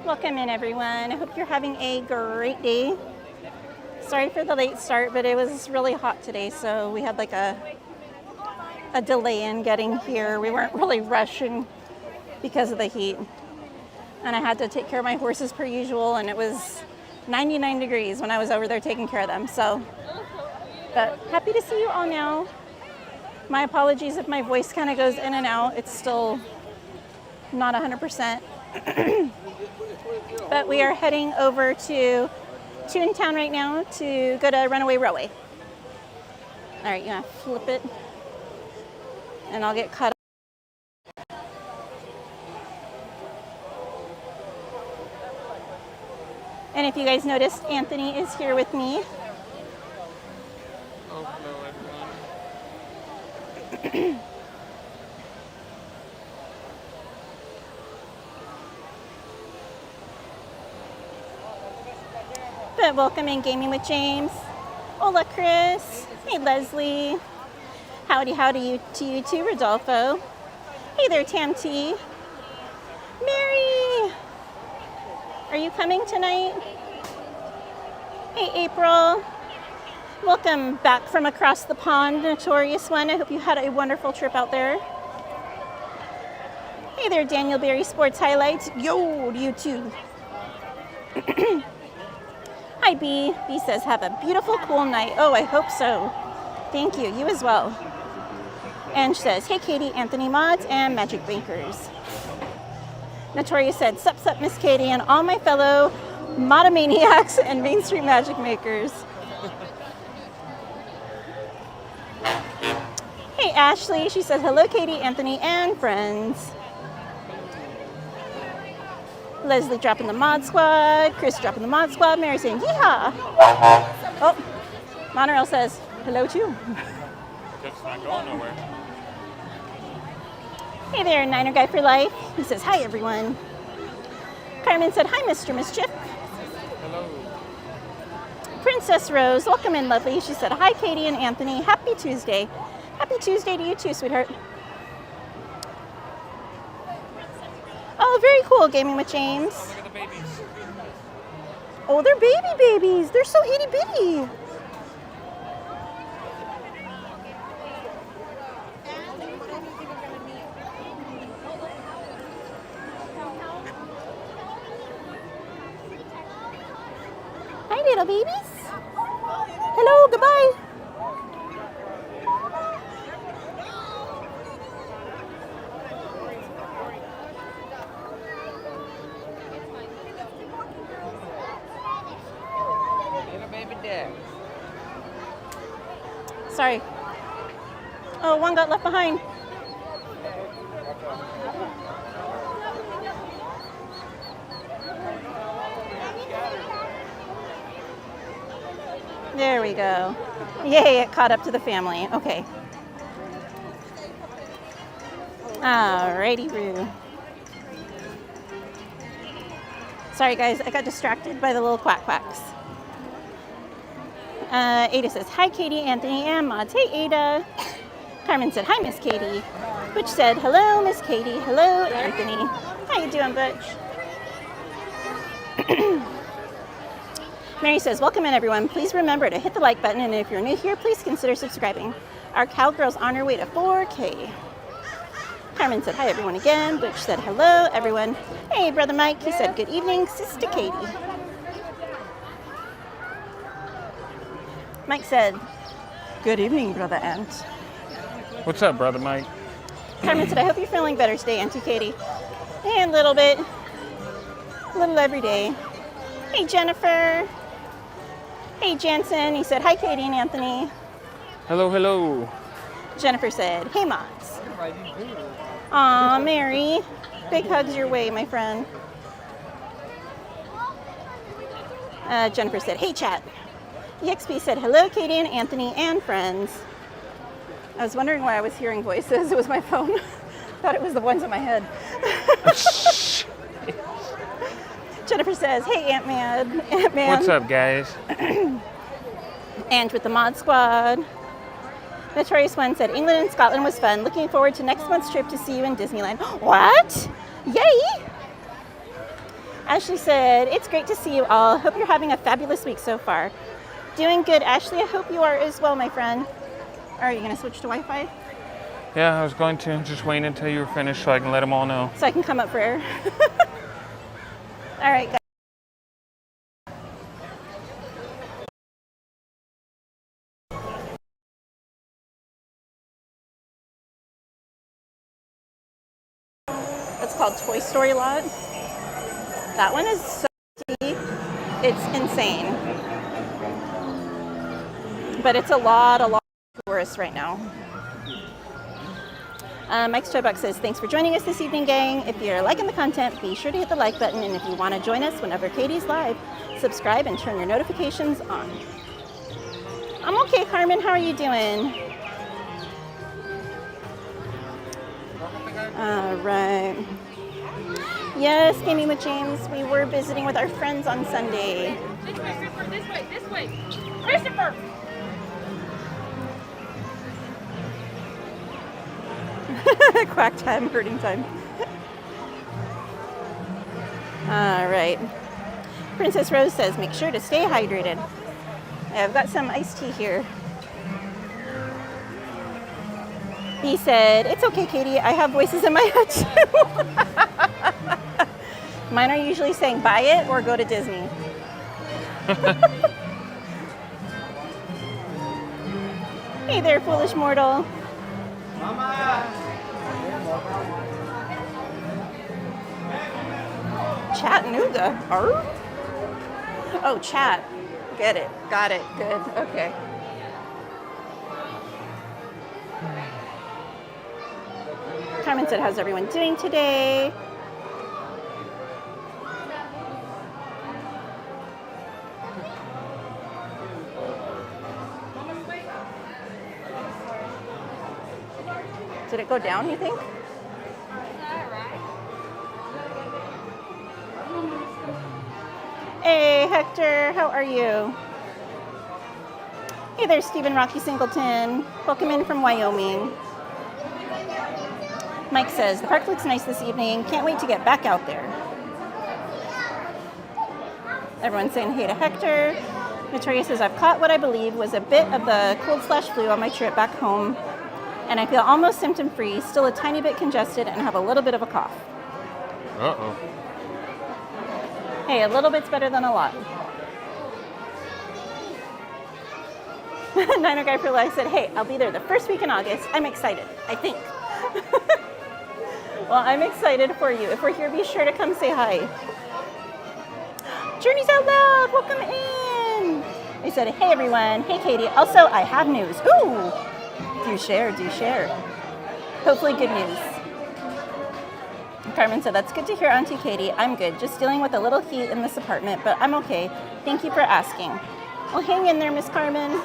Welcome in, everyone. I hope you're having a great day. Sorry for the late start, but it was really hot today, so we had like a delay in getting here. We weren't really rushing because of the heat. And I had to take care of my horses per usual, and it was 99 degrees when I was over there taking care of them. So, but happy to see you all now. My apologies if my voice kind of goes in and out. It's still not 100%. But we are heading over to Toon Town right now to go to Runaway Railway. All right, you want to flip it, and I'll get cut off. And if you guys noticed, Anthony is here with me. Oh, hello, everyone. But welcome in Gaming with James. Hola, Chris. Hey, Leslie. Howdy, howdy to you too, Rodolfo. Hey there, Tam T. Mary, are you coming tonight? Hey, April. Welcome back from across the pond, Notorious One. I hope you had a wonderful trip out there. Hey there, Daniel Berry Sports Highlights. Yo, you too. Hi, B. B says, have a beautiful, cool night. Oh, I hope so. Thank you. You as well. And she says, hey, Katie, Anthony Mods, and Magic Bankers. Notorious said, sup, sup, Miss Katie, and all my fellow Modomaniacs and Main Street Magic Makers. Hey, Ashley. She says, hello, Katie, Anthony, and friends. Leslie dropping the mod squad. Chris dropping the mod squad. Mary saying, yeehaw. Oh, Monorail says, hello, too. Just not going nowhere. Hey there, Niner Guy for Life. He says, hi, everyone. Carmen said, hi, Mr. Mischief. Hello. Princess Rose, welcome in, lovely. She said, hi, Katie and Anthony. Happy Tuesday. Happy Tuesday to you, too, sweetheart. Oh, very cool, Gaming with James. Oh, look at the babies. Oh, they're babies. They're so itty bitty. Hi, little babies. Hello, goodbye. Sorry. Oh, one got left behind. There we go. Yay, it caught up to the family. Okay. Alrighty, Roo. Sorry, guys. I got distracted by the little quack quacks. Ada says, hi, Katie, Anthony, and Mods. Hey, Ada. Carmen said, hi, Miss Katie. Butch said, hello, Miss Katie. Hello, Anthony. How you doing, Butch? Mary says, welcome in, everyone. Please remember to hit the like button, and if you're new here, please consider subscribing. Our cowgirl's on her way to 4K. Carmen said, hi, everyone, again. Butch said, hello, everyone. Hey, Brother Mike. He said, good evening, Sister Katie. Mike said, good evening, Brother Ant. What's up, Brother Mike? Carmen said, I hope you're feeling better today, Auntie Katie. And a little bit. A little every day. Hey, Jennifer. Hey, Jansen. He said, hi, Katie and Anthony. Hello, hello. Jennifer said, hey, Mods. Aw, Mary. Big hugs your way, my friend. Jennifer said, hey, chat. EXP said, hello, Katie and Anthony and friends. I was wondering why I was hearing voices. It was my phone. Thought it was the ones in my head. Jennifer says, hey, Ant-Man. What's up, guys? And with the Mod Squad. Notorious One said, England and Scotland was fun. Looking forward to next month's trip to see you in Disneyland. What? Yay! Ashley said, it's great to see you all. Hope you're having a fabulous week so far. Doing good, Ashley. I hope you are as well, my friend. Are you going to switch to Wi-Fi? Yeah, I was going to. Just wait until you were finished so I can let them all know. So I can come up for air. All right, guys. It's called Toy Story Lot. That one is so deep. It's insane. But it's a lot of tourists right now. Mike's Toy Box says, thanks for joining us this evening, gang. If you're liking the content, be sure to hit the like button. And if you want to join us whenever Katie's live, subscribe and turn your notifications on. I'm okay, Carmen. How are you doing? All right. Yes, Gaming with James. We were visiting with our friends on Sunday. This way, Christopher. This way. This way. Christopher! Quack time, hurting time. All right. Princess Rose says, make sure to stay hydrated. I've got some iced tea here. He said, it's okay, Katie. I have voices in my head too. Mine are usually saying buy it or go to Disney. Hey there, foolish mortal. Chattanooga. Arr? Oh, chat. Get it. Got it. Good. Okay. Carmen said, how's everyone doing today? Did it go down, you think? Hey, Hector, how are you? Hey there, Stephen Rocky Singleton. Welcome in from Wyoming. Mike says, the park looks nice this evening. Can't wait to get back out there. Everyone's saying hey to Hector. Victoria says, I've caught what I believe was a bit of the cold/flu on my trip back home, and I feel almost symptom-free, still a tiny bit congested, and have a little bit of a cough. Uh-oh. Hey, a little bit's better than a lot. Niner Guy for Life said, hey, I'll be there the first week in August. I'm excited, I think. Well, I'm excited for you. If we're here, be sure to come say hi. Journeys Out Loud, welcome in. They said, hey, everyone. Hey, Katie. Also, I have news. Ooh. Do share, do share. Hopefully good news. Carmen said, that's good to hear, Auntie Katie. I'm good. Just dealing with a little heat in this apartment, but I'm okay. Thank you for asking. Well, hang in there, Miss Carmen.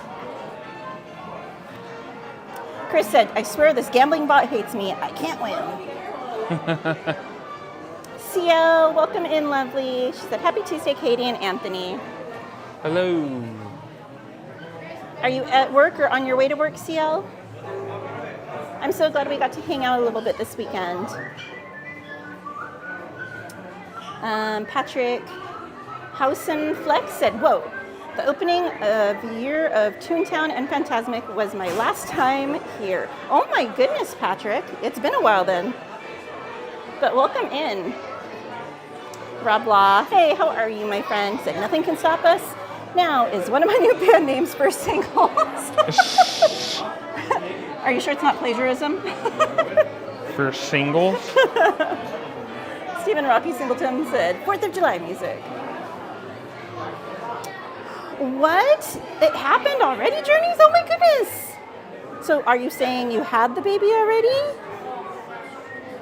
Chris said, I swear this gambling bot hates me. I can't win. CL, welcome in, lovely. She said, happy Tuesday, Katie and Anthony. Hello. Are you at work or on your way to work, CL? I'm so glad we got to hang out a little bit this weekend. Patrick Hausenflex said, whoa, the opening of the year of Toontown and Fantasmic was my last time here. Oh my goodness, Patrick. It's been a while then. But welcome in. Rob Law, hey, how are you, my friend? Said, nothing can stop us. Now is one of my new band names for singles. Are you sure it's not plagiarism? For singles? Stephen Rocky Singleton said, 4th of July music. What? It happened already, Journeys? Oh my goodness. So are you saying you had the baby already?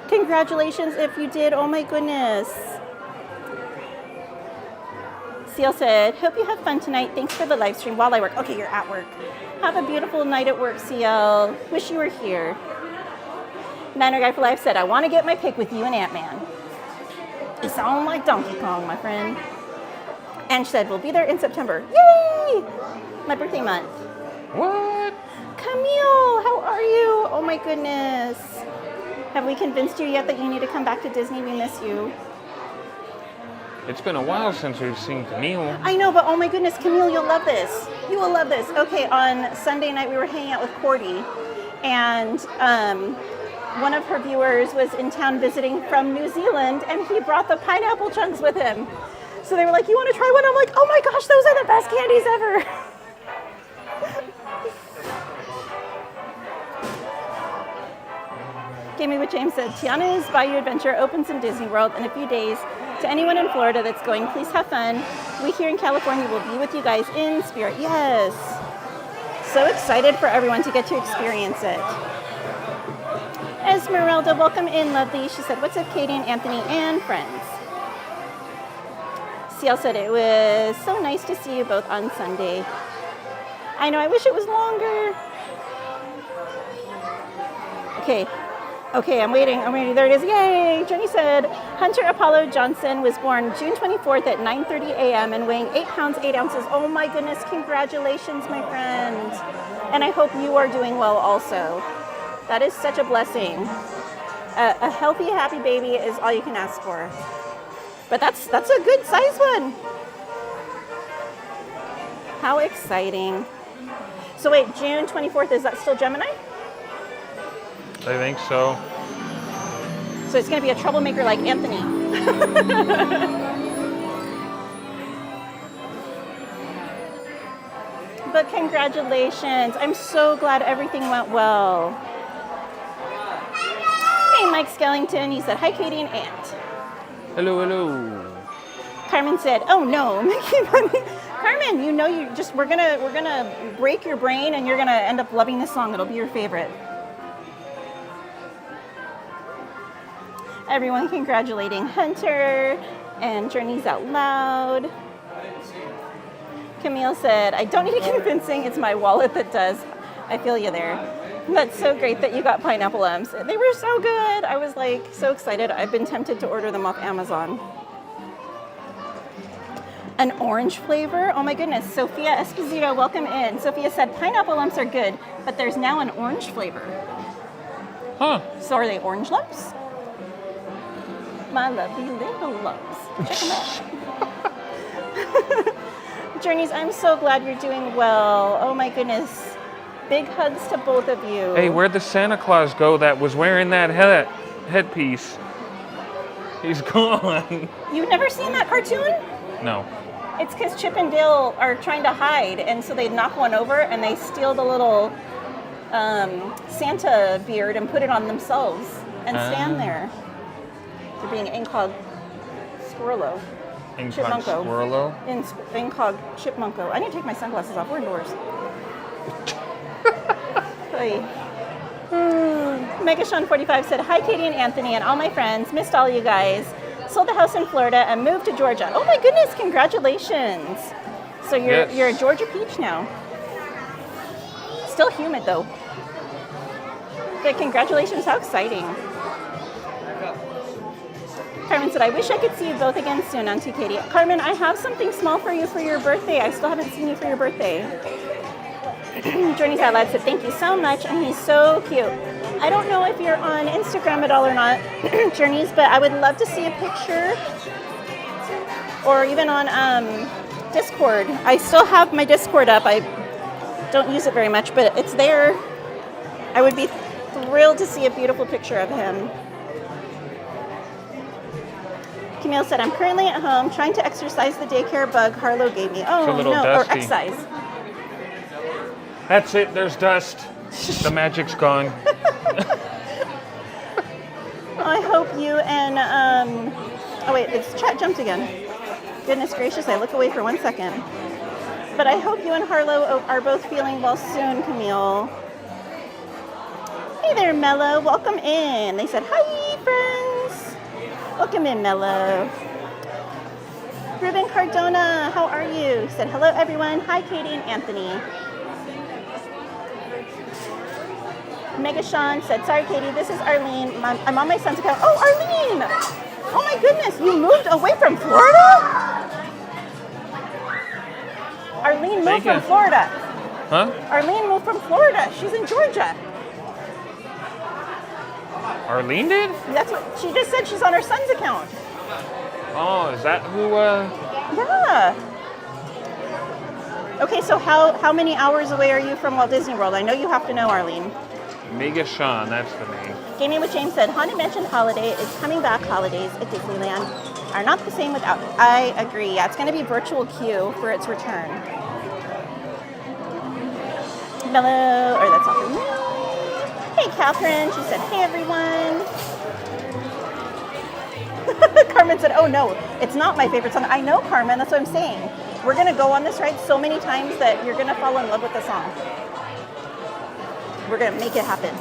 Congratulations if you did. Oh my goodness. Seal said, hope you have fun tonight. Thanks for the live stream while I work. Okay, you're at work. Have a beautiful night at work, CL. Wish you were here. Niner Guy for Life said, I want to get my pic with you and Ant-Man. You sound like Donkey Kong, my friend. And she said, we'll be there in September. Yay! My birthday month. What? Camille, how are you? Oh my goodness. Have we convinced you yet that you need to come back to Disney? We miss you. It's been a while since we've seen Camille. I know, but oh my goodness, Camille, you'll love this. You will love this. Okay, on Sunday night we were hanging out with Cordy, and one of her viewers was in town visiting from New Zealand, and he brought the pineapple chunks with him. So they were like, you want to try one? I'm like, oh my gosh, those are the best candies ever. Gaming with James said, Tiana's Bayou Adventure opens in Disney World in a few days. To anyone in Florida that's going, please have fun. We here in California will be with you guys in spirit. Yes. So excited for everyone to get to experience it. Esmeralda, welcome in, lovely. She said, what's up, Katie and Anthony and friends? CL said, it was so nice to see you both on Sunday. I know, I wish it was longer. Okay, I'm waiting. There it is. Yay! Jenny said, Hunter Apollo Johnson was born June 24th at 9:30 a.m. and weighing 8 pounds, 8 ounces. Oh my goodness, congratulations, my friend. And I hope you are doing well also. That is such a blessing. A healthy, happy baby is all you can ask for. But that's a good size one. How exciting. So wait, June 24th, is that still Gemini? I think so. So it's going to be a troublemaker like Anthony. But congratulations. I'm so glad everything went well. Hey, Mike Skellington. He said, hi, Katie and Ant. Hello, hello. Carmen said, oh no, Mickey Bunny. Carmen, you know we're gonna break your brain and you're gonna end up loving this song. It'll be your favorite. Everyone congratulating Hunter and Journeys Out Loud. Camille said, I don't need convincing, it's my wallet that does. I feel you there. That's so great that you got pineapple M's. They were so good. I was like so excited. I've been tempted to order them off Amazon. An orange flavor? Oh my goodness. Sophia Esposito, welcome in. Sophia said, pineapple lumps are good, but there's now an orange flavor. Huh. So are they orange lumps? My lovely little lumps. Check them out. Journeys, I'm so glad you're doing well. Oh my goodness. Big hugs to both of you. Hey, where'd the Santa Claus go that was wearing that headpiece? He's gone. You've never seen that cartoon? No. It's because Chip and Dale are trying to hide, and so they knock one over and they steal the little Santa beard and put it on themselves and stand there. They're being incog squirrelo. Chipmunko. Squirrelo? Incog chipmunko. I need to take my sunglasses off. We're indoors. Megashawn45 said, hi, Katie and Anthony and all my friends. Missed all you guys. Sold the house in Florida and moved to Georgia. Oh my goodness, congratulations. So you're a Georgia peach now. Still humid though. But congratulations, how exciting. Carmen said, I wish I could see you both again soon, Auntie Katie. Carmen, I have something small for you for your birthday. I still haven't seen you for your birthday. Journeys Out Loud said, thank you so much, and he's so cute. I don't know if you're on Instagram at all or not, Journeys, but I would love to see a picture, or even on Discord. I still have my Discord up. I don't use it very much, but it's there. I would be thrilled to see a beautiful picture of him. Camille said, I'm currently at home trying to exercise the daycare bug Harlow gave me. Oh, no, dusty. Or excise. That's it, there's dust. The magic's gone. I hope you and, oh wait, this chat jumped again. Goodness gracious, I look away for 1 second. But I hope you and Harlow are both feeling well soon, Camille. Hey there, Mello, welcome in. They said, hi, friends. Welcome in, Mello. Ruben Cardona, how are you? He said, hello, everyone. Hi, Katie and Anthony. Mega Sean said, sorry, Katie, this is Arlene. I'm on my son's account. Oh, Arlene! Oh, my goodness, you moved away from Florida? Arlene moved from Florida. Huh? Arlene moved from Florida. She's in Georgia. Arlene did? That's what she just said. She's on her son's account. Oh, is that who? Yeah. Okay, so how many hours away are you from Walt Disney World? I know you have to know, Arlene. Mega Sean, that's the name. Gaming with James said, Haunted Mansion Holiday is coming back. Holidays at Disneyland are not the same without it. I agree. Yeah, it's going to be virtual queue for its return. Mellow, or that's not for me. Hey, Catherine. She said, hey, everyone. Carmen said, oh, no, it's not my favorite song. I know, Carmen. That's what I'm saying. We're going to go on this ride so many times that you're going to fall in love with the song. We're going to make it happen.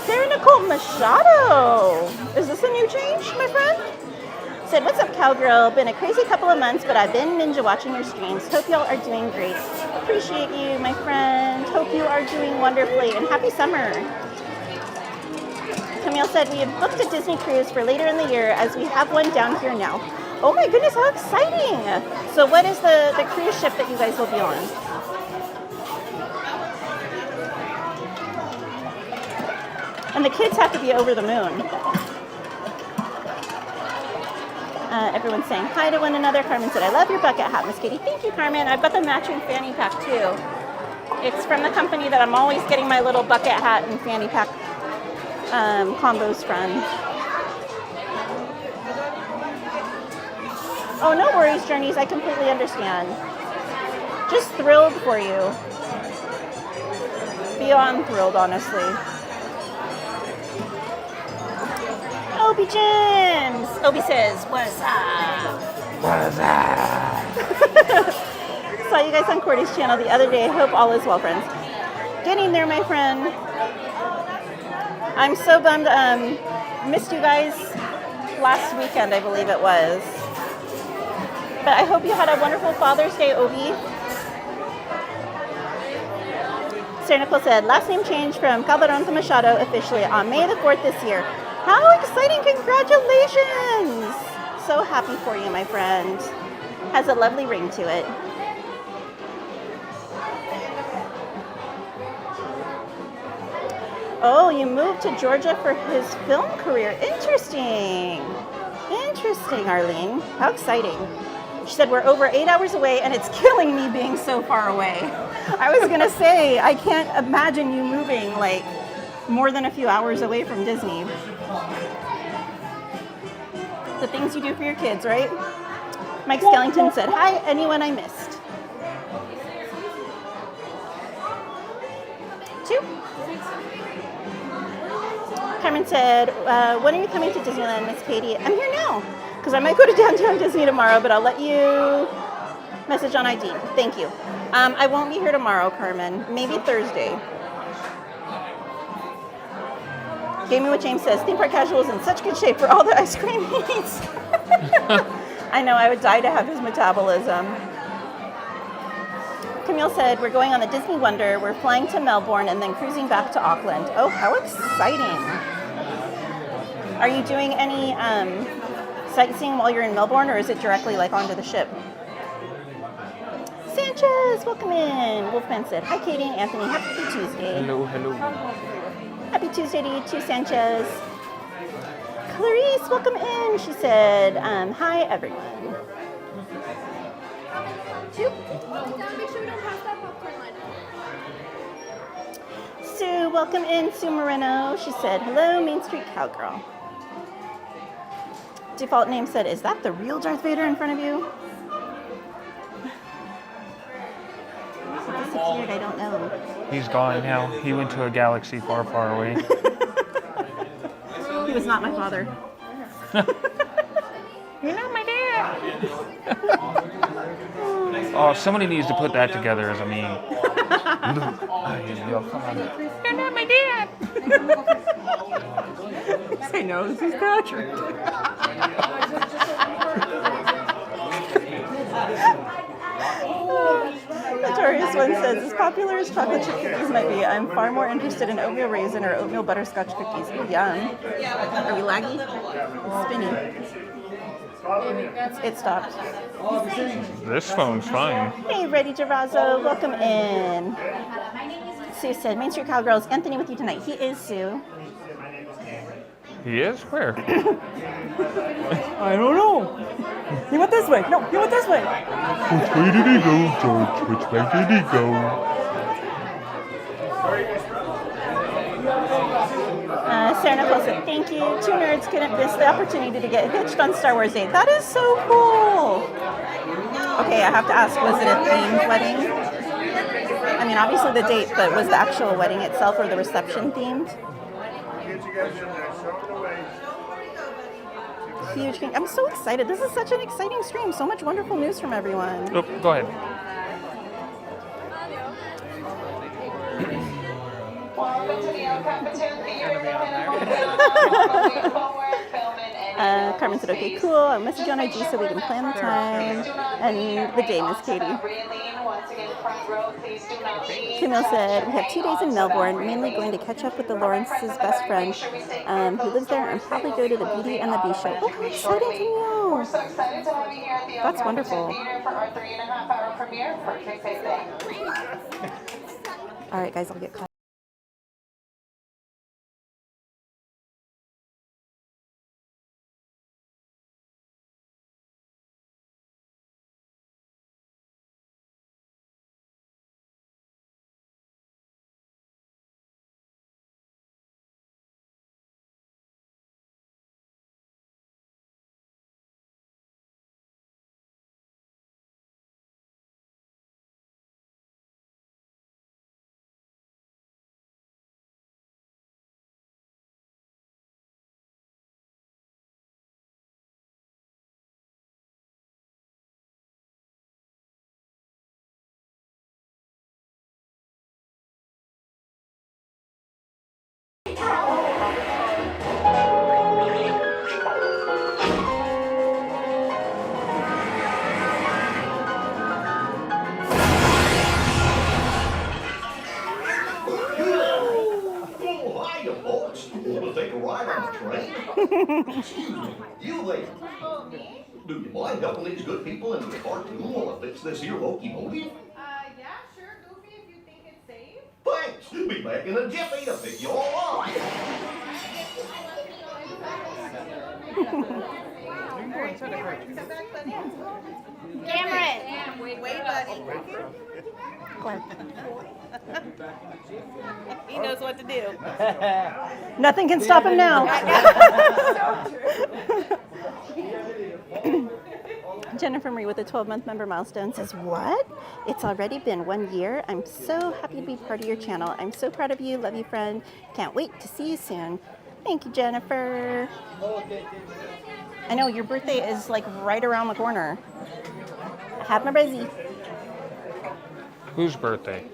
Sarah Nicole Machado. Is this a new change, my friend? Said, what's up, Cowgirl? Been a crazy couple of months, but I've been ninja watching your streams. Hope y'all are doing great. Appreciate you, my friend. Hope you are doing wonderfully, and happy summer. Camille said, we have booked a Disney cruise for later in the year as we have one down here now. Oh my goodness, how exciting! So what is the cruise ship that you guys will be on? And the kids have to be over the moon. Everyone's saying hi to one another. Carmen said, I love your bucket hat, Miss Katie. Thank you, Carmen. I've got the matching fanny pack too. It's from the company that I'm always getting my little bucket hat and fanny pack combos from. Oh, no worries, Journeys. I completely understand. Just thrilled for you. Beyond thrilled, honestly. Obi Jims! Obi says, what's up? What's up? Saw you guys on Cordy's channel the other day. Hope all is well, friends. Getting there, my friend. I'm so bummed. Missed you guys last weekend, I believe it was. But I hope you had a wonderful Father's Day, Obi. Sarah Nicole said, last name change from Calderon to Machado officially on May the 4th this year. How exciting! Congratulations! So happy for you, my friend. Has a lovely ring to it. Oh, you moved to Georgia for his film career. Interesting. Interesting, Arlene. How exciting. She said, we're over 8 hours away and it's killing me being so far away. I was going to say, I can't imagine you moving like more than a few hours away from Disney. The things you do for your kids, right? Mike Skellington said, hi, anyone I missed. 2. Carmen said, when are you coming to Disneyland, Miss Katie? I'm here now, because I might go to Downtown Disney tomorrow, but I'll let you message on ID. Thank you. I won't be here tomorrow, Carmen. Maybe Thursday. Gaming with James says, Theme Park Casual is in such good shape for all the ice cream he eats. I know, I would die to have his metabolism. Camille said, we're going on the Disney Wonder. We're flying to Melbourne and then cruising back to Auckland. Oh, how exciting. Are you doing any sightseeing while you're in Melbourne, or is it directly like onto the ship? Sanchez, welcome in. Wolfman said, hi, Katie and Anthony. Happy Tuesday. Hello, hello. Happy Tuesday to you too, Sanchez. Clarice, welcome in. She said, hi, everyone. 2. Make sure we don't pass that popcorn line. Sue, welcome in. Sue Moreno. She said, hello, Main Street Cowgirl. Default name said, is that the real Darth Vader in front of you? Disappeared, I don't know. He's gone now. He went to a galaxy far, far away. He was not my father. You're not my dad. Oh, somebody needs to put that together as a meme. Luke, I am your father. You're not my dad. Say no, this is Patrick. Notorious one says, as popular as chocolate chip cookies might be, I'm far more interested in oatmeal raisin or oatmeal butterscotch cookies. Ooh, yum. Are we laggy? It's spinning. It stopped. This phone's fine. Hey, Ready Gervazo, welcome in. Sue said, Main Street Cowgirls, Anthony with you tonight. He is Sue. He is? Where? I don't know. He went this way. No, he went this way. Which way did he go, George? Which way did he go? Sarah Nicole said, thank you. Two nerds couldn't miss the opportunity to get hitched on Star Wars Day. That is so cool. Okay, I have to ask, was it a themed wedding? I mean, obviously the date, but was the actual wedding itself or the reception themed? Huge. I'm so excited. This is such an exciting stream. So much wonderful news from everyone. Oh, go ahead. Carmen said, okay, cool. I'll message you on IG so we can plan the time. And the day, Miss Katie. Camille said, we have 2 days in Melbourne, mainly going to catch up with the Lawrence's best friend who lives there and probably go to the Beauty and the Beast show. Oh, how exciting, Camille. That's wonderful. All right, guys, I'll get caught. You lady. Do you mind helping these good people into the cartoon while I fix this here locomotive? Yeah, sure, Goofy, if you think it's safe. Thanks. Be back in a jiffy to pick you all up. Cameron! Wait, buddy. He knows what to do. Nothing can stop him now. Jennifer Marie with a 12-month member milestone says, what? It's already been 1 year. I'm so happy to be part of your channel. I'm so proud of you. Love you, friend. Can't wait to see you soon. Thank you, Jennifer. I know your birthday is like right around the corner. Have my busy. Whose birthday?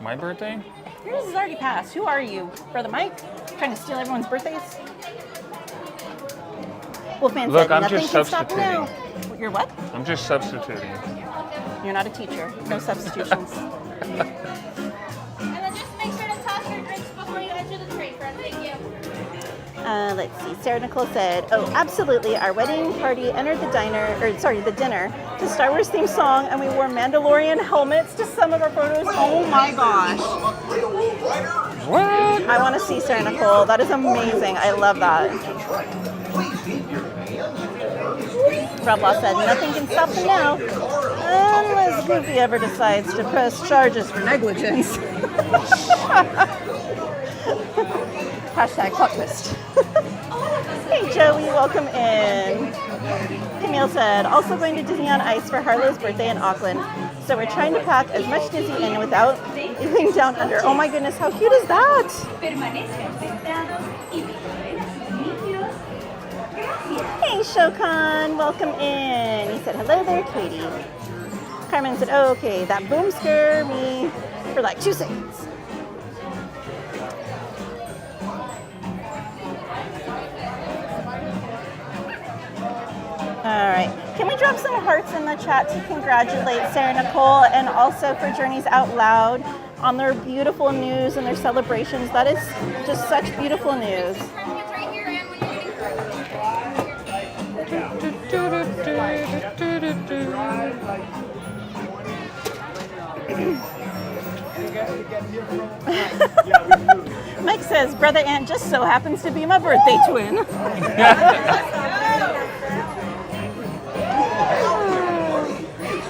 My birthday? Yours is already passed. Who are you? Brother Mike? Trying to steal everyone's birthdays? Wolfman Look, said, I'm nothing just can stop you now. substituting. You're what? I'm just substituting. You're not a teacher. No substitutions. And then just make sure to toss your drinks before you enter the train, friend. Thank you. Let's see. Sarah Nicole said, oh, absolutely. Our wedding party entered the the dinner to Star Wars theme song, and we wore Mandalorian helmets to some of our photos. Oh my gosh. What? I want to see Sarah Nicole. That is amazing. I love that. Reblaw said, nothing can stop them now. Unless Goofy ever decides to press charges for negligence. Hashtag plot twist. Hey Joey, welcome in. Camille said, also going to Disney on Ice for Harlow's birthday in Auckland. So we're trying to pack as much Disney in without leaving down under. Oh my goodness, how cute is that? Hey Shokan, welcome in. He said, hello there, Katie. Carmen said, oh, okay, that boom scared me for like 2 seconds. drop some hearts in the chat to congratulate Sarah Nicole and also for Journeys Out Loud on their beautiful news and their celebrations. That is just such beautiful news. It's right here, and when Mike says, Brother Ant just so happens to be my birthday twin.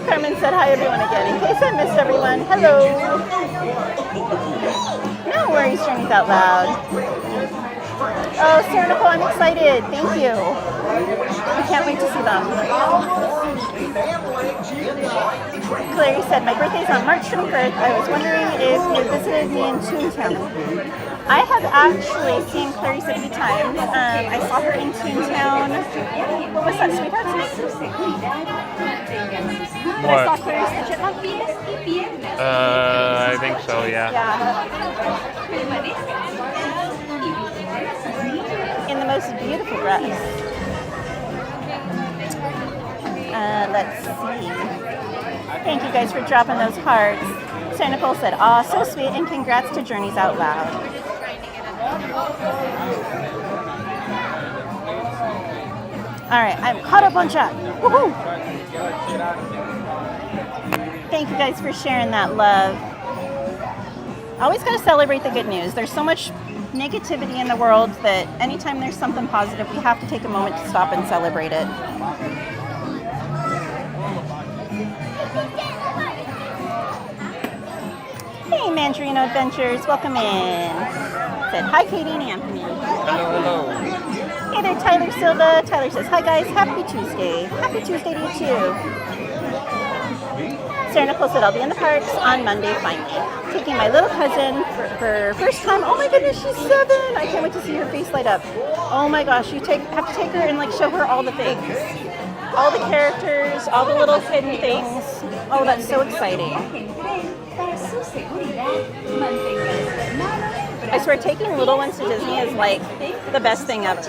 Carmen said hi everyone again. In case I missed everyone, hello. No worries, Journeys Out Loud. Oh, Sarah Nicole, I'm excited. Thank you. We can't wait to see them. Clary said, my birthday's on March 21st. I was wondering if you visited me in Toontown. I have actually seen Clarice a few times. I saw her in Toontown. What's that, Sweethearts Night? But I saw Clarice the Chipmunk. I think so, yeah. In the most beautiful dress. Let's see. Thank you guys for dropping those hearts. Sarah Nicole said, aw, so sweet, and congrats to Journeys Out Loud. All right, I'm caught up on chat. Woohoo! Thank you guys for sharing that love. Always got to celebrate the good news. There's so much negativity in the world that anytime there's something positive, we have to take a moment to stop and celebrate it. Hey, Mandarino Adventures, welcome in. Said hi, Katie and Anthony. Hello. Hey there, Tyler Silva. Tyler says, hi guys, happy Tuesday. Happy Tuesday to you too. Sarah Nicole said, I'll be in the parks on Monday finally. Taking my little cousin for her first time. Oh my goodness, she's 7. I can't wait to see her face light up. Oh my gosh, you have to take her and like show her all the things. All the characters, all the little hidden things. Oh, that's so exciting. I swear, taking little ones to Disney is like the best thing ever.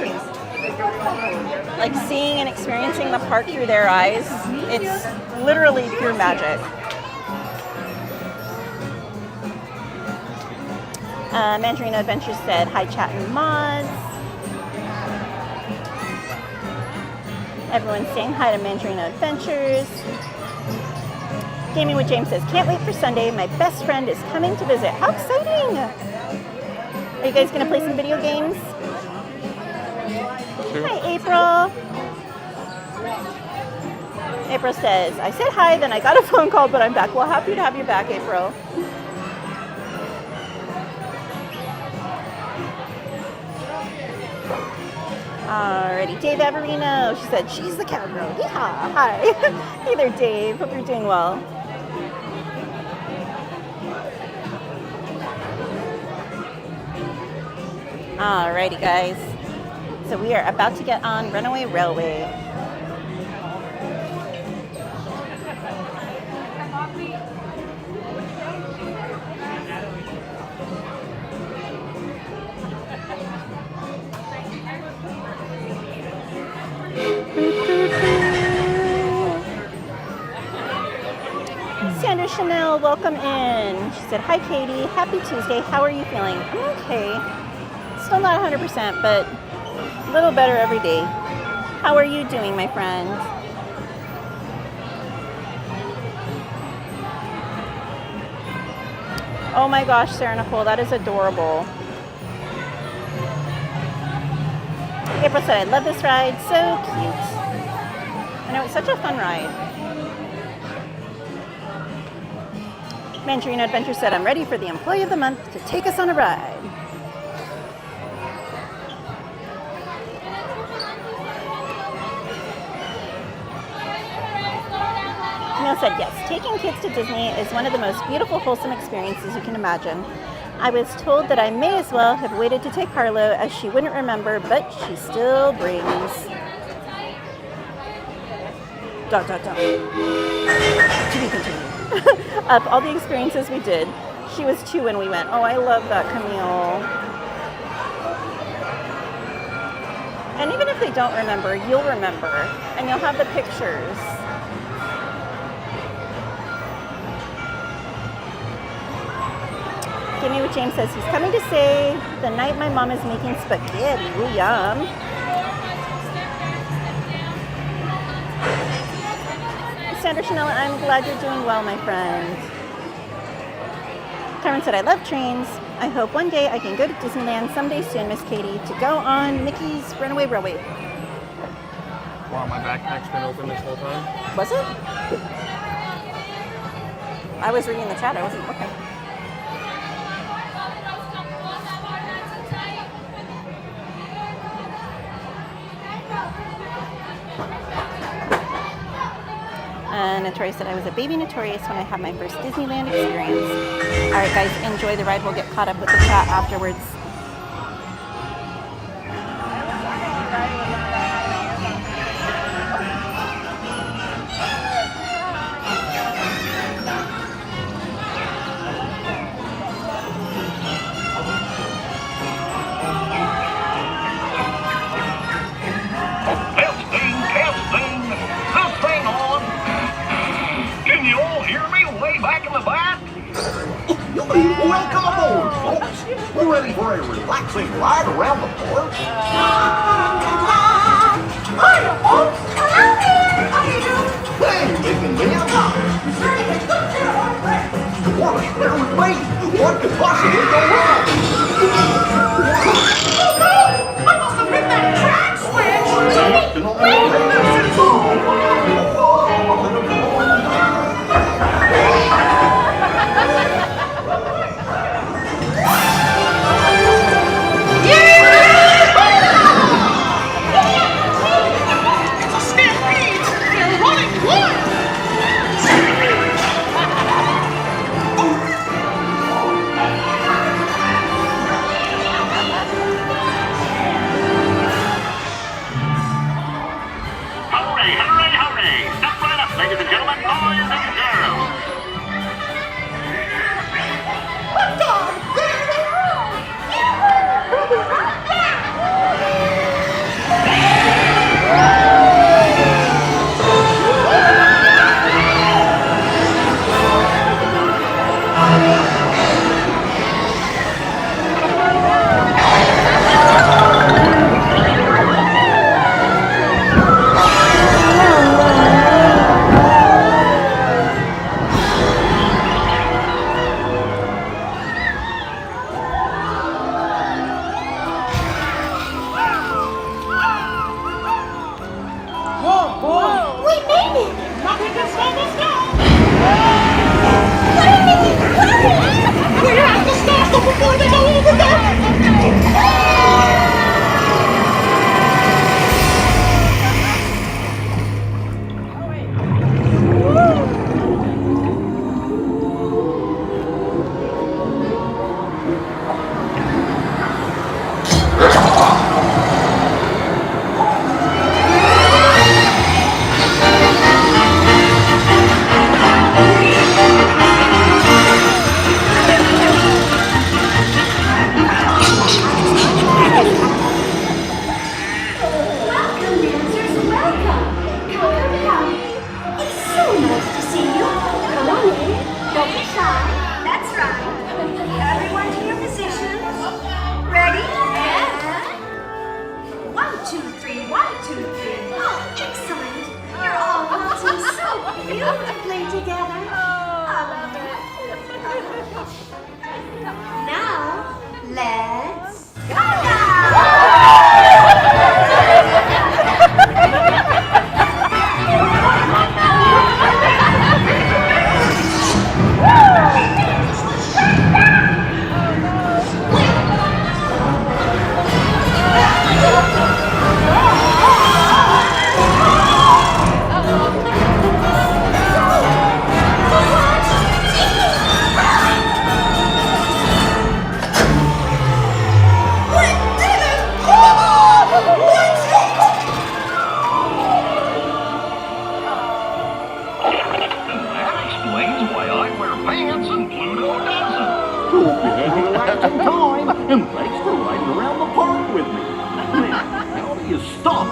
Like seeing and experiencing the park through their eyes, it's literally pure magic. Mandarino Adventures said, hi chat and mods. Everyone's saying hi to Mandarino Adventures. Gaming with James says, can't wait for Sunday. My best friend is coming to visit. How exciting! Are you guys going to play some video games? Sure. Hi, April. April says, I said hi, then I got a phone call, but I'm back. Well, happy to have you back, April. Alrighty, Dave Averino. She said, she's the cowgirl. Yeehaw. Hi. Hey there, Dave. Hope you're doing well. Alrighty, guys. So we are about to get on Runaway Railway. Sandra Chanel, welcome in. She said, hi, Katie. Happy Tuesday. How are you feeling? I'm okay. Still not 100%, but a little better every day. How are you doing, my friend? Oh my gosh, Sarah Nicole, that is adorable. April said, I love this ride. So cute. I know, it's such a fun ride. Mandarino Adventure said, I'm ready for the Employee of the Month to take us on a ride. Camille said, yes, taking kids to Disney is one of the most beautiful, wholesome experiences you can imagine. I was told that I may as well have waited to take Harlow as she wouldn't remember, but she still brings... ... To be continued. Up all the experiences we did. She was 2 when we went. Oh, I love that, Camille. And even if they don't remember, you'll remember. And you'll have the pictures. Give me what James says. He's coming to say the night my mom is making spaghetti. Ooh, yum. Sandra Chanel, I'm glad you're doing well, my friend. Carmen said, I love trains. I hope one day I can go to Disneyland someday soon, Miss Katie, to go on Mickey's Runaway Railway. Wow, my backpack's been open this whole time. Was it? I was reading the chat. I wasn't looking. Notorious said I was a baby Notorious when I had my first Disneyland experience. All right, guys, enjoy the ride. We'll get caught up with the chat afterwards. Welcome aboard, folks. We're ready for a relaxing ride around the park. Hiya, folks. Hello there. How you doing? Hey, Mick and Ben. What a bear with me. What could possibly go wrong? Oh, no. I must have hit that track switch.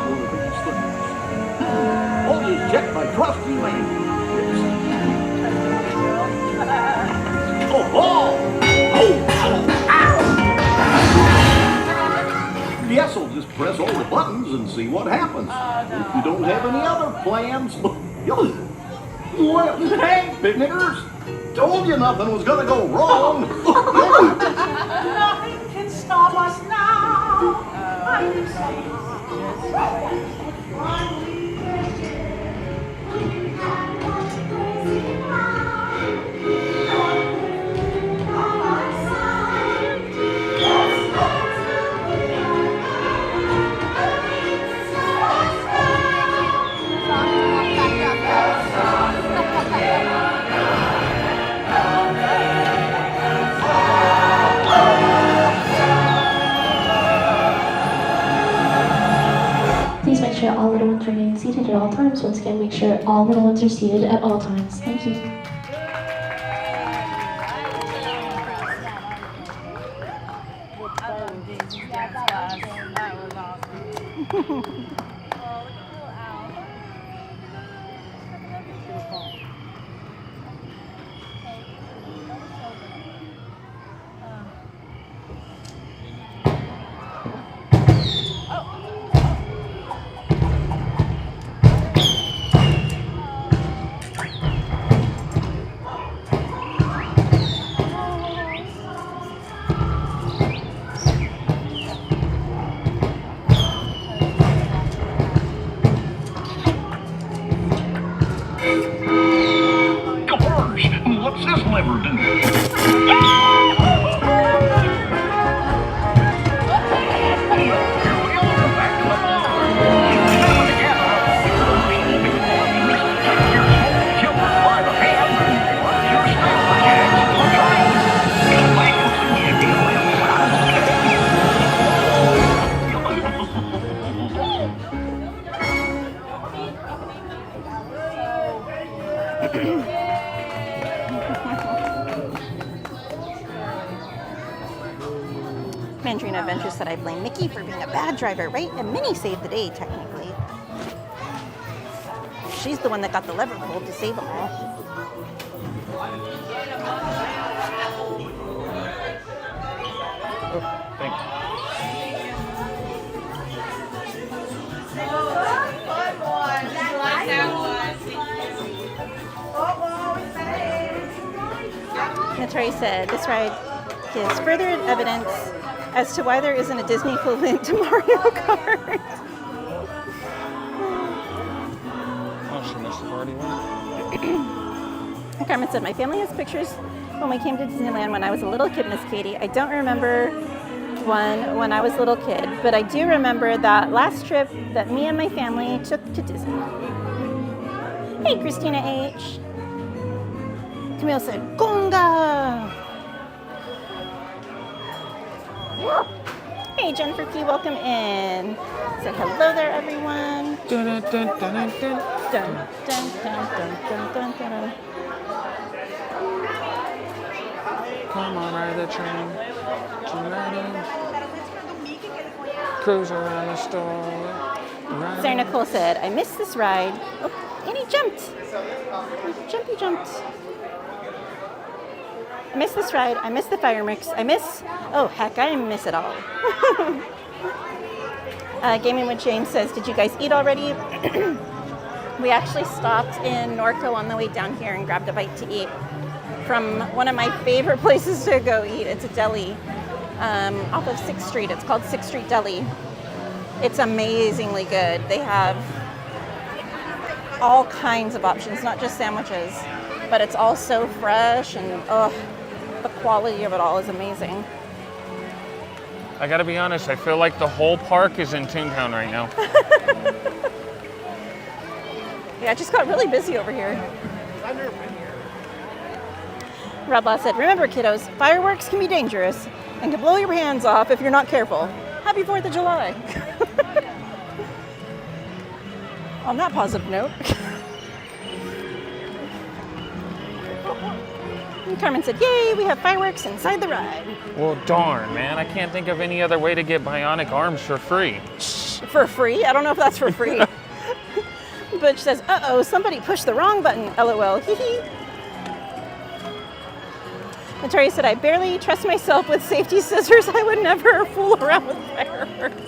one of these things. Always check my trusty man. Oh, ow! Guess I'll just press all the buttons and see what happens. If you don't have any other plans, well, hey, picnickers, told you nothing was gonna go wrong. Nothing can stop us now. Please make sure all little ones remain seated at all times. Once again, make sure all little ones are seated at all times. Thank you. What's this lever do? Mandarina Adventure said I blame Mickey for being a bad driver, right? And Minnie saved the day, technically. She's the one that got the lever pulled to save them all. Oh, thanks. Natari said this ride gives further evidence as to why there isn't a Disney equivalent to Mario Kart. Oh, she missed the party one. Carmen said, my family has pictures when we came to Disneyland when I was a little kid, Miss Katie. I don't remember one when I was a little kid, but I do remember that last trip that me and my family took to Disney. Hey, Christina H. Camille said, Gonga! Hey, Jennifer Key, welcome in. Said hello there, everyone. Dun, dun, dun, dun, dun, dun. Dun, dun, dun, dun, dun, dun, dun. Come on, ride the train. Cruise around the store. Sarah Nicole said, I missed this ride. Oh, and he jumped. He jumped. I missed this ride. I missed the fireworks. I miss it all. Gaming with Jane says, did you guys eat already? We actually stopped in Norco on the way down here and grabbed a bite to eat from one of my favorite places to go eat. It's a deli off of 6th Street. It's called 6th Street Deli. It's amazingly good. They have all kinds of options, not just sandwiches, but it's all so fresh and the quality of it all is amazing. I gotta be honest, I feel like the whole park is in Toontown right now. Yeah, it just got really busy over here. Rob Law said, remember kiddos, fireworks can be dangerous and can blow your hands off if you're not careful. Happy 4th of July. On that positive note. And Carmen said, yay, we have fireworks inside the ride. Well, darn, man. I can't think of any other way to get bionic arms for free. Shh, For free? I don't know if that's for free. Butch says, uh-oh, somebody pushed the wrong button, LOL. Hee. Victoria said, I barely trust myself with safety scissors. I would never fool around with fireworks.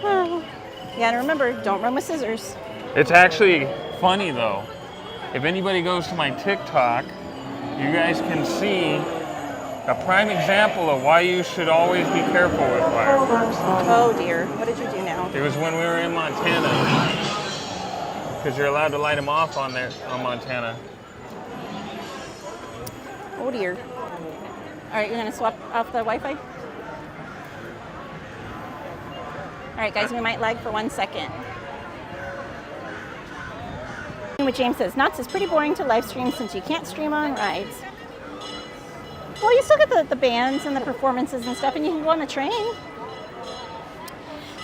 Oh. Yeah, and remember, don't run with scissors. It's actually funny though. If anybody goes to my TikTok, you guys can see a prime example of why you should always be careful with fireworks. Oh dear, what did you do now? It was when we were in Montana, because you're allowed to light them off on Montana. Oh dear. All right, you're gonna swap off the Wi-Fi? All right, guys, we might lag for 1 second. What James says, Knots is pretty boring to live stream since you can't stream on rides. Well, you still get the bands and the performances and stuff, and you can go on the train.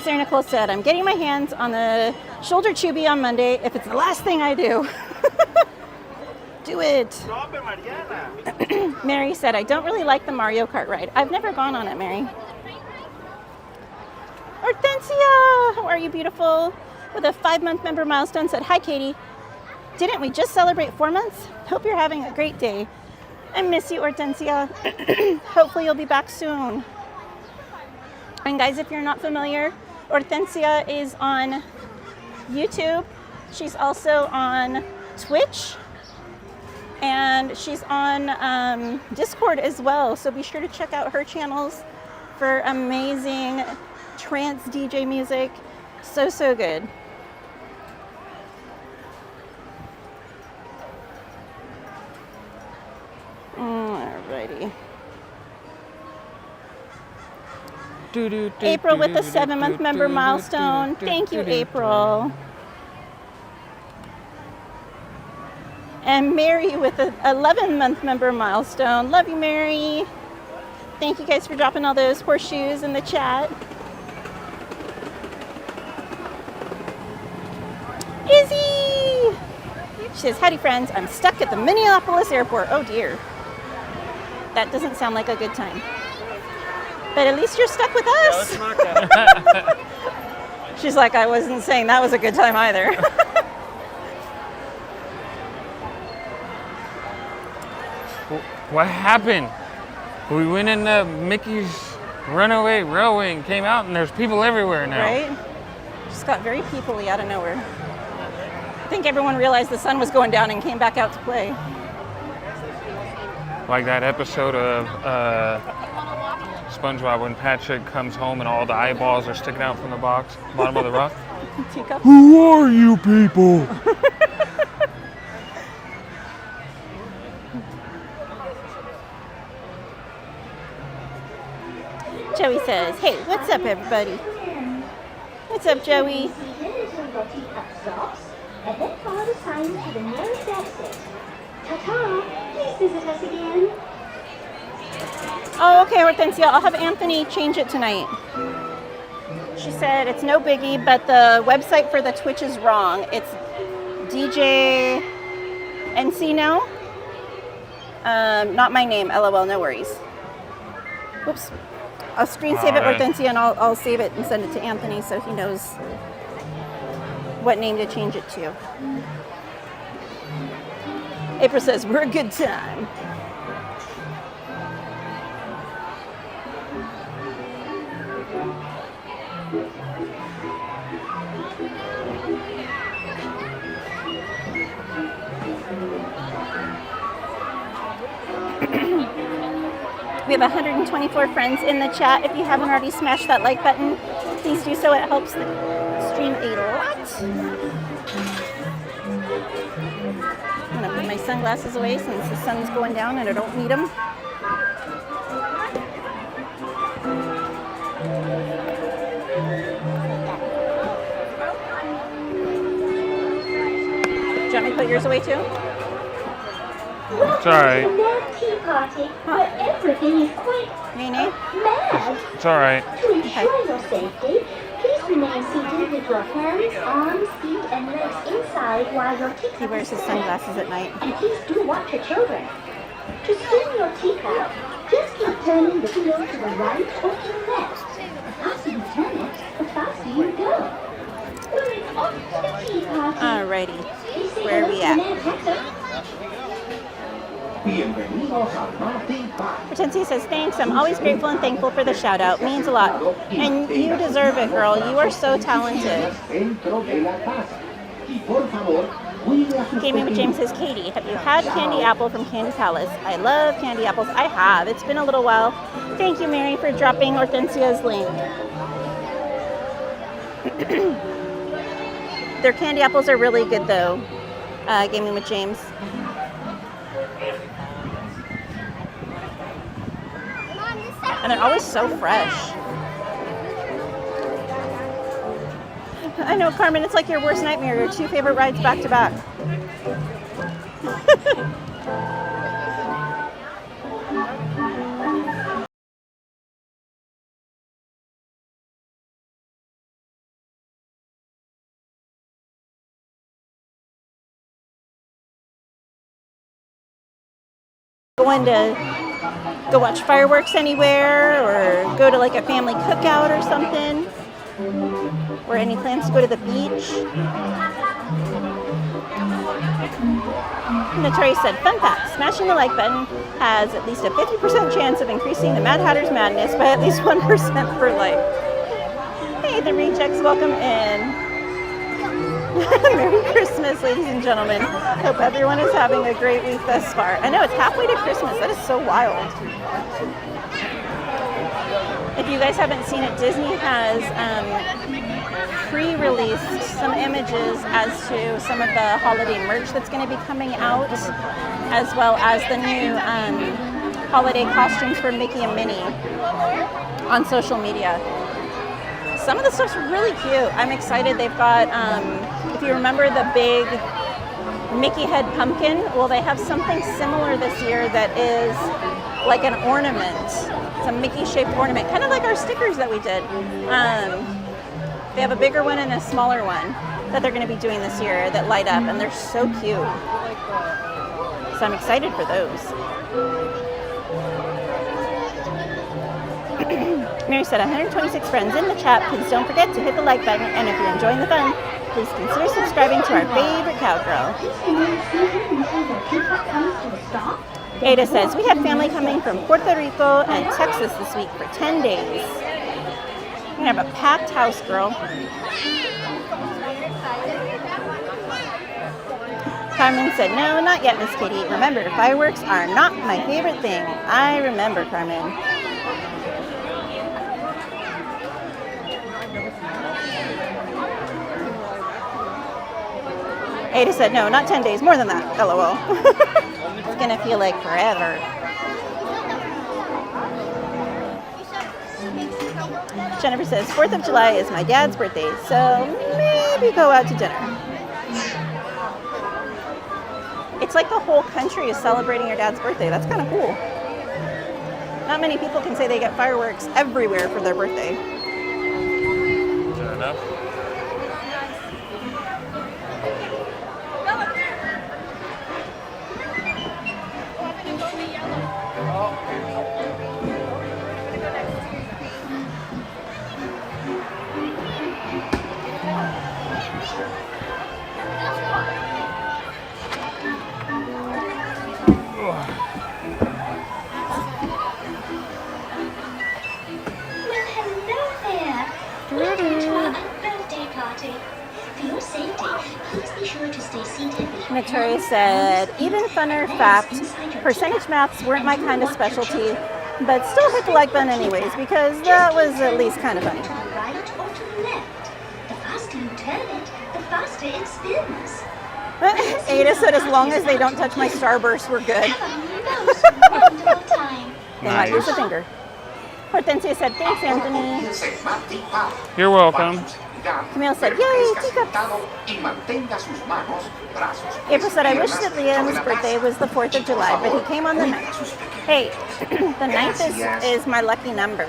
Sarah Nicole said, I'm getting my hands on the shoulder chubby on Monday if it's the last thing I do. Do it. Mary said, I don't really like the Mario Kart ride. I've never gone on it, Mary. Hortensia, how are you, beautiful? With a 5-month member milestone, said, hi, Katie. Didn't we just celebrate 4 months? Hope you're having a great day. I miss you, Hortensia. Hopefully you'll be back soon. And guys, if you're not familiar, Hortensia is on YouTube. She's also on Twitch. And she's on Discord as well. So be sure to check out her channels for amazing trance DJ music. So, so good. Alrighty. April with the 7-month member milestone. Thank you, April. And Mary with an 11-month member milestone. Love you, Mary. Thank you guys for dropping all those horseshoes in the chat. Izzy! She says, howdy, friends. I'm stuck at the Minneapolis airport. Oh, dear. That doesn't sound like a good time. But at least you're stuck with us. She's like, I wasn't saying that was a good time either. What happened? We went into Mickey's Runaway Railway and came out, and there's people everywhere now. Right? Just got very people-y out of nowhere. I think everyone realized the sun was going down and came back out to play. Like that episode of SpongeBob when Patrick comes home and all the eyeballs are sticking out from the bottom of the rock. Teacup. Who are you people? Joey says, hey, what's up, everybody? What's up, Joey? And then follow the signs to the nearest exit. Ta-ta! Please visit us again. Oh, okay, Hortensia. I'll have Anthony change it tonight. She said it's no biggie, but the website for the Twitch is wrong. It's DJ NC now. Not my name, LOL, no worries. Whoops. I'll screen save it, Hortensia, and I'll save it and send it to Anthony so he knows what name to change it to. April says, we're a good time. We have 124 friends in the chat. If you haven't already smashed that like button, please do so. It helps the stream a lot. I'm gonna put my sunglasses away since the sun's going down and I don't need them. Do you want me to put yours away too? It's alright. Tea party where everything is quite Nene? mad. It's alright. To ensure your safety, please remain seated with your hands, arms, feet, and legs inside while your teacup He wears his sunglasses at night. And please do watch your children. To spin your teacup, just keep turning the wheel to the right or to the left. After you turn it, you go. We're off to the tea party. Alrighty. Please say Where are hello we to at? Ned Hector. Hortensia says, thanks. I'm always grateful and thankful for the shout out. Means a lot. And you deserve it, girl. You are so talented. Gaming with James says, Katie, have you had candy apple from Candy Palace? I love candy apples. I have. It's been a little while. Thank you, Mary, for dropping Hortensia's link. Their candy apples are really good, though. Gaming with James. And they're always so fresh. I know, Carmen, it's like your worst nightmare. Your two favorite rides back to back. Going to go watch fireworks anywhere or go to like a family cookout or something? Or any plans to go to the beach? Notori said, fun fact, smashing the like button has at least a 50% chance of increasing the Mad Hatter's madness by at least 1% per like. Hey, the rejects, welcome in. Merry Christmas, ladies and gentlemen. Hope everyone is having a great week thus far. I know it's halfway to Christmas. That is so wild. If you guys haven't seen it, Disney has pre-released some images as to some of the holiday merch that's going to be coming out, as well as the new holiday costumes for Mickey and Minnie on social media. Some of the stuff's really cute. I'm excited. They've got, if you remember the big Mickey head pumpkin, well, they have something similar this year that is like an ornament. It's a Mickey-shaped ornament, kind of like our stickers that we did. They have a bigger one and a smaller one that they're going to be doing this year that light up, and they're so cute. So I'm excited for those. Mary said, 126 friends in the chat. Please don't forget to hit the like button, and if you're enjoying the fun, please consider subscribing to our favorite cowgirl. Ada says, we have family coming from Puerto Rico and Texas this week for 10 days. We have a packed house, girl. Carmen said, no, not yet, Miss Kitty. Remember, fireworks are not my favorite thing. I remember, Carmen. Ada said, no, not 10 days, more than that, LOL. It's gonna feel like forever. Jennifer says, 4th of July is my dad's birthday, so maybe go out to dinner. It's like the whole country is celebrating your dad's birthday. That's kind of cool. Not many people can say they get fireworks everywhere for their birthday. Fair enough. Notori said, even funner fact, percentage maths weren't my kind of specialty, but still hit the like button anyways, because that was at least kind of funny. To the right or to the left. The faster you turn it, the faster it spins. Ada said, as long as they don't touch my starburst, we're good. Have a most wonderful time. They might lose a finger. Hortensia said, thanks, Anthony. You're welcome. Camille said, yay, teacups. April said, I wish that Liam's birthday was the 4th of July, but he came on the 9th. Hey, the 9th is my lucky number.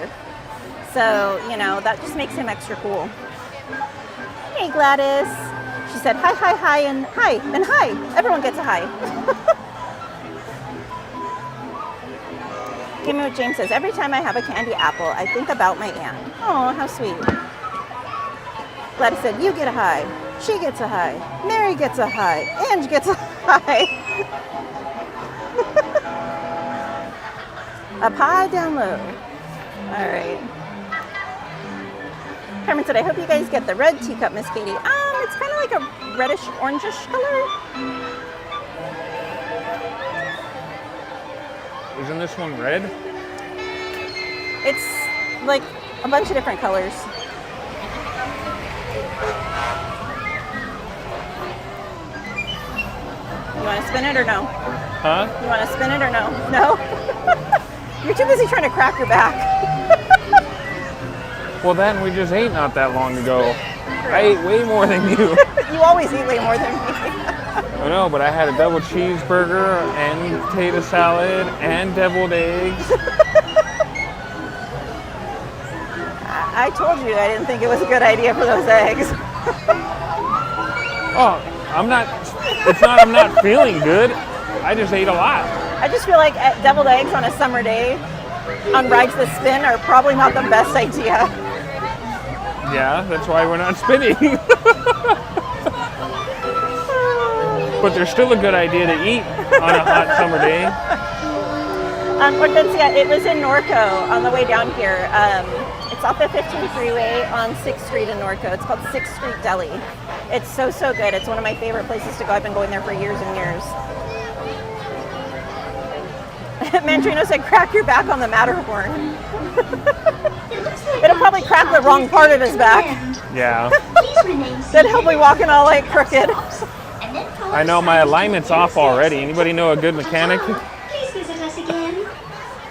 So, you know, that just makes him extra cool. Hey, Gladys. She said, hi, hi, hi, and hi, and hi. Everyone gets a hi. Gaming with James says, every time I have a candy apple, I think about my aunt. Oh, how sweet. Gladys said, you get a high. She gets a high. Mary gets a high. Ange gets a high. Up high, down low. All right. Carmen said, I hope you guys get the red teacup, Miss Katie. It's kind of like a reddish, orangish color. Isn't this one red? It's like a bunch of different colors. You want to spin it or no? Huh? You want to spin it or no? No? You're too busy trying to crack your back. Well, then we just ate not that long ago. I ate way more than you. You always eat way more than me. I know, but I had a double cheeseburger and potato salad and deviled eggs. I told you I didn't think it was a good idea for those eggs. Oh, it's not I'm not feeling good. I just ate a lot. I just feel like deviled eggs on a summer day on rides that spin are probably not the best idea. Yeah, that's why we're not spinning. But they're still a good idea to eat on a hot summer day. It was in Norco on the way down here. It's off the 15th freeway on 6th Street in Norco. It's called 6th Street Deli. It's so, so good. It's one of my favorite places to go. I've been going there for years and years. Mandrino said, crack your back on the Matterhorn. It'll probably crack the wrong part of his back. Yeah. Then he'll be walking all like crooked. I know my alignment's off already. Anybody know a good mechanic? Please visit us again.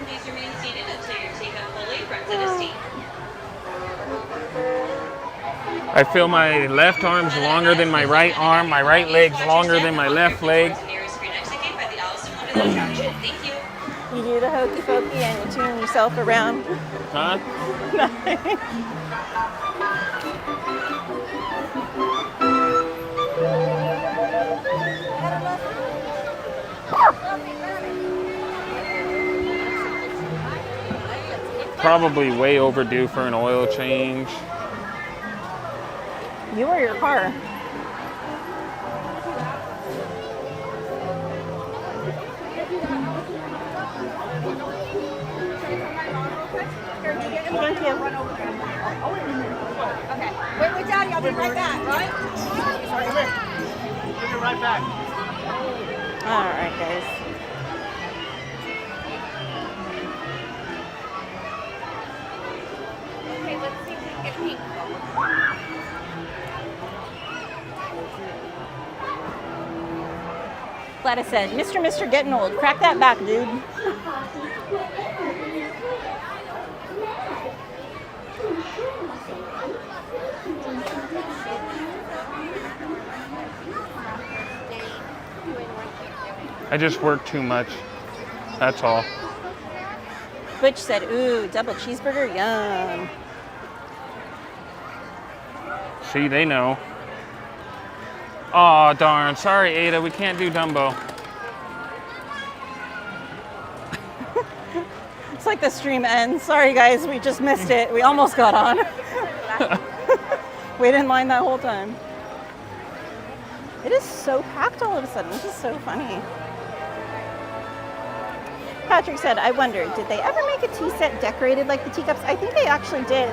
Please remain seated until your takeout fully prepped at a seat. I feel my left arm's longer than my right arm, my right leg's longer than my left leg. Nearest screen exit gate by the Allison Wonderland attraction. Thank you. You do the hokey pokey and you tune yourself around. Huh? Probably way overdue for an oil change. You or your car? Thank you. Okay. Wait with Daddy. I'll be right back, right? Give me right back. All right, guys. Okay, let's see if we can get pink. Gladys said, Mr. Getting old. Crack that back, dude. I just work too much. That's all. Butch said, ooh, double cheeseburger, yum. See, they know. Aw, darn. Sorry, Ada. We can't do Dumbo. It's like the stream ends. Sorry, guys. We just missed it. We almost got on. Waited in line that whole time. It is so packed all of a sudden. This is so funny. Patrick said, I wonder, did they ever make a tea set decorated like the teacups? I think they actually did.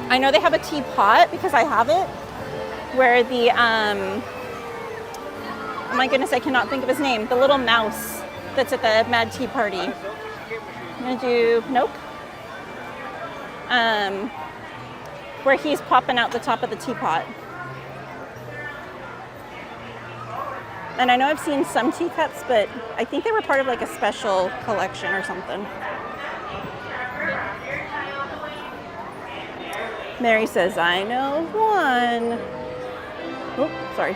I know they have a teapot because I have it, where the, oh my goodness, I cannot think of his name, the little mouse that's at the Mad Tea Party. I'm gonna do, nope. Where he's popping out the top of the teapot. And I know I've seen some teacups, but I think they were part of like a special collection or something. Mary says, I know one. Oh, sorry.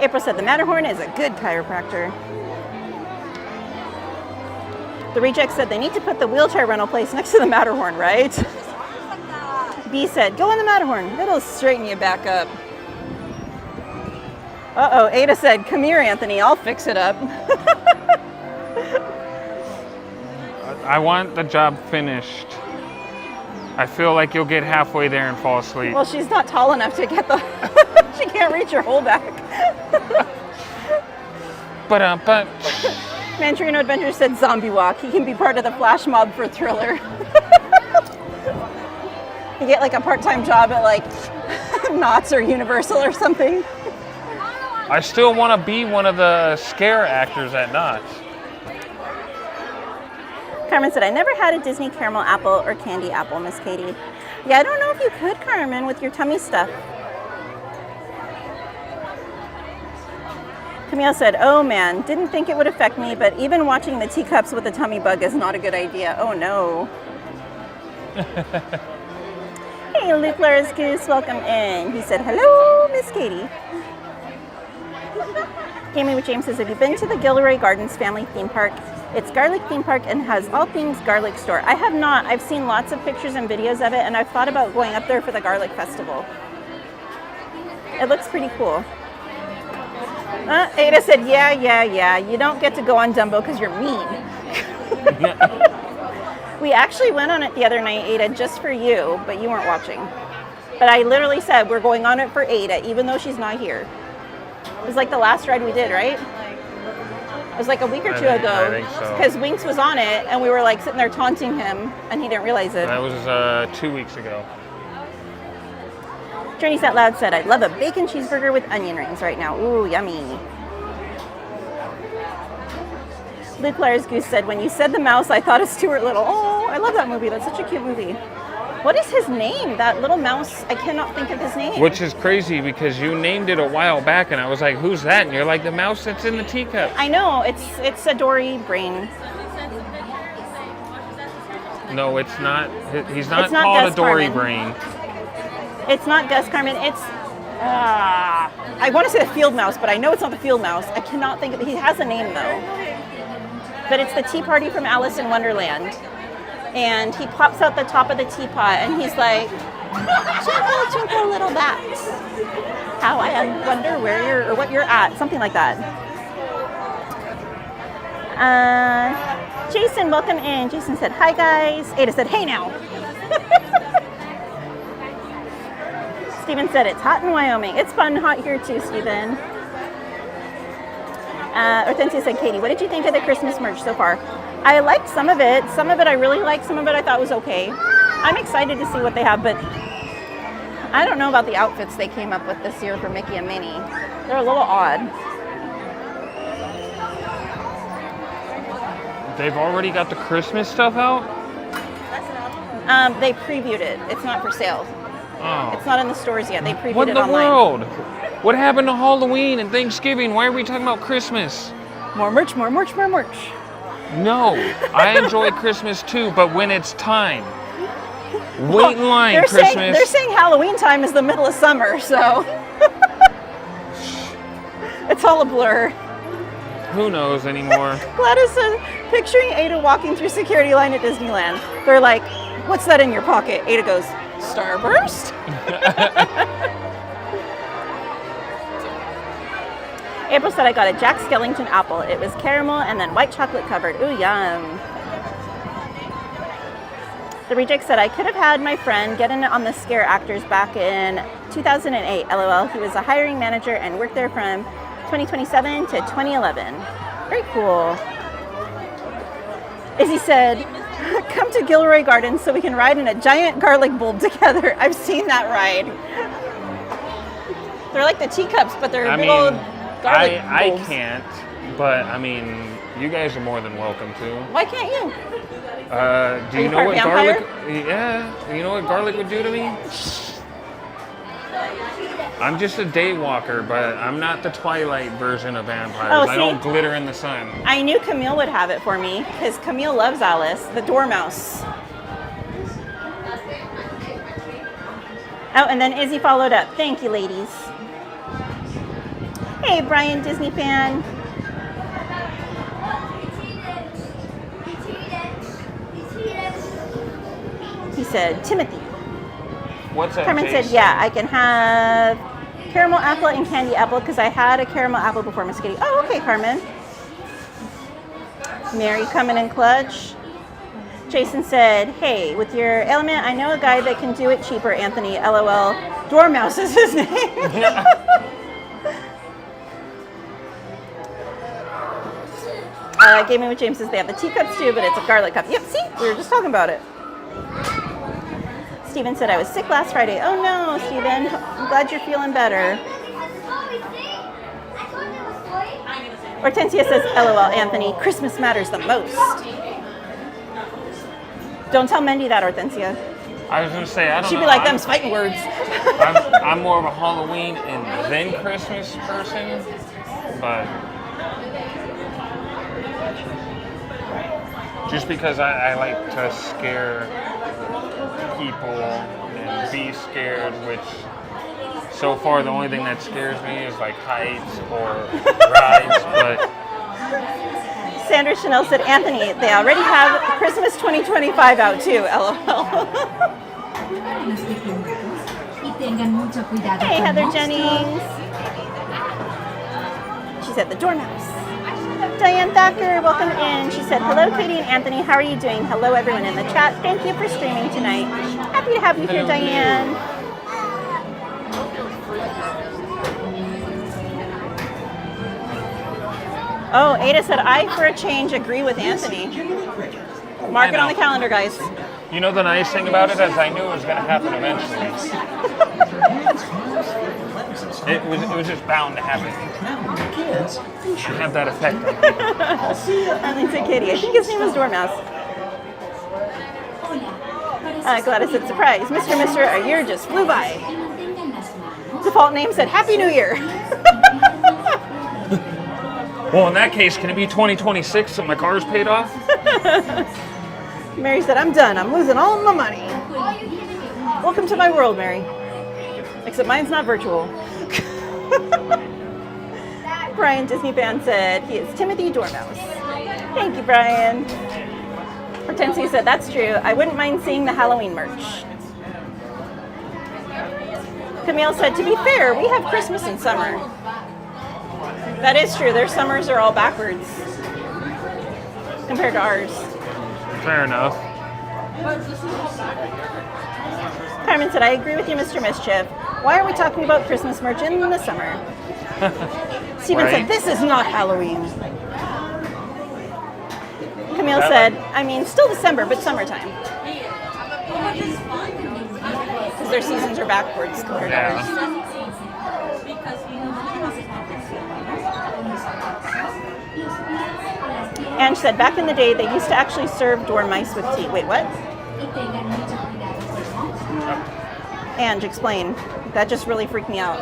April said, the Matterhorn is a good chiropractor. The reject said they need to put the wheelchair rental place next to the Matterhorn, right? B said, go on the Matterhorn. It'll straighten you back up. Uh-oh, Ada said, come here, Anthony, I'll fix it up. I want the job finished. I feel like you'll get halfway there and fall asleep. Well, she's not tall enough to get the... she can't reach her whole back. But Mandarino Adventure said zombie walk. He can be part of the flash mob for Thriller. You get like a part-time job at like Knott's or Universal or something. I still want to be one of the scare actors at Knott's. Carmen said, I never had a Disney caramel apple or candy apple, Miss Katie. Yeah, I don't know if you could, Carmen, with your tummy stuff. Camille said, oh man, didn't think it would affect me, but even watching the teacups with a tummy bug is not a good idea. Oh no. Hey, Luke Lars Goose, welcome in. He said, hello, Miss Katie. Gaming with James says, have you been to the Gilroy Gardens family theme park? It's garlic theme park and has all things garlic store. I have not. I've seen lots of pictures and videos of it, and I've thought about going up there for the garlic festival. It looks pretty cool. Ada said, yeah. You don't get to go on Dumbo because you're mean. We actually went on it the other night, Ada, just for you, but you weren't watching. But I literally said, we're going on it for Ada, even though she's not here. It was like the last ride we did, right? It was like a week or two ago. I think so. Because Winks was on it, and we were like sitting there taunting him, and he didn't realize it. That was 2 weeks ago. Journey Sat Loud said, I'd love a bacon cheeseburger with onion rings right now. Ooh, yummy. Luke Lars Goose said, when you said the mouse, I thought of Stuart Little. Oh, I love that movie. That's such a cute movie. What is his name? That little mouse, I cannot think of his name. Which is crazy because you named it a while back and I was like, who's that? And you're like, the mouse that's in the teacup. I know, it's a Dory Brain. No, it's not. He's not It's not called Gus a Dory Carmen. Brain. It's not Gus Carmen, it's, I want to say the field mouse, but I know it's not the field mouse. I cannot think of it. He has a name though. But it's the tea party from Alice in Wonderland. And he pops out the top of the teapot and he's like, twinkle, twinkle, little bat. How I wonder where you're, or what you're at. Something like that. Jason, welcome in. Jason said, hi guys. Ada said, hey now. Steven said, it's hot in Wyoming. It's fun hot here too, Steven. Hortensia said, Katie, what did you think of the Christmas merch so far? I liked some of it. Some of it I really liked. Some of it I thought was okay. I'm excited to see what they have, but I don't know about the outfits they came up with this year for Mickey and Minnie. They're a little odd. They've already got the Christmas stuff out? They previewed it. It's not for sale. Oh. It's not in the stores yet. They previewed What it in the online. world? What happened to Halloween and Thanksgiving? Why are we talking about Christmas? More merch, more merch, more merch. No, I enjoy Christmas too, but when it's time. Wait in line, They're Christmas. they're saying Halloween time is the middle of summer, so it's all a blur. Who knows anymore? Gladys says, picturing Ada walking through security line at Disneyland. They're like, what's that in your pocket? Ada goes, Starburst? April said, I got a Jack Skellington apple. It was caramel and then white chocolate covered. Ooh, yum. The Reject said, I could have had my friend get in on the Scare Actors back in 2008. LOL. He was a hiring manager and worked there from 2027 to 2011. Very cool. Izzy said, come to Gilroy Gardens so we can ride in a giant garlic bulb together. I've seen that ride. They're like the teacups, but they're big old garlic bulbs. I can't, but I mean, you guys are more than welcome to. Why can't you? Do you you know part what vampire? garlic? Yeah, you know what garlic would do to me? I'm just a day walker, but I'm not the Twilight version of vampires. Oh, I don't glitter in the sun. I knew Camille would have it for me because Camille loves Alice, the dormouse. Oh, and then Izzy followed up. Thank you, ladies. Hey, Brian, Disney fan. He said, Timothy. What's that, Carmen said, Jason? yeah, I can have Caramel apple and candy apple because I had a caramel apple before, Miss Kitty. Oh, okay, Carmen. Mary coming in clutch. Jason said, hey, with your element, I know a guy that can do it cheaper, Anthony. LOL. Dormouse is his name. Gaming with James says they have the teacups too, but it's a garlic cup. Yep, see? We were just talking about it. Steven said I was sick last Friday. Oh no, Steven. I'm glad you're feeling better. Hortensia says, LOL, Anthony. Christmas matters the most. Don't tell Mendy that, Hortensia. I was going to say, I don't know. She'd be like, them's fighting words. I'm more of a Halloween and then Christmas person, but just because I like to scare people and be scared, which so far the only thing that scares me is like heights or rides, but Sandra Chanel said, Anthony, they already have Christmas 2025 out too, LOL. Hey, Heather Jennings. She said, the dormouse. Diane Thacker, welcome in. She said, hello, Katie and Anthony. How are you doing? Hello, everyone in the chat. Thank you for streaming tonight. Happy to have you here, Diane. Oh, Ada said, I, for a change, agree with Anthony. Mark it on the calendar, guys. You know the nice thing about it is I knew it was going to happen eventually. It was just bound to happen. I have that effect on people. Arlene said, Katie, I think his name is Dormouse. Gladys said, surprise. Mr. A year just flew by. Default name said, Happy New Year. Well, in that case, can it be 2026 so my car's paid off? Mary said, I'm done. I'm losing all my money. Welcome to my world, Mary. Except mine's not virtual. Brian Disney Fan said, he is Timothy Dormouse. Thank you, Brian. Hortensia said, that's true. I wouldn't mind seeing the Halloween merch. Camille said, to be fair, we have Christmas in summer. That is true. Their summers are all backwards compared to ours. Fair enough. Carmen said, I agree with you, Mr. Mischief. Why are we talking about Christmas merch in the summer? Stephen said, this is not Halloween. Camille said, I mean, still December, but summertime. Because their seasons are backwards compared to ours. Ange said, back in the day, they used to actually serve dormice with tea. Wait, what? Ange, explain. That just really freaked me out.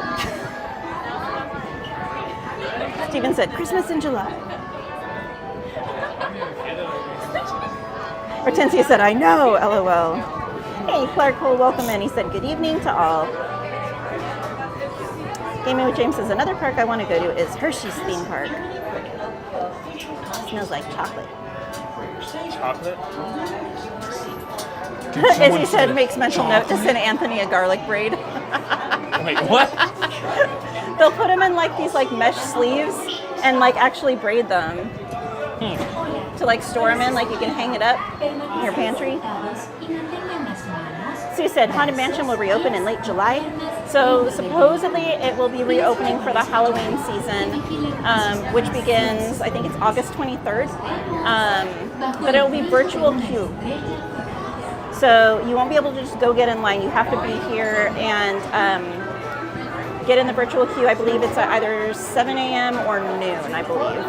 Steven said, Christmas in July. Hortensia said, I know, LOL. Hey, Clark Cole, welcome in. He said, good evening to all. Gaming with James says, another park I want to go to is Hershey's theme park. Smells like chocolate. Chocolate? As he said, makes mental note to send Anthony a garlic braid. Wait, what? They'll put them in like these like mesh sleeves and like actually braid them to like store them in. Like you can hang it up in your pantry. Sue said Haunted Mansion will reopen in late July. So supposedly it will be reopening for the Halloween season, which begins, I think it's August 23rd. But it will be virtual queue. So you won't be able to just go get in line. You have to be here and get in the virtual queue. I believe it's at either 7 a.m. or noon, I believe.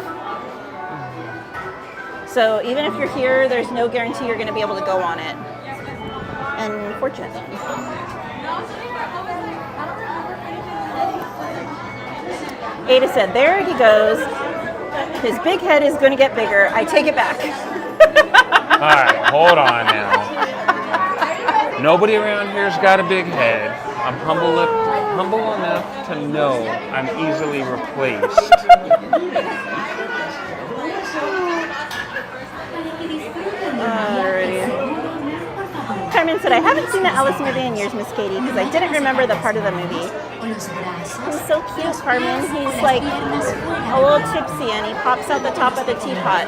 So even if you're here, there's no guarantee you're going to be able to go on it. Unfortunately. Ada said, there he goes. His big head is going to get bigger. I take it back. All right, hold on now. Nobody around here's got a big head. I'm humble enough to know I'm easily replaced. Alrighty. Carmen said, I haven't seen the Alice movie in years, Miss Katie, because I didn't remember the part of the movie. He's so cute, Carmen. He's like a little tipsy and he pops out the top of the teapot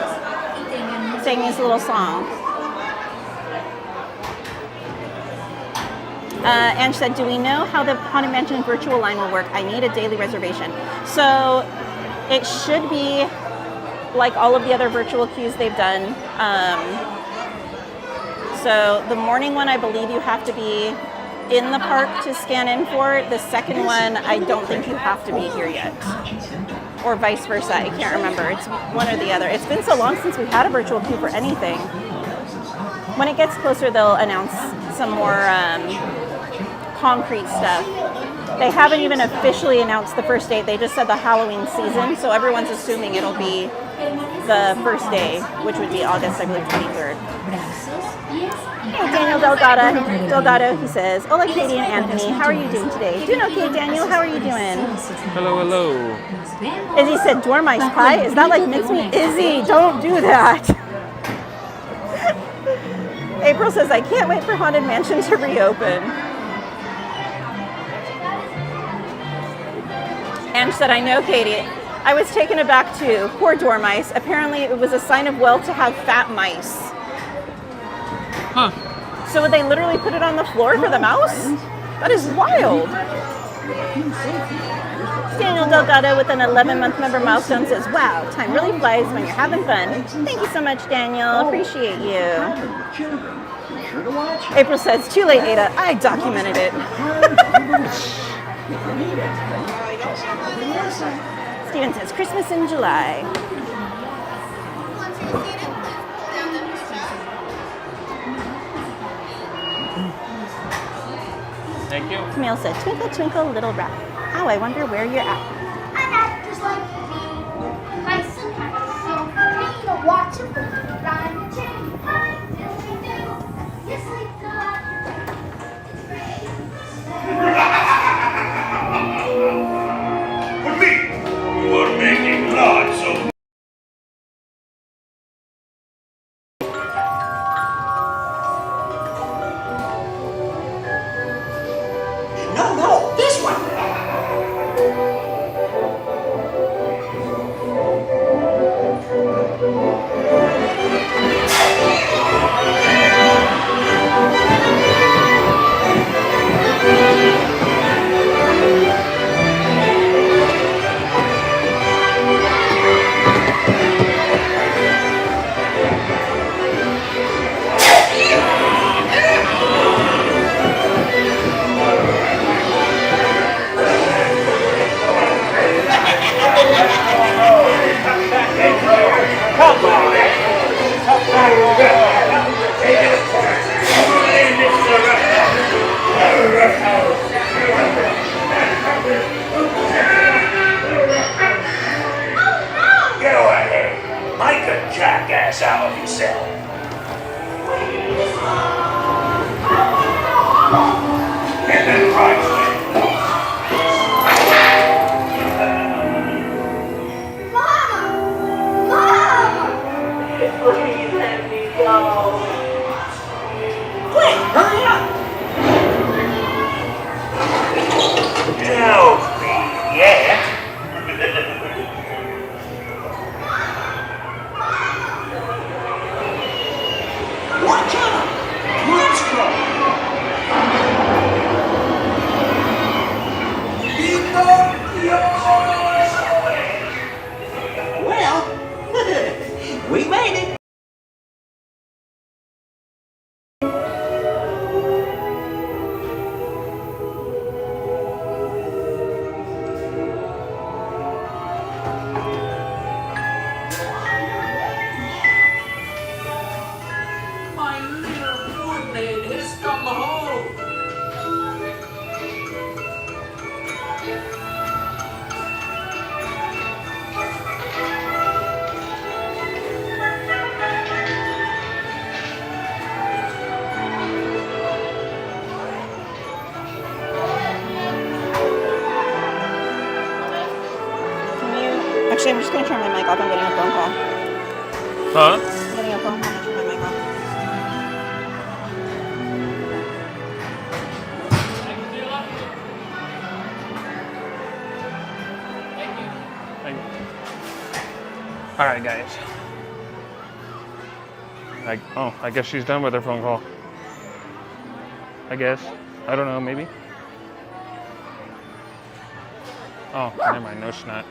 saying his little song. Ange said, do we know how the Haunted Mansion virtual line will work? I need a daily reservation. So it should be like all of the other virtual queues they've done. So the morning one, I believe you have to be in the park to scan in for. The second one, I don't think you have to be here yet. Or vice versa, I can't remember. It's one or the other. It's been so long since we've had a virtual queue for anything. When it gets closer, they'll announce some more concrete stuff. They haven't even officially announced the first date. They just said the Halloween season, so everyone's assuming it'll be the first day, which would be August, I believe, 23rd. Hey, Daniel Delgado, he says, hola, Katie and Anthony. How are you doing today? Doing okay, Daniel. How are you doing? Hello, hello. Izzy said, dormice pie? Is that like mincemeat? Izzy, don't do that. April says, I can't wait for Haunted Mansion to reopen. Ange said, I know, Katie. I was taken aback too. Poor dormice. Apparently it was a sign of wealth to have fat mice. Huh. So would they literally put it on the floor for the mouse? That is wild. Daniel Delgado with an 11-month member milestone says, wow, time really flies when you're having fun. Thank you so much, Daniel. Appreciate you. April says, too late, Ada. I documented it. Steven says, Christmas in July. Thank you. Camille said, twinkle, twinkle, little rat. Ow, I wonder where you're at. I'm actors like me. Nice and handsome. Need a watch and rhyme and chain. Hi, yes we do. Yes we do. With me, you are making lots of. No, this one. Go ahead. Make a jackass out of yourself. And then right way. Please let me go. Quick, hurry up. Don't be yet. Watch out! Monstro! Well, we made it. My little woodman has come home. Actually, I'm just going to turn my mic off. I'm getting a phone call. Huh? I'm getting a phone call. I'm going to turn my mic off. All right, guys. I guess she's done with her phone call. I guess. I don't know, maybe. Oh, never mind. No, she's not.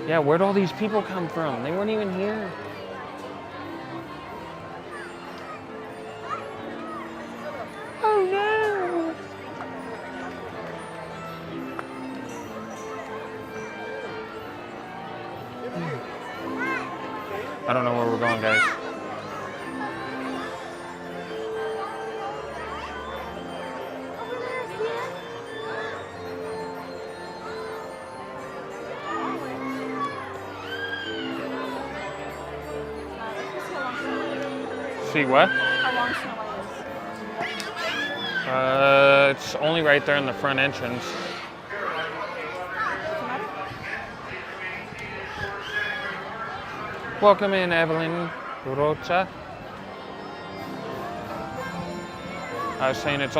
Yeah, where'd all these people come from? They weren't even here. Oh no! I don't know where we're going, guys. See what? How long Snow White is? It's only right there in the front entrance. Welcome in, Evelyn Rocha. I was saying it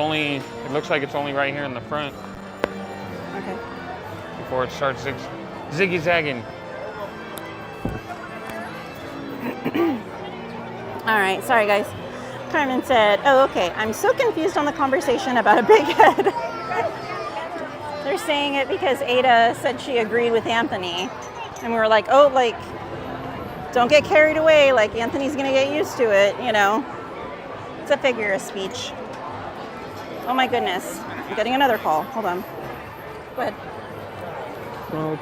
looks like it's only right here in the front. Okay. Before it starts ziggy-zagging. All right, sorry guys. Carmen said, oh, okay, I'm so confused on the conversation about a big head. They're saying it because Ada said she agreed with Anthony. And we were like, oh, like, don't get carried away. Like, Anthony's gonna get used to it, you know. It's a figure of speech. Oh my goodness, I'm getting another call. Hold on. Go ahead.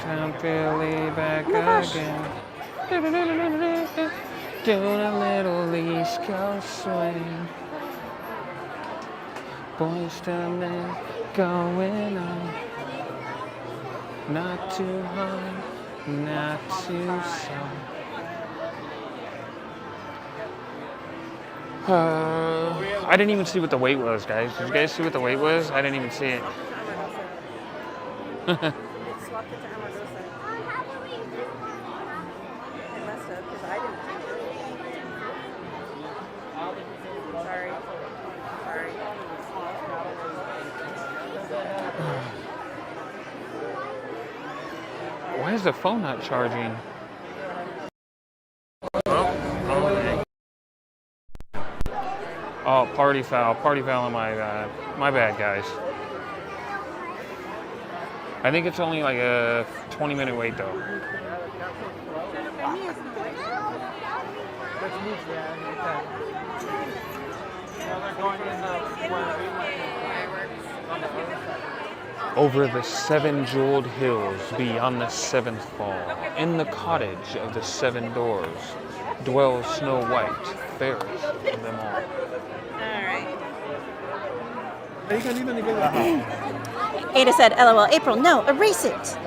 Town Philly back again. Doing a little East Coast swing. Boys to men going on. Not too hard, not too soft. I didn't even see what the wait was, guys. Did you guys see what the wait was? I didn't even see it. Why is the phone not charging? Oh, party foul on my bad. My bad, guys. I think it's only like a 20-minute wait, though. Over the 7 jeweled hills, beyond the 7th fall, in the cottage of the 7 doors, dwells Snow White, fairest of them all. Ada said, LOL, April, no, erase it.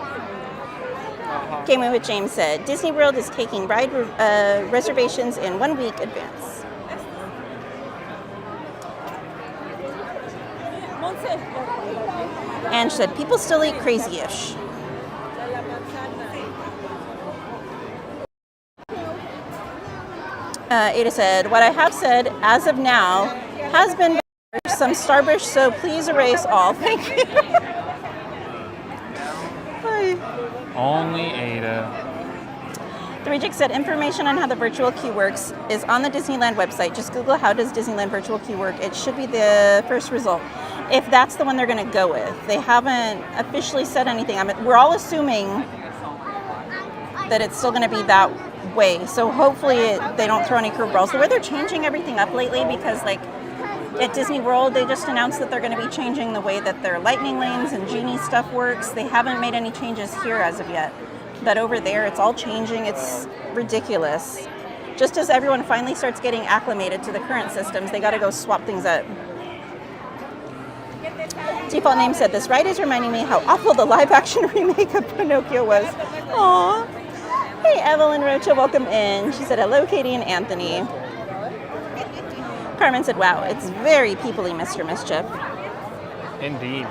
Gaming with James said, Disney World is taking ride reservations in 1 week advance. And she said, people still eat crazy-ish. Ada said, what I have said as of now has been some Starburst, so please erase all. Thank you. Bye. Only Ada. The Reject said, information on how the virtual queue works is on the Disneyland website. Just Google how does Disneyland virtual queue work. It should be the first result. If that's the one they're going to go with. They haven't officially said anything. I mean, we're all assuming that it's still going to be that way. So hopefully they don't throw any curveballs. The way they're changing everything up lately, because like at Disney World, they just announced that they're going to be changing the way that their lightning lanes and genie stuff works. They haven't made any changes here as of yet. But over there, it's all changing. It's ridiculous. Just as everyone finally starts getting acclimated to the current systems, they got to go swap things up. Default Name said, this ride is reminding me how awful the live-action remake of Pinocchio was. Aww. Hey, Evelyn Rocha, welcome in. She said, hello, Katie and Anthony. Carmen said, wow, it's very people-y, Mr. Mischief. Indeed.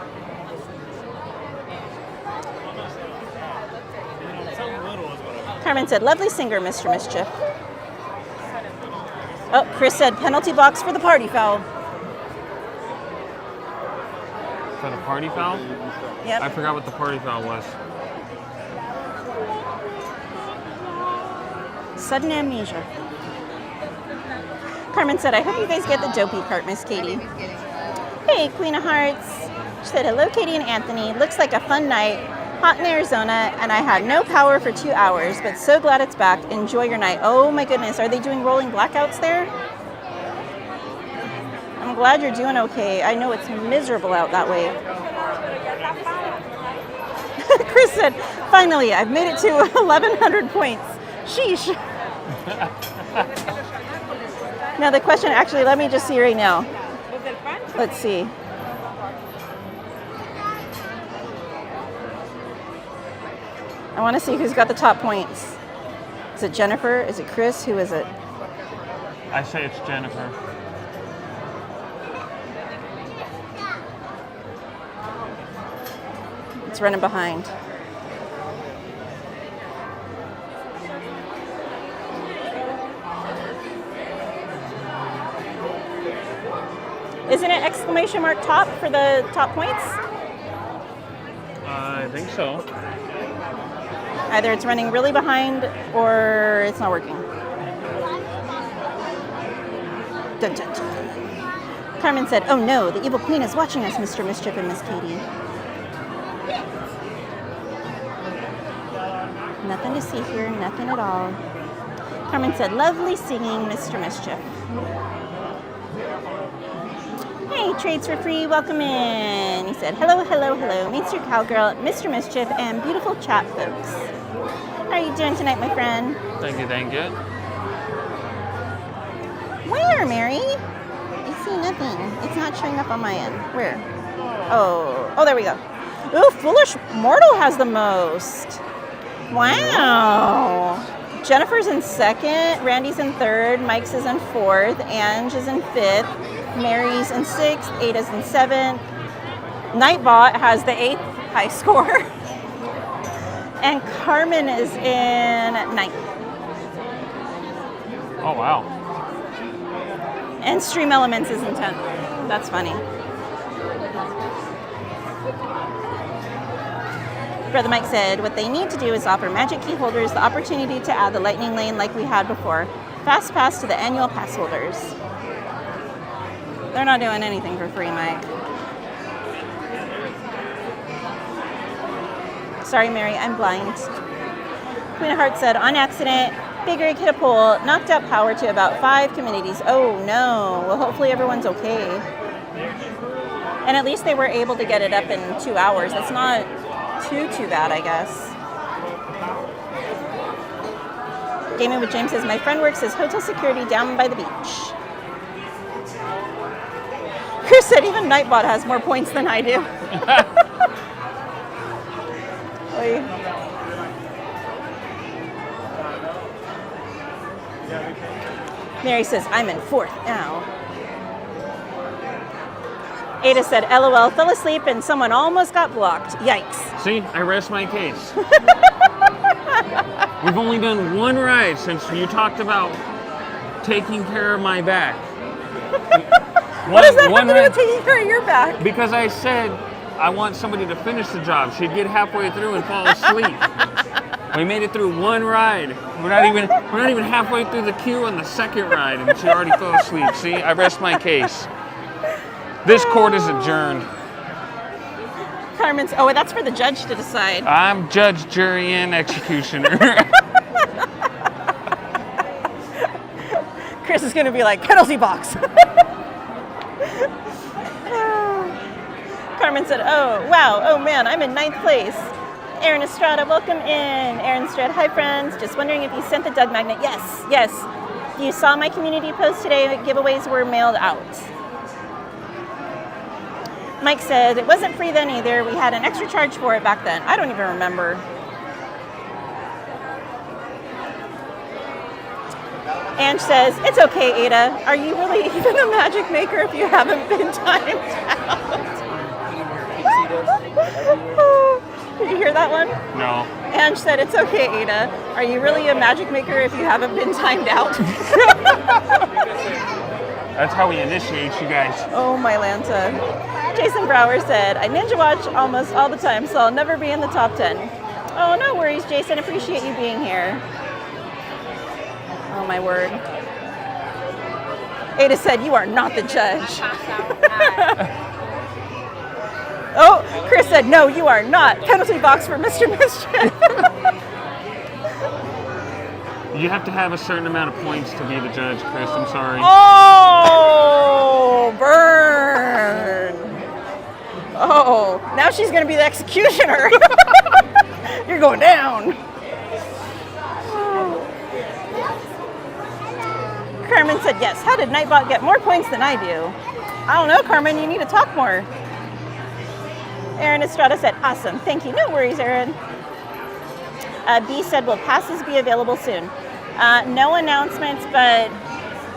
Carmen said, lovely singer, Mr. Mischief. Oh, Chris said, penalty box for the party foul. For the party foul? Yep. I forgot what the party foul was. Sudden amnesia. Carmen said, I hope you guys get the dopey cart, Miss Katie. Hey, Queen of Hearts. She said, hello, Katie and Anthony. Looks like a fun night. Hot in Arizona, and I had no power for 2 hours, but so glad it's back. Enjoy your night. Oh my goodness, are they doing rolling blackouts there? I'm glad you're doing okay. I know it's miserable out that way. Chris said, finally, I've made it to 1,100 points. Sheesh. Now the question, actually, let me just see right now. Let's see. I want to see who's got the top points. Is it Jennifer? Is it Chris? Who is it? I say it's Jennifer. It's running behind. Isn't it exclamation mark top for the top points? I think so. Either it's running really behind or it's not working. Dun, dun, dun. Carmen said, oh no, the evil queen is watching us, Mr. Mischief and Miss Katie. Nothing to see here, nothing at all. Carmen said, lovely singing, Mr. Mischief. Hey, trades for free, welcome in. He said, hello, hello, hello, MainStCowgirl, Mr. Mischief, and beautiful chat folks. How are you doing tonight, my friend? Thank you, thank you. Where, Mary? I see nothing. It's not showing up on my end. Where? Oh, there we go. Ooh, Foolish Mortal has the most. Wow. Jennifer's in second, Randy's in third, Mike's is in fourth, Ange is in fifth, Mary's in sixth, Ada's in seventh. Nightbot has the 8th high score. And Carmen is in 9th. Oh, wow. And Stream Elements is in 10th. That's funny. Brother Mike said, what they need to do is offer magic key holders the opportunity to add the lightning lane like we had before. Fast pass to the annual pass holders. They're not doing anything for free, Mike. Sorry, Mary, I'm blind. Queen of Hearts said, on accident, Big Rig hit a pole, knocked out power to about 5 communities. Oh no, well hopefully everyone's okay. And at least they were able to get it up in 2 hours. That's not too bad, I guess. Gaming with James says, my friend works as hotel security down by the beach. Chris said, even Nightbot has more points than I do. Mary says, I'm in 4th now. Ada said, LOL, fell asleep and someone almost got blocked. Yikes. See, I rest my case. We've only done one ride since you talked about taking care of my back. What does that have to do with taking care of your back? Because I said I want somebody to finish the job. She'd get halfway through and fall asleep. We made it through one ride. We're not even halfway through the queue on the second ride, and she already fell asleep. See, I rest my case. This court is adjourned. Carmen's, oh, that's for the judge to decide. I'm judge, jury, and executioner. Chris is going to be like, penalty box. Carmen said, oh, wow, oh man, I'm in 9th place. Aaron Estrada, welcome in. Aaron Estrada, hi friends. Just wondering if you sent the Doug Magnet. Yes. You saw my community post today, giveaways were mailed out. Mike said, it wasn't free then either. We had an extra charge for it back then. I don't even remember. Ange says, it's okay, Ada. Are you really even a magic maker if you haven't been timed out? Did you hear that one? No. Ange said, it's okay, Ada. Are you really a magic maker if you haven't been timed out? That's how we initiate you guys. Oh, my Lanta. Jason Brower said, I ninja watch almost all the time, so I'll never be in the top 10. Oh, no worries, Jason. Appreciate you being here. Oh, my word. Ada said, you are not the judge. Oh, Chris said, no, you are not. Penalty box for Mr. Mischief. You have to have a certain amount of points to be the judge, Chris. I'm sorry. Oh, burn. Oh, now she's going to be the executioner. You're going down. Carmen said, yes. How did Nightbot get more points than I do? I don't know, Carmen. You need to talk more. Aaron Estrada said, awesome. Thank you. No worries, Aaron. B said, will passes be available soon? No announcements, but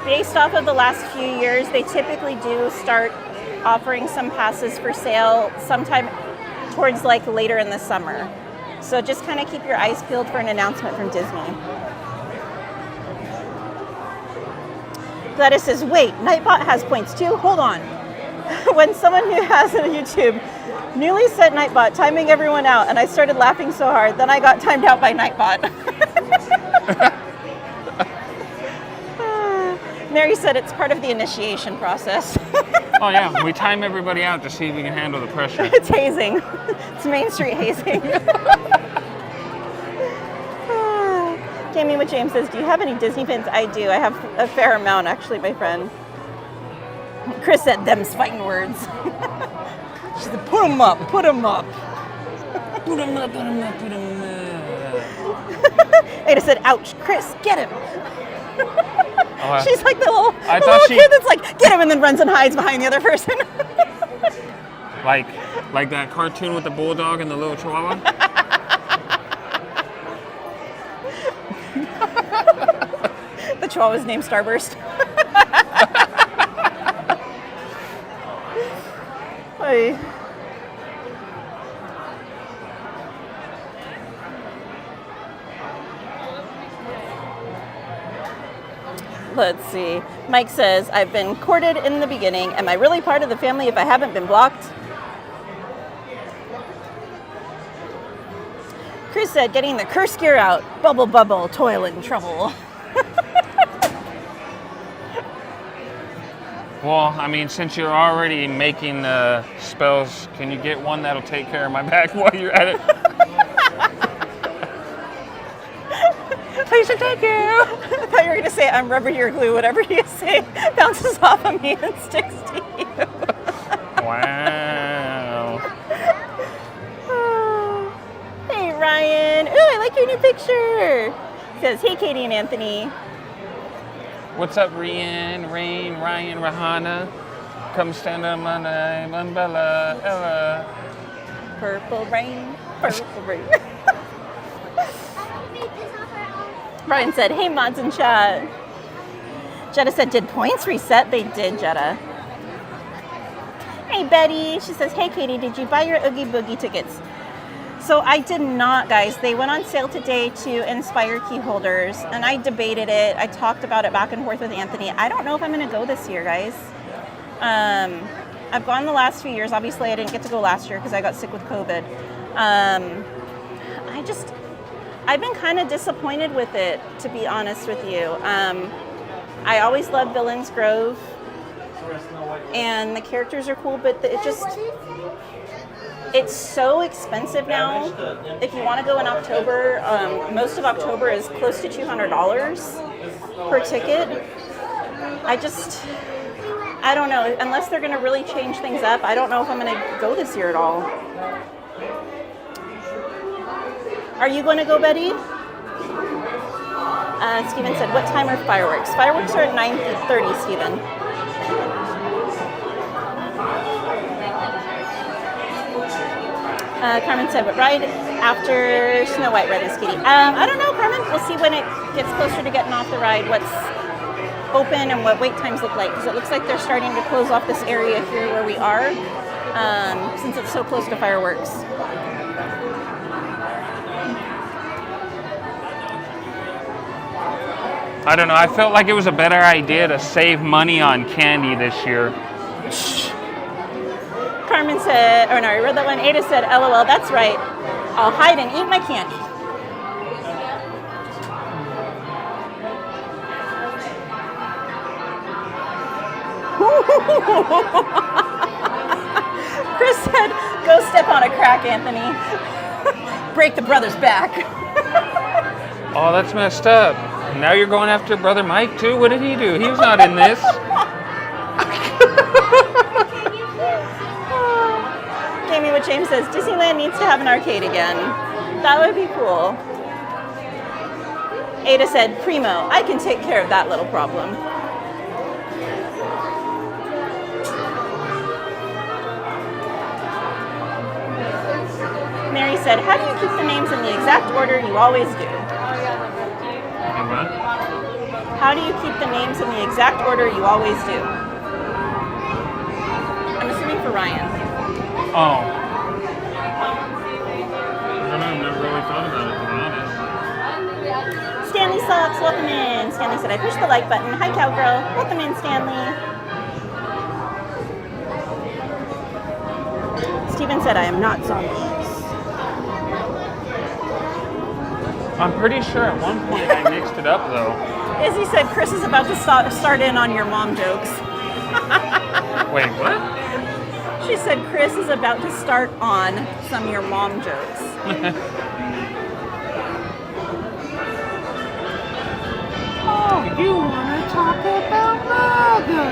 based off of the last few years, they typically do start offering some passes for sale sometime towards like later in the summer. So just kind of keep your eyes peeled for an announcement from Disney. Gladys says, wait, Nightbot has points too? Hold on. When someone who has a YouTube newly set Nightbot timing everyone out, and I started laughing so hard, then I got timed out by Nightbot. Mary said it's part of the initiation process. Oh yeah, we time everybody out to see if we can handle the pressure. It's hazing. It's Main Street hazing. Jamie with James says, do you have any Disney pins? I do. I have a fair amount, actually, my friend. Chris said, them's fighting words. She said, put them up, put them up. Put 'em up, put 'em up, put 'em up. Ada said, ouch, Chris, get him. Oh, She's like the little she... kid that's like, get him, and then runs and hides behind the other person. like that cartoon with the bulldog and the little chihuahua? The chihuahua's named Starburst. Hey. Let's see. Mike says, I've been courted in the beginning. Am I really part of the family if I haven't been blocked? Chris said, getting the curse gear out. Bubble, bubble, toil and trouble. Well, I mean, since you're already making spells, can you get one that'll take care of my back while you're at it? Please should take you. I thought you were going to say, I'm rubber, your glue. Whatever you say bounces off of me and sticks to you. Wow. Hey, Ryan. Ooh, I like your new picture. It says, hey, Katie and Anthony. What's up, Rian, Rain, Ryan, Rahana? Come stand on my name, umbrella, Ella. Purple rain, purple rain. Ryan said, hey, mods in chat. Jetta said, did points reset? They did, Jetta. Hey, Betty. She says, hey, Katie, did you buy your Oogie Boogie tickets? So I did not, guys. They went on sale today to Inspire key holders, and I debated it. I talked about it back and forth with Anthony. I don't know if I'm going to go this year, guys. I've gone the last few years. Obviously, I didn't get to go last year because I got sick with COVID. I've been kind of disappointed with it, to be honest with you. I always loved Villains Grove, and the characters are cool, but it's so expensive now. If you want to go in October, most of October is close to $200 per ticket. I don't know. Unless they're going to really change things up, I don't know if I'm going to go this year at all. Are you going to go, Betty? Steven said, what time are fireworks? Fireworks are at 9:30, Steven. Carmen said, but ride after Snow White Red and Skitty. I don't know, Carmen. We'll see when it gets closer to getting off the ride, what's open and what wait times look like. Because it looks like they're starting to close off this area here where we are, since it's so close to fireworks. I don't know. I felt like it was a better idea to save money on candy this year. Carmen said, or no, I read that one. Ada said, LOL, that's right. I'll hide and eat my candy. Chris said, go step on a crack, Anthony. Break the brother's back. Oh, that's messed up. Now you're going after Brother Mike, too? What did he do? He was not in this. Jamie with James says, Disneyland needs to have an arcade again. That would be cool. Ada said, primo, I can take care of that little problem. Mary said, how do you keep the names in the exact order you always do? What? How do you keep the names in the exact order you always do? I'm assuming for Ryan. Oh. I don't know, I've never really thought about it, to be honest. Stanley Sucks, welcome in. Stanley said, I pushed the like button. Hi, Cowgirl. Welcome in, Stanley. Steven said, I am not zombies. I'm pretty sure at one point I mixed it up, though. Izzy said, Chris is about to start in on your mom jokes. Wait, what? She said, Chris is about to start on some of your mom jokes. Oh, you want to talk about mother?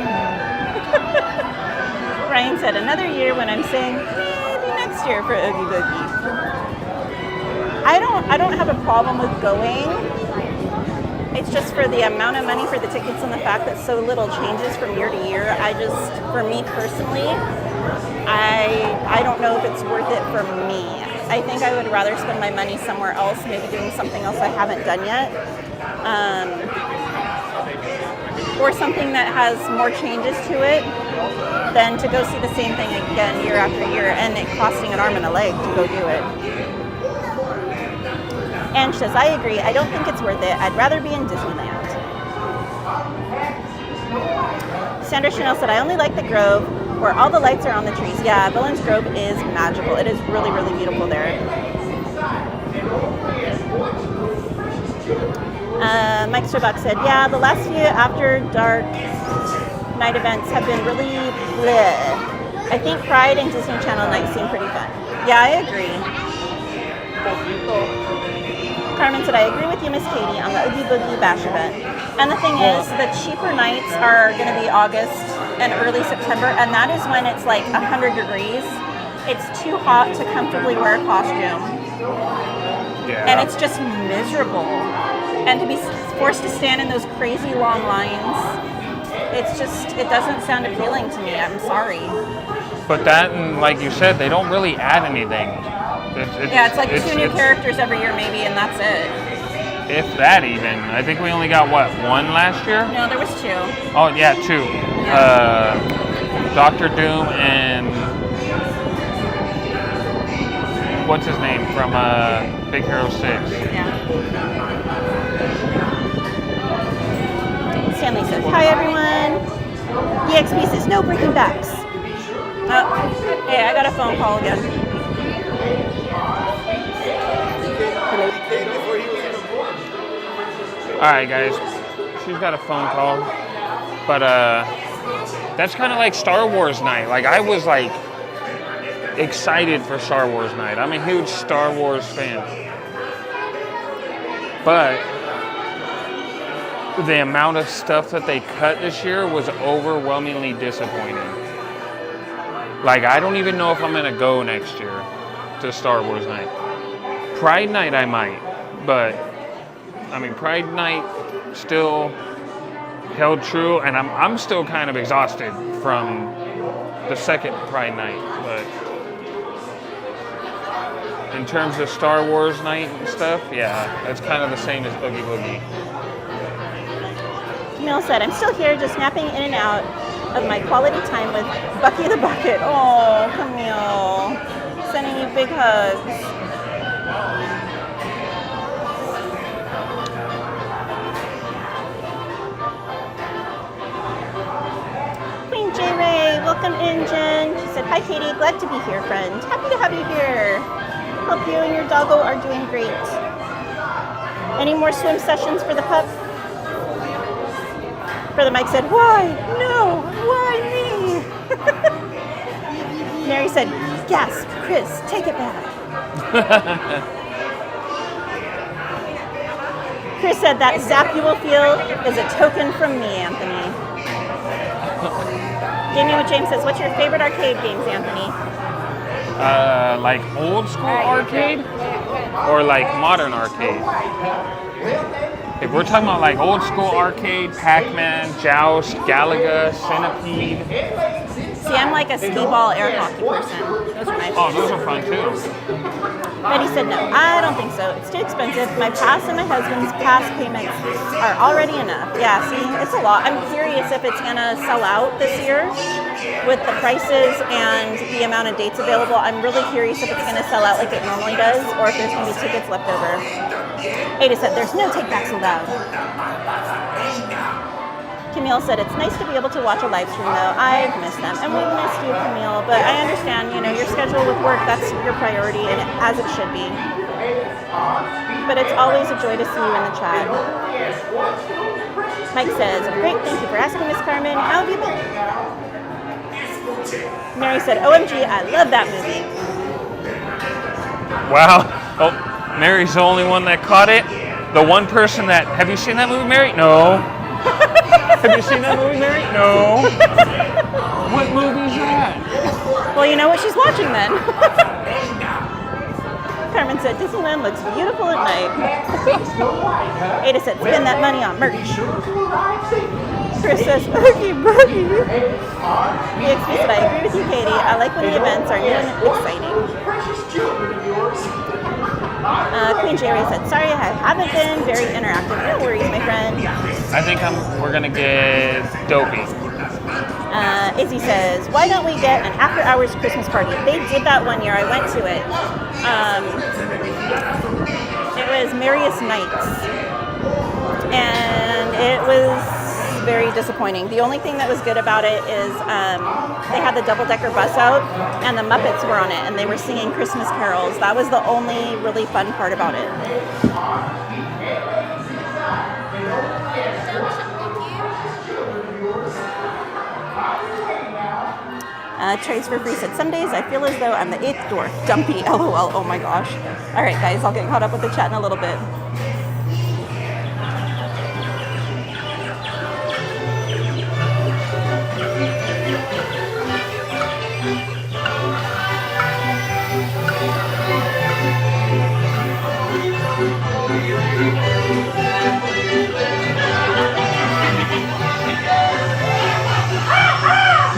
Ryan said, another year when I'm saying, maybe next year for Oogie Boogie. I don't have a problem with going. It's just for the amount of money for the tickets and the fact that so little changes from year to year. For me personally, I don't know if it's worth it for me. I think I would rather spend my money somewhere else, maybe doing something else I haven't done yet. Or something that has more changes to it than to go see the same thing again year after year and it costing an arm and a leg to go do it. And she says, I agree. I don't think it's worth it. I'd rather be in Disneyland. Sandra Chanel said, I only like the Grove where all the lights are on the trees. Yeah, Villains Grove is magical. It is really, really beautiful there. Mike Strobach said, yeah, the last few after dark night events have been really bleh. I think Pride and Disney Channel nights seem pretty fun. Yeah, I agree. Carmen said, I agree with you, Miss Katie, on the Oogie Boogie Bash event. And the thing is, the cheaper nights are going to be August and early September, and that is when it's like 100 degrees. It's too hot to comfortably wear a costume. Yeah. And it's just miserable. And to be forced to stand in those crazy long lines, it doesn't sound appealing to me. I'm sorry. But that, and like you said, they don't really add anything. It's like two new characters every year maybe, and that's it. If that even. I think we only got, what, one last year? No, there was two. Oh, yeah, two. Yeah. Dr. Doom and... What's his name from Big Hero 6? Yeah. Stanley says, hi everyone. EXP says, no breaking backs. Oh, hey, I got a phone call again. Alright guys, she's got a phone call, but that's kind of like Star Wars night. Like I was like excited for Star Wars night. I'm a huge Star Wars fan, but the amount of stuff that they cut this year was overwhelmingly disappointing. Like I don't even know if I'm gonna go next year to Star Wars night. Pride night I might, but I mean, Pride Night still held true, and I'm still kind of exhausted from the second Pride Night. But in terms of Star Wars Night and stuff, yeah, that's kind of the same as Oogie Boogie. Camille said, I'm still here, just napping in and out of my quality time with Bucky the Bucket. Oh, Camille, sending you big hugs. welcome in, Jen. She said, hi, Katie. Glad to be here, friend. Happy to have you here. Hope you and your doggo are doing great. Any more swim sessions for the pup? Brother Mike said, why? No, why me? Mary said, gasp, Chris, take it back. Chris said, that zap you will feel is a token from me, Anthony. Jamie with James says, what's your favorite arcade games, Anthony? Like old school arcade or like modern arcade? If we're talking about like old school arcade, Pac-Man, Joust, Galaga, Centipede. See, I'm like a skee ball air hockey person. Those are my favorites. Oh, those are fun too. Betty said, no, I don't think so. It's too expensive. My pass and my husband's pass payments are already enough. Yeah, see, it's a lot. I'm curious if it's going to sell out this year with the prices and the amount of dates available. I'm really curious if it's going to sell out like it normally does or if there's going to be tickets left over. Ada said, there's no take-backs allowed. Camille said, it's nice to be able to watch a live stream though. I've missed them. And we missed you, Camille, but I understand, you know, your schedule with work, that's your priority, and as it should be. But it's always a joy to see you in the chat. Mike says, great, thank you for asking, Miss Carmen. How have you been? Mary said, OMG, I love that movie. Wow. Oh, Mary's the only one that caught it. The one person that, have you seen that movie, Mary? No. Have you seen that movie, Mary? No. What movie is that? Well, you know what she's watching then. Carmen said, Disneyland looks beautiful at night. Ada said, spend that money on merch. Chris says, Oogie Boogie. EXP said, I agree with you, Katie. I like when the events are new and exciting. Queen Jerry said, sorry, I haven't been very interactive. No worries, my friend. I think we're gonna get Dopey. Izzy says, why don't we get an after-hours Christmas party? They did that one year. I went to it. It was Merriest Nights. And it was very disappointing. The only thing that was good about it is they had the double-decker bus out and the Muppets were on it and they were singing Christmas carols. That was the only really fun part about it. Trace for Free said, some days I feel as though I'm the 8th dwarf. Dumpy, LOL. Oh my gosh. All right, guys, I'll get caught up with the chat in a little bit.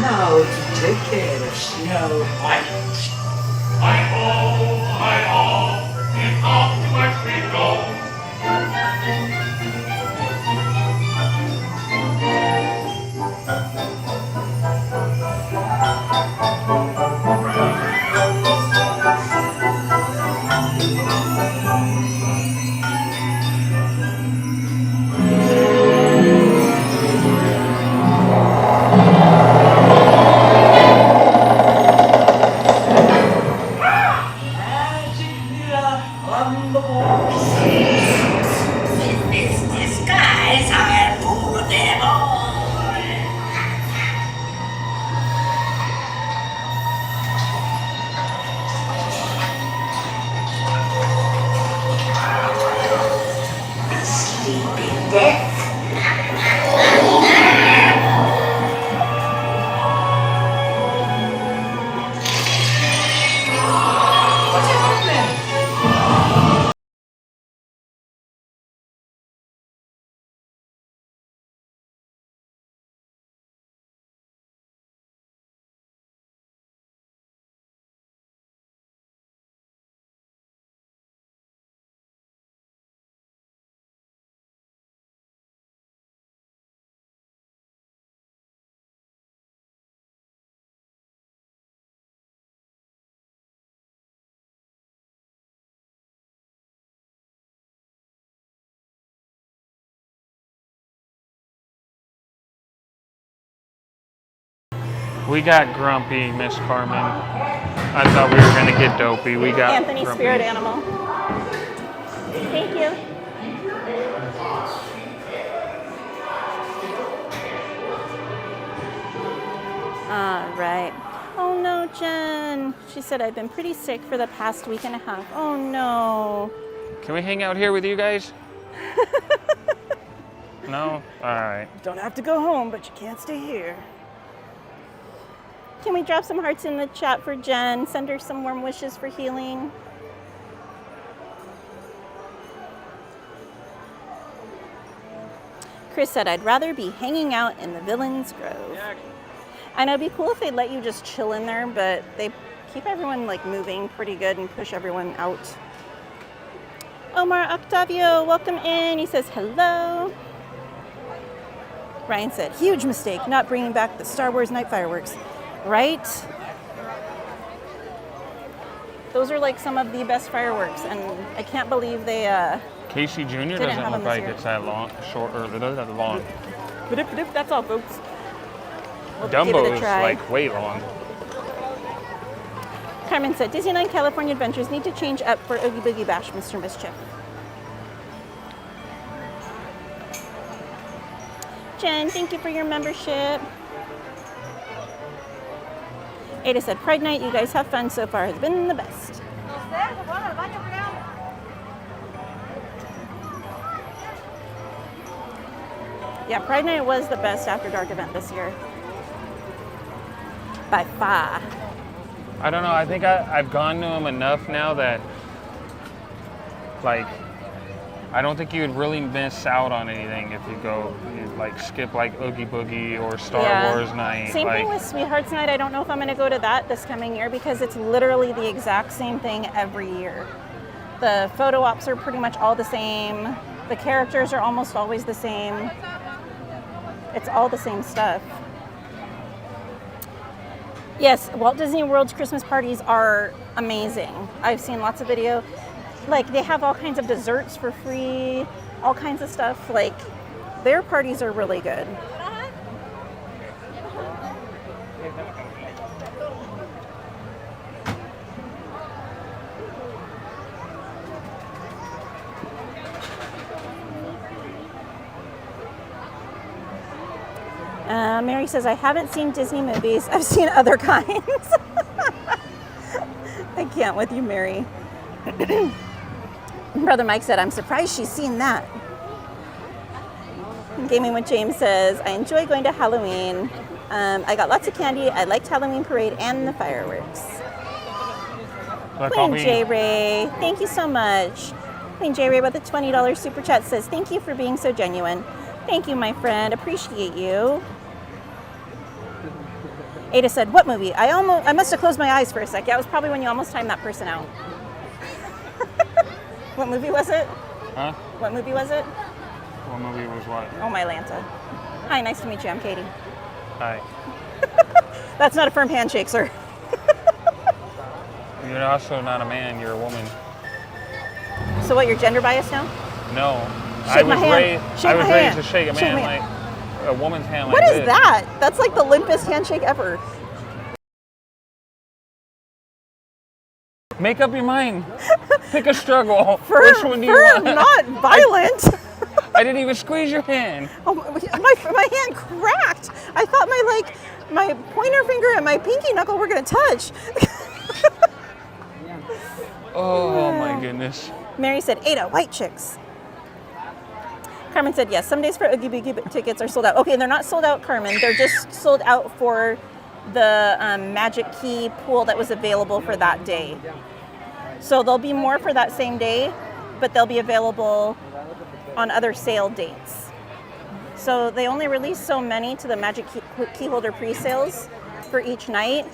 Now to take care of Snow White. Hi-ho, hi-ho, it's off to my street go. We got grumpy, Miss Carmen. I thought we were gonna get dopey. We got Anthony, grumpy. spirit animal. Thank you. All right. Oh no, Jen. She said, I've been pretty sick for the past week and a half. Oh no. Can we hang out here with you guys? No? Alright. Don't have to go home, but you can't stay here. Can we drop some hearts in the chat for Jen? Send her some warm wishes for healing. Chris said, I'd rather be hanging out in the Villains Grove. I know it'd be cool if they'd let you just chill in there, but they keep everyone like moving pretty good and push everyone out. Omar Octavio, welcome in. He says hello. Ryan said, huge mistake not bringing back the Star Wars night fireworks. Right? Those are like some of the best fireworks, and I can't believe they Casey Jr. Didn't doesn't have look them like this year. it's that long, short, or that long. That's all, folks. We'll give it a Dumbo's try. like way long. Carmen said, Disneyland California Adventures need to change up for Oogie Boogie Bash, Mr. Mischief. Jen, thank you for your membership. Ada said, Pride Night, you guys have fun so far. Has been the best. Yeah, Pride Night was the best After Dark event this year. By far. I don't know. I think I've gone to them enough now that, like, I don't think you'd really miss out on anything if you go, like, skip, like, Oogie Boogie or Star Wars Night. Same thing with Sweethearts Night. I don't know if I'm going to go to that this coming year because it's literally the exact same thing every year. The photo ops are pretty much all the same. The characters are almost always the same. It's all the same stuff. Yes, Walt Disney World's Christmas parties are amazing. I've seen lots of video. Like, they have all kinds of desserts for free, all kinds of stuff. Like, their parties are really good. Mary says, I haven't seen Disney movies. I've seen other kinds. I can't with you, Mary. Brother Mike said, I'm surprised she's seen that. Gaming with James says, I enjoy going to Halloween. I got lots of candy. I liked Halloween parade and the fireworks. Queen J. Ray, thank you so much. Queen J. Ray with a $20 super chat says, thank you for being so genuine. Thank you, my friend. Appreciate you. Ada said, what movie? I must have closed my eyes for a sec. Yeah, it was probably when you almost timed that person out. What movie was it? Huh? What movie was it? What movie was what? Oh, my Lanta. Hi, nice to meet you. I'm Katie. Hi. That's not a firm handshake, sir. You're also not a man, you're a woman. So what, you're gender biased now? No. Shake I my was hand. raised Shake my raised hand. to shake a Shake man my like a woman's hand like What this. is that? That's like the limpest handshake ever. Make up your mind. Pick a struggle. For Which one do you want? not violent. I didn't even squeeze your hand. Oh, my hand cracked. I thought my pointer finger and my pinky knuckle were gonna touch. Oh my goodness. Mary said, Ada, white chicks. Carmen said, yes, some days for Oogie Boogie tickets are sold out. Okay, they're not sold out, Carmen. They're just sold out for the Magic Key pool that was available for that day. So there'll be more for that same day, but they'll be available on other sale dates. So they only release so many to the Magic Key holder pre-sales for each night,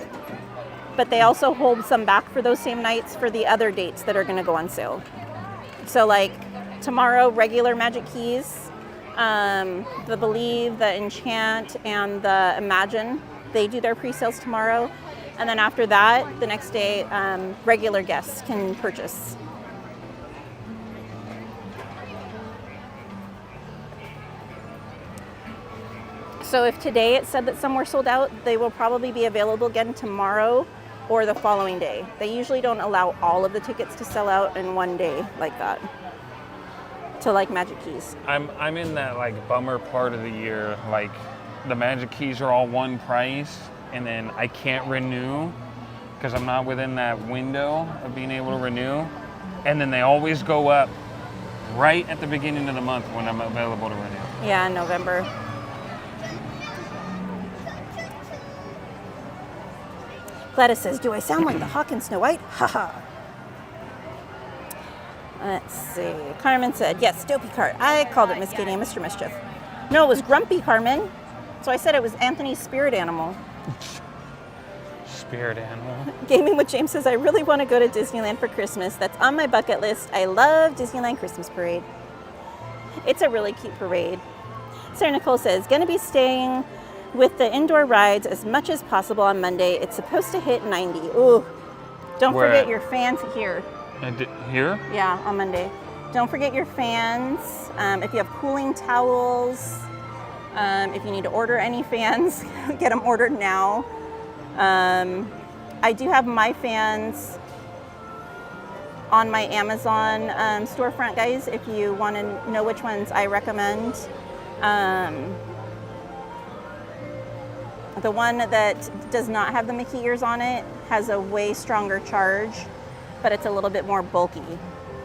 but they also hold some back for those same nights for the other dates that are going to go on sale. So like tomorrow, regular Magic Keys, the Believe, the Enchant, and the Imagine, they do their pre-sales tomorrow. And then after that, the next day, regular guests can purchase. So if today it said that some were sold out, they will probably be available again tomorrow or the following day. They usually don't allow all of the tickets to sell out in one day like that. To like Magic Keys. I'm in that like bummer part of the year, like the Magic Keys are all one price and then I can't renew because I'm not within that window of being able to renew. And then they always go up right at the beginning of the month when I'm available to renew. Yeah, in November. Gladys says, do I sound like the Hawk in Snow White? Haha. Let's see. Carmen said, yes, Dopey Cart. I called it Miss Katie and Mr. Mischief. No, it was Grumpy, Carmen. So I said it was Anthony's spirit animal. Spirit animal. Gaming with James says, I really want to go to Disneyland for Christmas. That's on my bucket list. I love Disneyland Christmas Parade. It's a really cute parade. Sarah Nicole says, going to be staying with the indoor rides as much as possible on Monday. It's supposed to hit 90. Ooh. Don't forget your fans here. Here? Yeah, on Monday. Don't forget your fans. If you have cooling towels, if you need to order any fans, get them ordered now. I do have my fans on my Amazon storefront, guys, if you want to know which ones I recommend. The one that does not have the Mickey ears on it has a way stronger charge, but it's a little bit more bulky.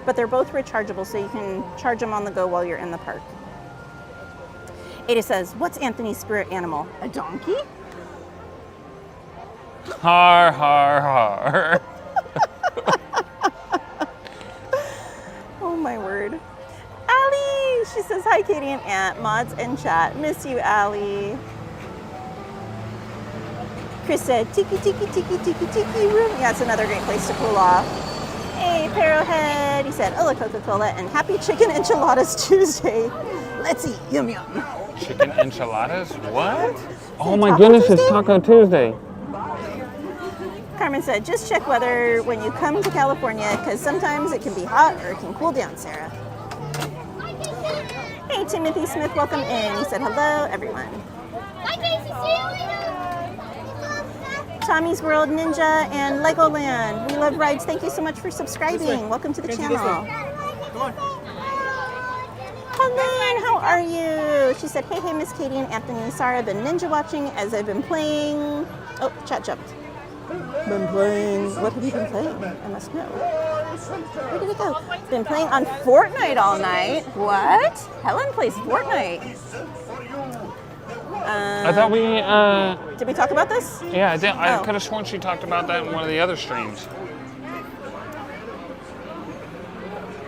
But they're both rechargeable, so you can charge them on the go while you're in the park. Ada says, what's Anthony's spirit animal? A donkey? Har, har, har. Oh my word. Allie! She says, hi Katie and Aunt, mods and chat. Miss you, Allie. Chris said, tiki, tiki, tiki, tiki, tiki room. Yeah, it's another great place to cool off. Hey, Parrowhead. He said, hola Coca-Cola and happy chicken enchiladas Tuesday. Let's eat, yum yum. Chicken enchiladas? What? Oh my goodness, it's Taco Tuesday. Carmen said, just check weather when you come to California because sometimes it can be hot or it can cool down, Sarah. Hey, Timothy Smith, welcome in. He said, hello, everyone. Bye, Casey. See you later. Tommy's World Ninja and Legoland. We love rides. Thank you so much for subscribing. Welcome to the channel. Hello, how are you? She said, hey, Miss Katie and Anthony. Sorry, I've been ninja watching as I've been playing. Oh, chat jumped. Been playing. What have you been playing? I must know. Where did it go? Been playing on Fortnite all night. What? Helen plays Fortnite. I thought we... Did we talk about this? Yeah, I did. I could have sworn she talked about that in one of the other streams.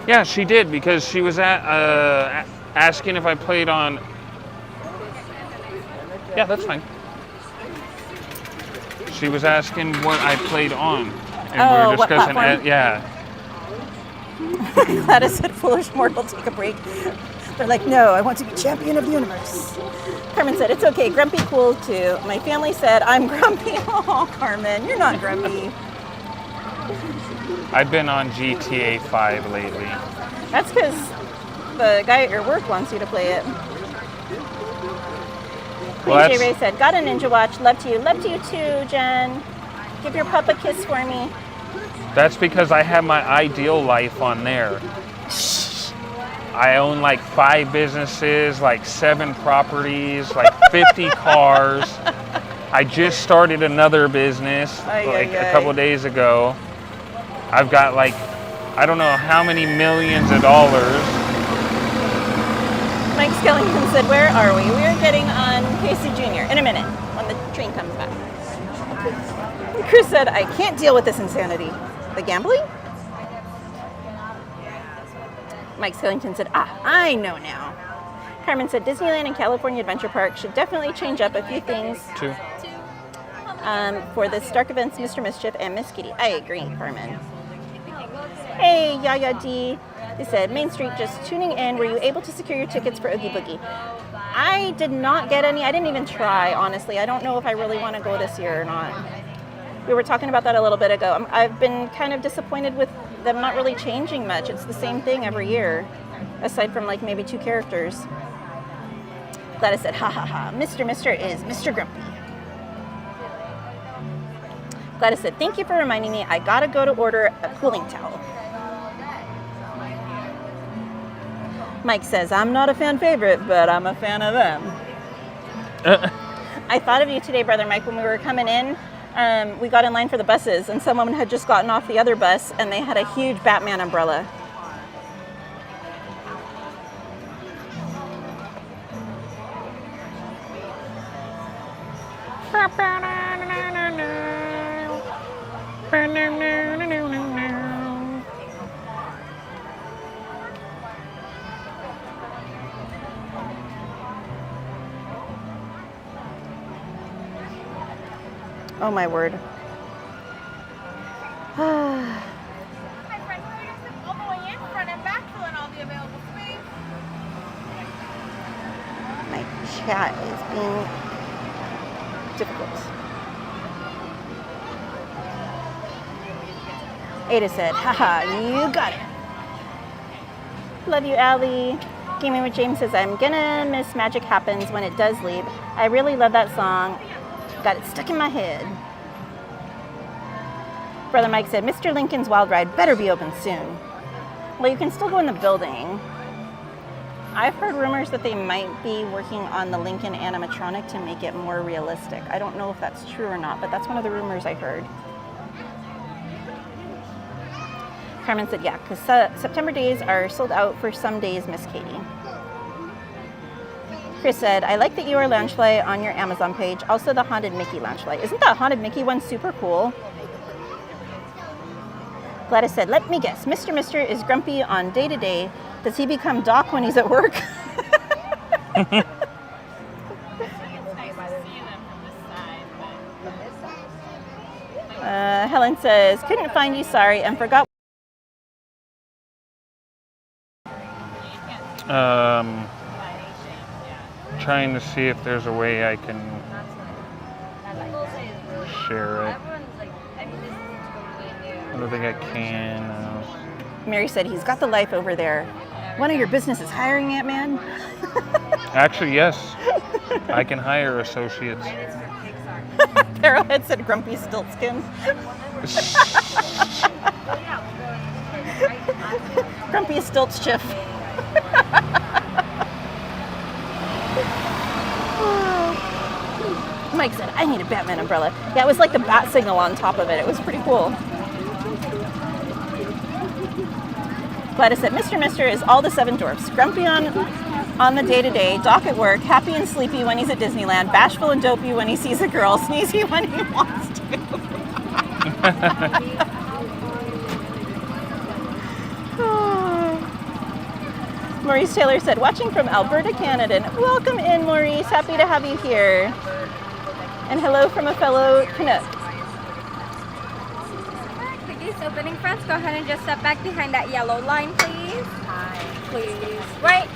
Yeah, she did, because she was asking if I played on... Yeah, that's fine. She was asking what I played on. And we were discussing it. Yeah. Gladys said, foolish mortal, take a break. They're like, no, I want to be champion of the universe. Carmen said, it's okay, grumpy cool too. My family said, I'm grumpy. Oh, Carmen, you're not grumpy. I've been on GTA 5 lately. That's because the guy at your work wants you to play it. Well, J. Ray said, got a ninja watch, love to you. Love to you too, Jen. Give your pup a kiss for me. That's because I have my ideal life on there. I own like 5 businesses, like 7 properties, like 50 cars. I just started another business a couple days ago. I've got like, I don't know how many millions of dollars. Mike Skellington said, where are we? We are getting on Casey Jr. in a minute when the train comes back. Chris said, I can't deal with this insanity. The gambling? Mike Skellington said, I know now. Carmen said, Disneyland and California Adventure Park should definitely change up a few things. For the Stark events, Mr. Mischief and Miss Kitty. I agree, Carmen. Hey, Yaya D. They said, Main Street, just tuning in. Were you able to secure your tickets for Oogie Boogie? I did not get any. I didn't even try, honestly. I don't know if I really want to go this year or not. We were talking about that a little bit ago. I've been kind of disappointed with them not really changing much. It's the same thing every year, aside from like maybe 2 characters. Gladys said, ha ha ha, Mr. is Mr. Grumpy. Gladys said, thank you for reminding me. I gotta go to order a cooling towel. Mike says, I'm not a fan favorite, but I'm a fan of them. I thought of you today, Brother Mike, when we were coming in. We got in line for the buses, and someone had just gotten off the other bus, and they had a huge Batman umbrella. Oh my word. My friend Curtis is all the way in front and back filling all the available space. My chat is being difficult. Ada said, haha, you got it. Love you, Allie. Gaming with James says, I'm gonna miss Magic Happens when it does leave. I really love that song. Got it stuck in my head. Brother Mike said, Mr. Lincoln's Wild Ride better be open soon. Well, you can still go in the building. I've heard rumors that they might be working on the Lincoln animatronic to make it more realistic. I don't know if that's true or not, but that's one of the rumors I heard. Carmen said, yeah, because September days are sold out for some days, Miss Katie. Chris said, I like that you are Loungefly on your Amazon page. Also the Haunted Mickey Loungefly. Isn't that Haunted Mickey one super cool? Gladys said, let me guess. Mr. is grumpy on day-to-day. Does he become Doc when he's at work? Helen says, couldn't find you, sorry, and forgot. Trying to see if there's a way I can share it. I don't think I can. Mary said, he's got the life over there. One of your businesses hiring it, man? Actually, yes. I can hire associates. Arrowhead said grumpy stiltskin. Grumpy stilts chiff. Mike said, I need a Batman umbrella. Yeah, it was like the bat signal on top of it. It was pretty cool. Gladys said, Mr. is all the seven dwarfs. Grumpy on the day-to-day, Doc at work, happy and sleepy when he's at Disneyland, bashful and dopey when he sees a girl, sneezy when he wants to. Maurice Taylor said, watching from Alberta, Canada. Welcome in, Maurice. Happy to have you here. And hello from a fellow Canuck. Piggy's opening friends, go ahead and just step back behind that yellow line, please. Hi. Please. Wait.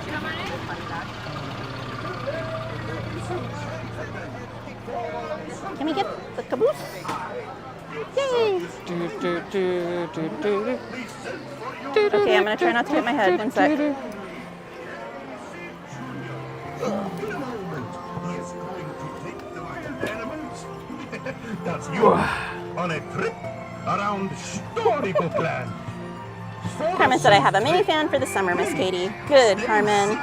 Can we get the caboose? Yay! Okay, I'm going to try not to hit my head. One sec. That's you on a trip around Storybook Land. Carmen said, I have a minifan for the summer, Miss Katie. Good, Carmen.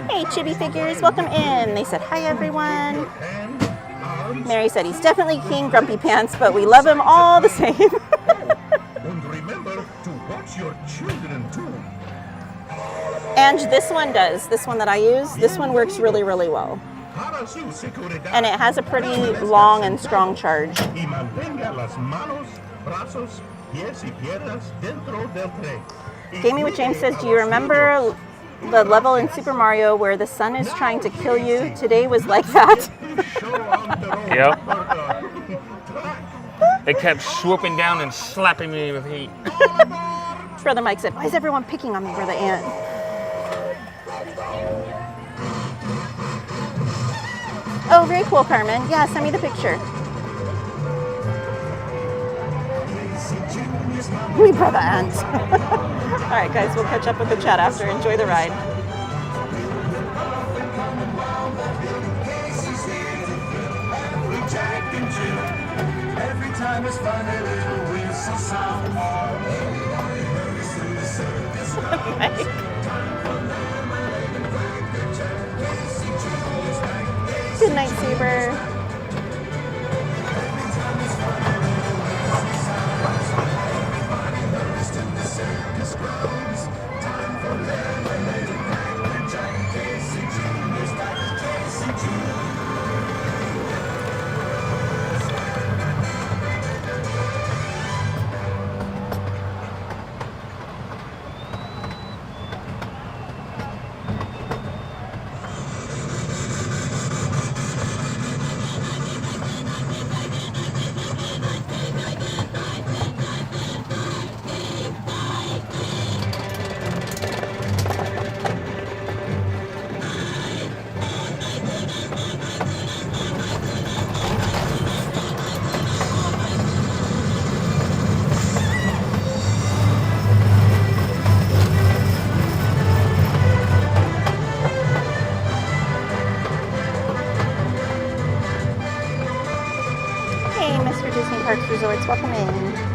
Hey, Chibi Figures, welcome in. They said, hi, everyone. Mary said, he's definitely King Grumpy Pants, but we love him all the same. And remember to watch your children, too. And this one does. This one that I use, this one works really, really well. And it has a pretty long and strong charge. Gaming with James says, do you remember the level in Super Mario where the sun is trying to kill you? Today was like that. Yep. It kept swooping down and slapping me with heat. Brother Mike said, why is everyone picking on me, Brother Ant? Oh, very cool, Carmen. Yeah, send me the picture. We Brother Ant. All right, guys, we'll catch up with the chat after. Enjoy the ride. time is fun, a little whistle sound. Everybody hurries through the circus grounds. Good night, Saber. Parks Resorts, welcome in.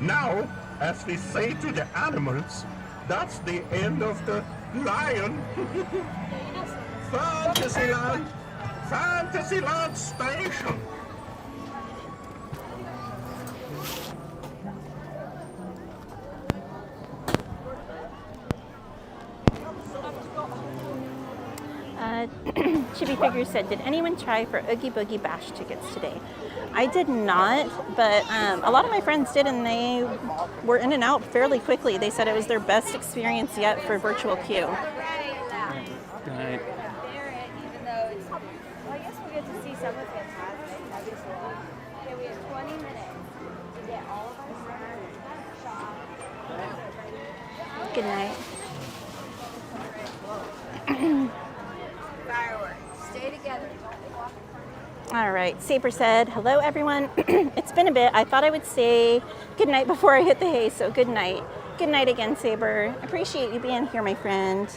Now, as we say to the animals, that's the end of the lion. Fantasyland! Fantasyland Station! Chibi Figures said, did anyone try for Oogie Boogie Bash tickets today? I did not, but a lot of my friends did, and they were in and out fairly quickly. They said it was their best experience yet for virtual queue. Good night. Even though it's, well, I guess we'll get to see some of it. Okay, we have 20 minutes to get all of our stuff shot. Good night. Fireworks. Stay together. Don't walk in front. All right, Saber said, hello everyone. It's been a bit. I thought I would say good night before I hit the hay, so good night. Good night again, Saber. Appreciate you being here, my friend.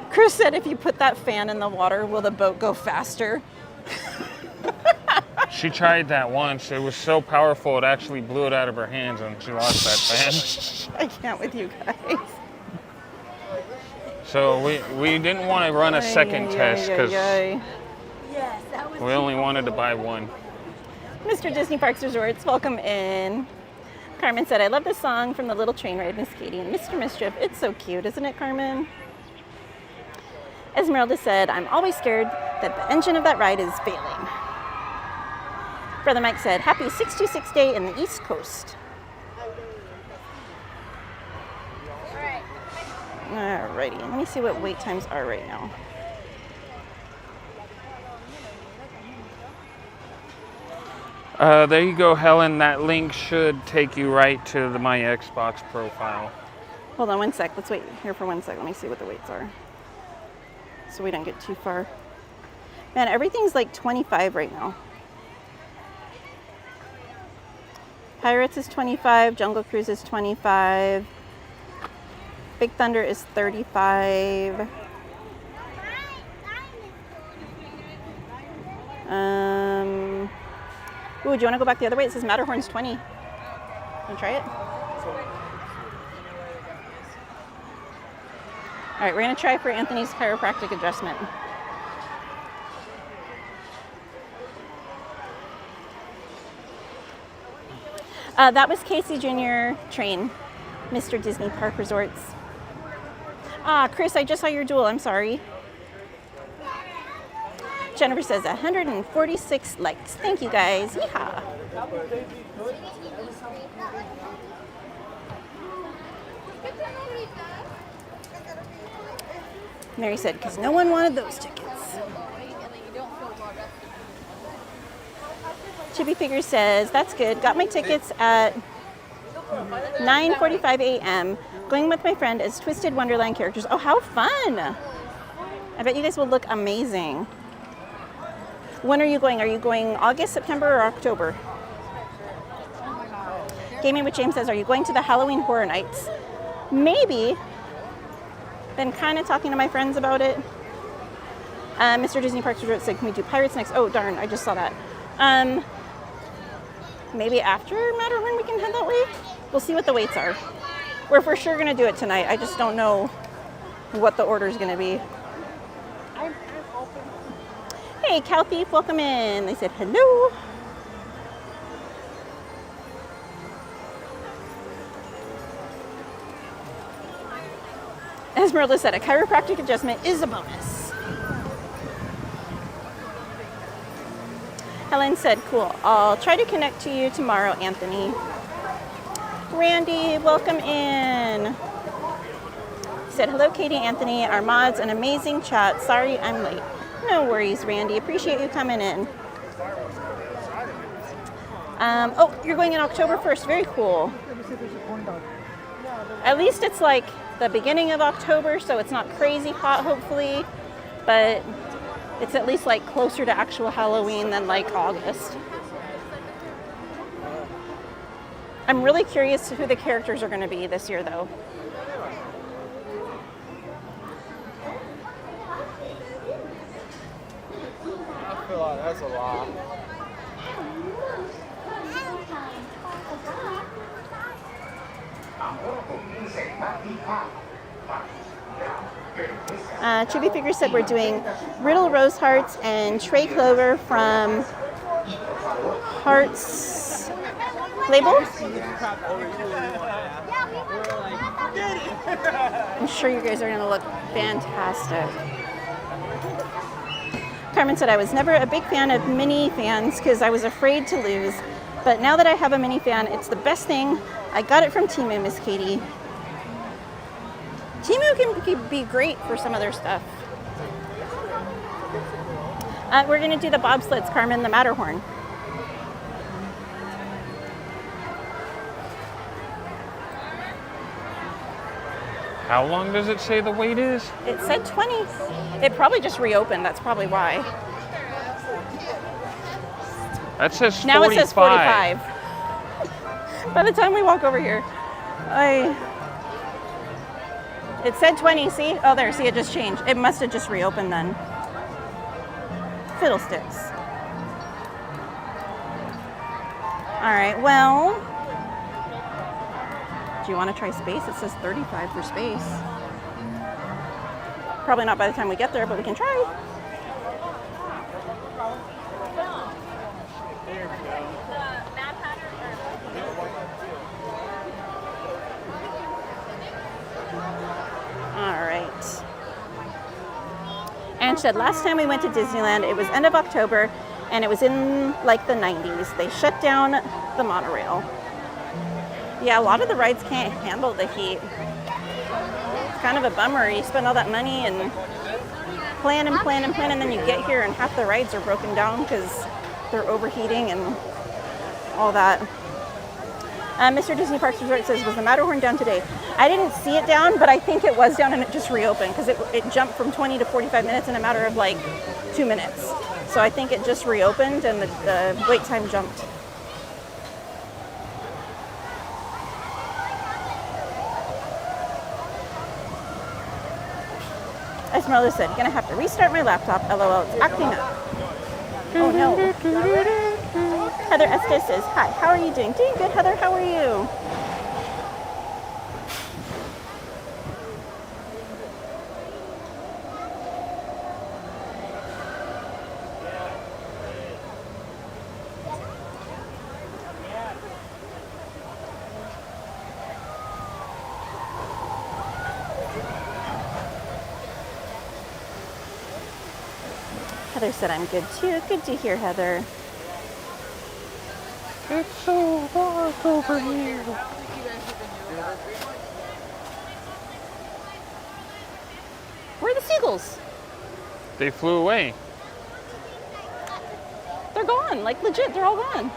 Chris said, if you put that fan in the water, will the boat go faster? She tried that once. It was so powerful, it actually blew it out of her hands and she lost that fan. I can't with you guys. So we didn't want to run a second test because we only wanted to buy one. Mr. Disney Parks Resorts, welcome in. Carmen said, I love this song from the Little Train Ride, Miss Katie. And Mr. Mischief, it's so cute, isn't it, Carmen? Esmeralda said, I'm always scared that the engine of that ride is failing. Brother Mike said, happy 626 day in the East Coast. Alrighty, let me see what wait times are right now. There you go, Helen. That link should take you right to the My Xbox profile. Hold on one sec. Let's wait here for 1 sec. Let me see what the waits are. So we don't get too far. Man, everything's like 25 right now. Pirates is 25. Jungle Cruise is 25. Big Thunder is 35. Ooh, do you want to go back the other way? It says Matterhorn's 20. Want to try it? All right, we're going to try for Anthony's chiropractic adjustment. That was Casey Jr. Train, Mr. Disney Park Resorts. Chris, I just saw your duel. I'm sorry. Jennifer says 146 likes. Thank you guys. Yeehaw. Mary said, because no one wanted those tickets. Chibi Figure says, that's good. Got my tickets at 9:45 a.m. Going with my friend as Twisted Wonderland characters. Oh, how fun! I bet you guys will look amazing. When are you going? Are you going August, September, or October? Gaming with James says, are you going to the Halloween Horror Nights? Maybe. Been kind of talking to my friends about it. Mr. Disney Parks Resort said, can we do Pirates next? Oh, darn, I just saw that. Maybe after Matterhorn we can head that way? We'll see what the waits are. We're for sure going to do it tonight. I just don't know what the order is going to be. Hey, Cow Thief, welcome in. They said hello. Esmeralda said a chiropractic adjustment is a bonus. Helen said, cool. I'll try to connect to you tomorrow, Anthony. Randy, welcome in. He said, hello, Katie, Anthony, our mods, an amazing chat. Sorry I'm late. No worries, Randy. Appreciate you coming in. Oh, you're going in October 1st. Very cool. At least it's like the beginning of October, so it's not crazy hot, hopefully. But it's at least like closer to actual Halloween than like August. I'm really curious who the characters are going to be this year, though. I feel like that's a lot. Chibi Figure said we're doing Riddle Rose Hearts and Trey Clover from Hearts Label. I'm sure you guys are going to look fantastic. Carmen said I was never a big fan of mini fans because I was afraid to lose. But now that I have a mini fan, it's the best thing. I got it from Temu, Miss Katie. Temu can be great for some of their stuff. We're going to do the bobsleds, Carmen, the Matterhorn. How long does it say the wait is? It said 20. It probably just reopened. That's probably why. That says 45. Now it says 45. By the time we walk over here, it said 20, see? Oh, there, see, it just changed. It must have just reopened then. Fiddlesticks. All right, well, do you want to try space? It says 35 for space. Probably not by the time we get there, but we can try. All right. And she said, last time we went to Disneyland, it was end of October, and it was in like the 90s. They shut down the monorail. Yeah, a lot of the rides can't handle the heat. kind of a bummer. You spend all that money and plan and plan and plan, and then you get here and half the rides are broken down because they're overheating and all that. Mr. Disney Parks Resort says, was the Matterhorn down today? I didn't see it down, but I think it was down and it just reopened because it jumped from 20 to 45 minutes in a matter of like 2 minutes. So I think it just reopened and the wait time jumped. Esmeralda said, gonna have to restart my laptop. LOL, it's acting up. Oh no. Heather Estes says, hi, how are you doing? Doing good, Heather, how are you? Heather said, I'm good too. Good to hear, Heather. It's so dark over here. Where are the seagulls? They flew away. They're gone. Like legit, they're all gone.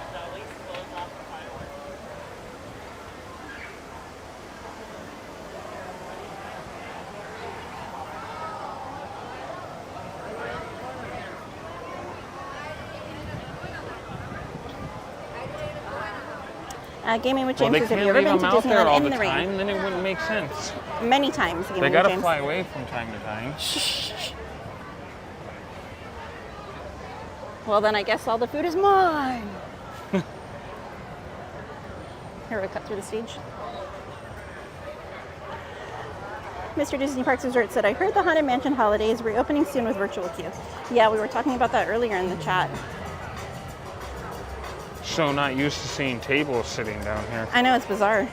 Gaming with James says, have you ever been to Disneyland in the rain? Then it wouldn't make sense. Many times. They gotta fly away from time to time. Well, then I guess all the food is mine. Here we cut through the stage. Mr. Disney Parks Resort said, I heard the Haunted Mansion holiday is reopening soon with virtual queue. Yeah, we were talking about that earlier in the chat. So not used to seeing tables sitting down here. I know, it's bizarre.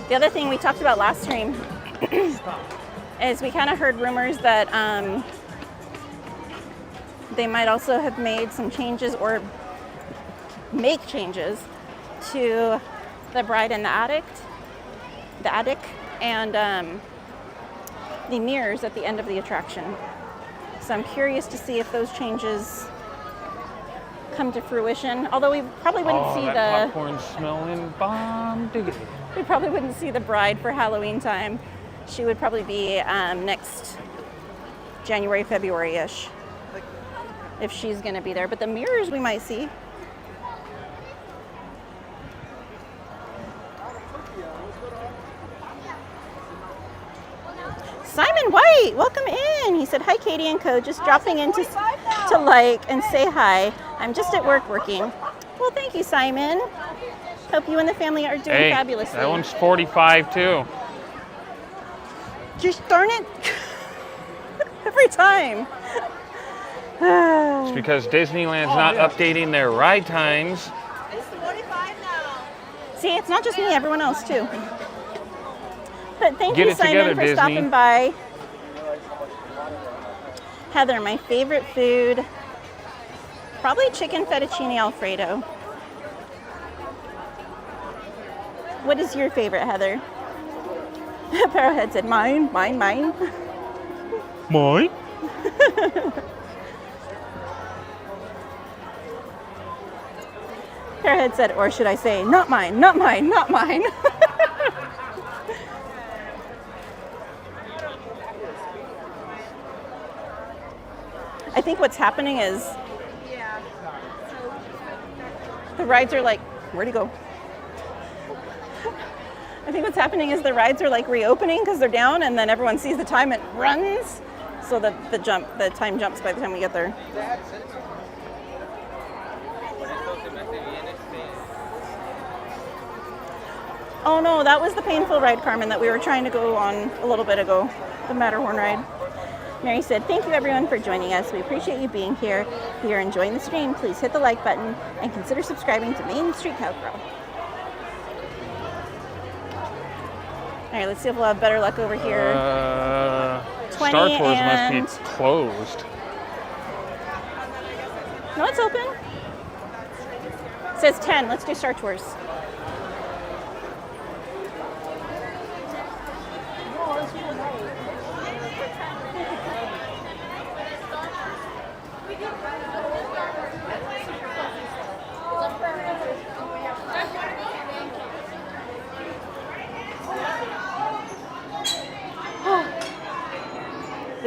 The other thing we talked about last stream is we kind of heard rumors that they might also have made some changes or make changes to the Bride and the Attic, and the mirrors at the end of the attraction. So I'm curious to see if those changes come to fruition. Although we probably wouldn't see that popcorn smelling bomb diggity. We probably wouldn't see the Bride for Halloween time. She would probably be next January, February-ish, if she's going to be there. But the mirrors we might see. Simon White, welcome in. He said, hi, Katie and Co. Just dropping in to like and say hi. I'm just at work working. Well, thank you, Simon. Hope you and the family are doing fabulously. That one's 45 too. Just darn it. Every time. It's because Disneyland's not updating their ride times. It's 45 now. See, it's not just me, everyone else too. But thank Get you, it Simon, together, for Disney. stopping by. Heather, my favorite food, probably chicken fettuccine Alfredo. What is your favorite, Heather? Parrowhead said, mine. Mine? Parrowhead said, or should I say, not mine, not mine, not mine. I think what's happening is the rides are like, where'd he go? I think what's happening is the rides are like reopening because they're down, and then everyone sees the time and runs, so the time jumps by the time we get there. Oh no, that was the painful ride, Carmen, that we were trying to go on a little bit ago, the Matterhorn ride. Mary said, thank you everyone for joining us. We appreciate you being here. If you're enjoying the stream, please hit the like button and consider subscribing to MainStCowgirl. All right, let's see if we'll have better luck over here. 20 Star Tours and... must be closed. No, it's open. It says 10. Let's do Star Tours.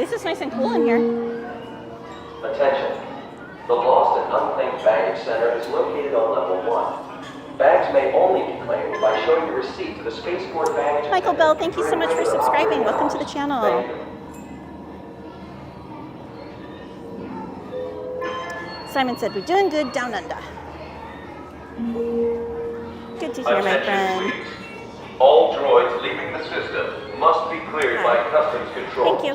least it's nice and cool in here. Attention. The Lost and Unclaimed Baggage Center is located on level 1. Bags may only be claimed by showing your receipt to the Spaceport Baggage. Michael Bell, thank you so much for subscribing. Welcome to the channel. Simon said, we're doing good down under. Good to hear, my friend. Please. All droids leaving the system must be cleared by customs control. Thank you.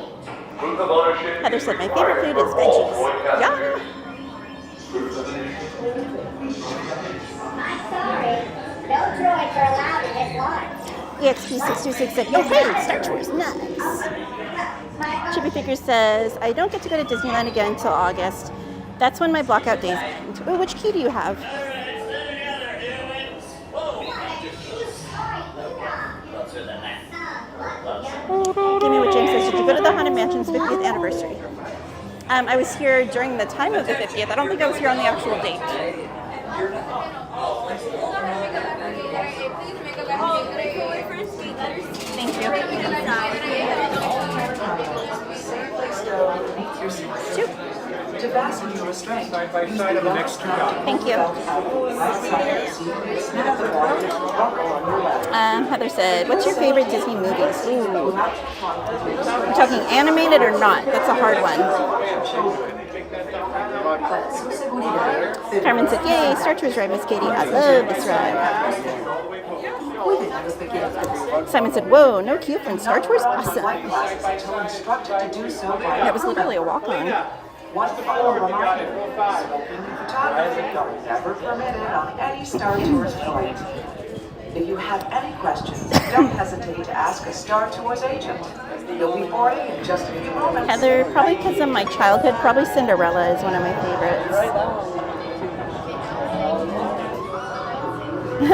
Proof of ownership. Heather said, my favorite food is veggies. Yeah. I'm sorry. No droids are allowed in this launch. EXP626 said, oh hey, Star Tours, nice. Chippy Figure says, I don't get to go to Disneyland again until August. That's when my blockout days end. Ooh, which key do you have? Give me what James says. Did you go to the Haunted Mansion's 50th anniversary? I was here during the time of the 50th. I don't think I was here on the actual date. Thank you. Two. To fasten your restraint, side by side of the next two down. Thank you. Heather said, what's your favorite Disney movies? Ooh. We're talking animated or not? That's a hard one. Carmen said, yay, Star Tours ride, Miss Katie. I love this ride. Simon said, whoa, no queue from Star Tours? Awesome. That was literally a walk-on. One final reminder, smoking and photography are never permitted on any Star Tours flight. If you have any questions, don't hesitate to ask a Star Tours agent. You'll be boarding in just a few moments. Heather, probably because of my childhood, probably Cinderella is one of my favorites.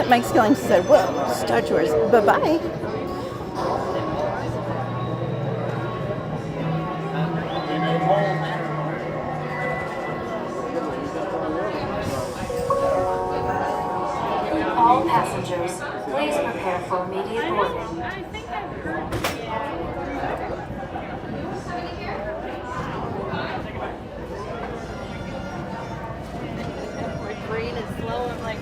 Mike Skilling said, whoa, Star Tours, bye-bye. All passengers, please prepare for immediate boarding. My brain is slow. I'm like,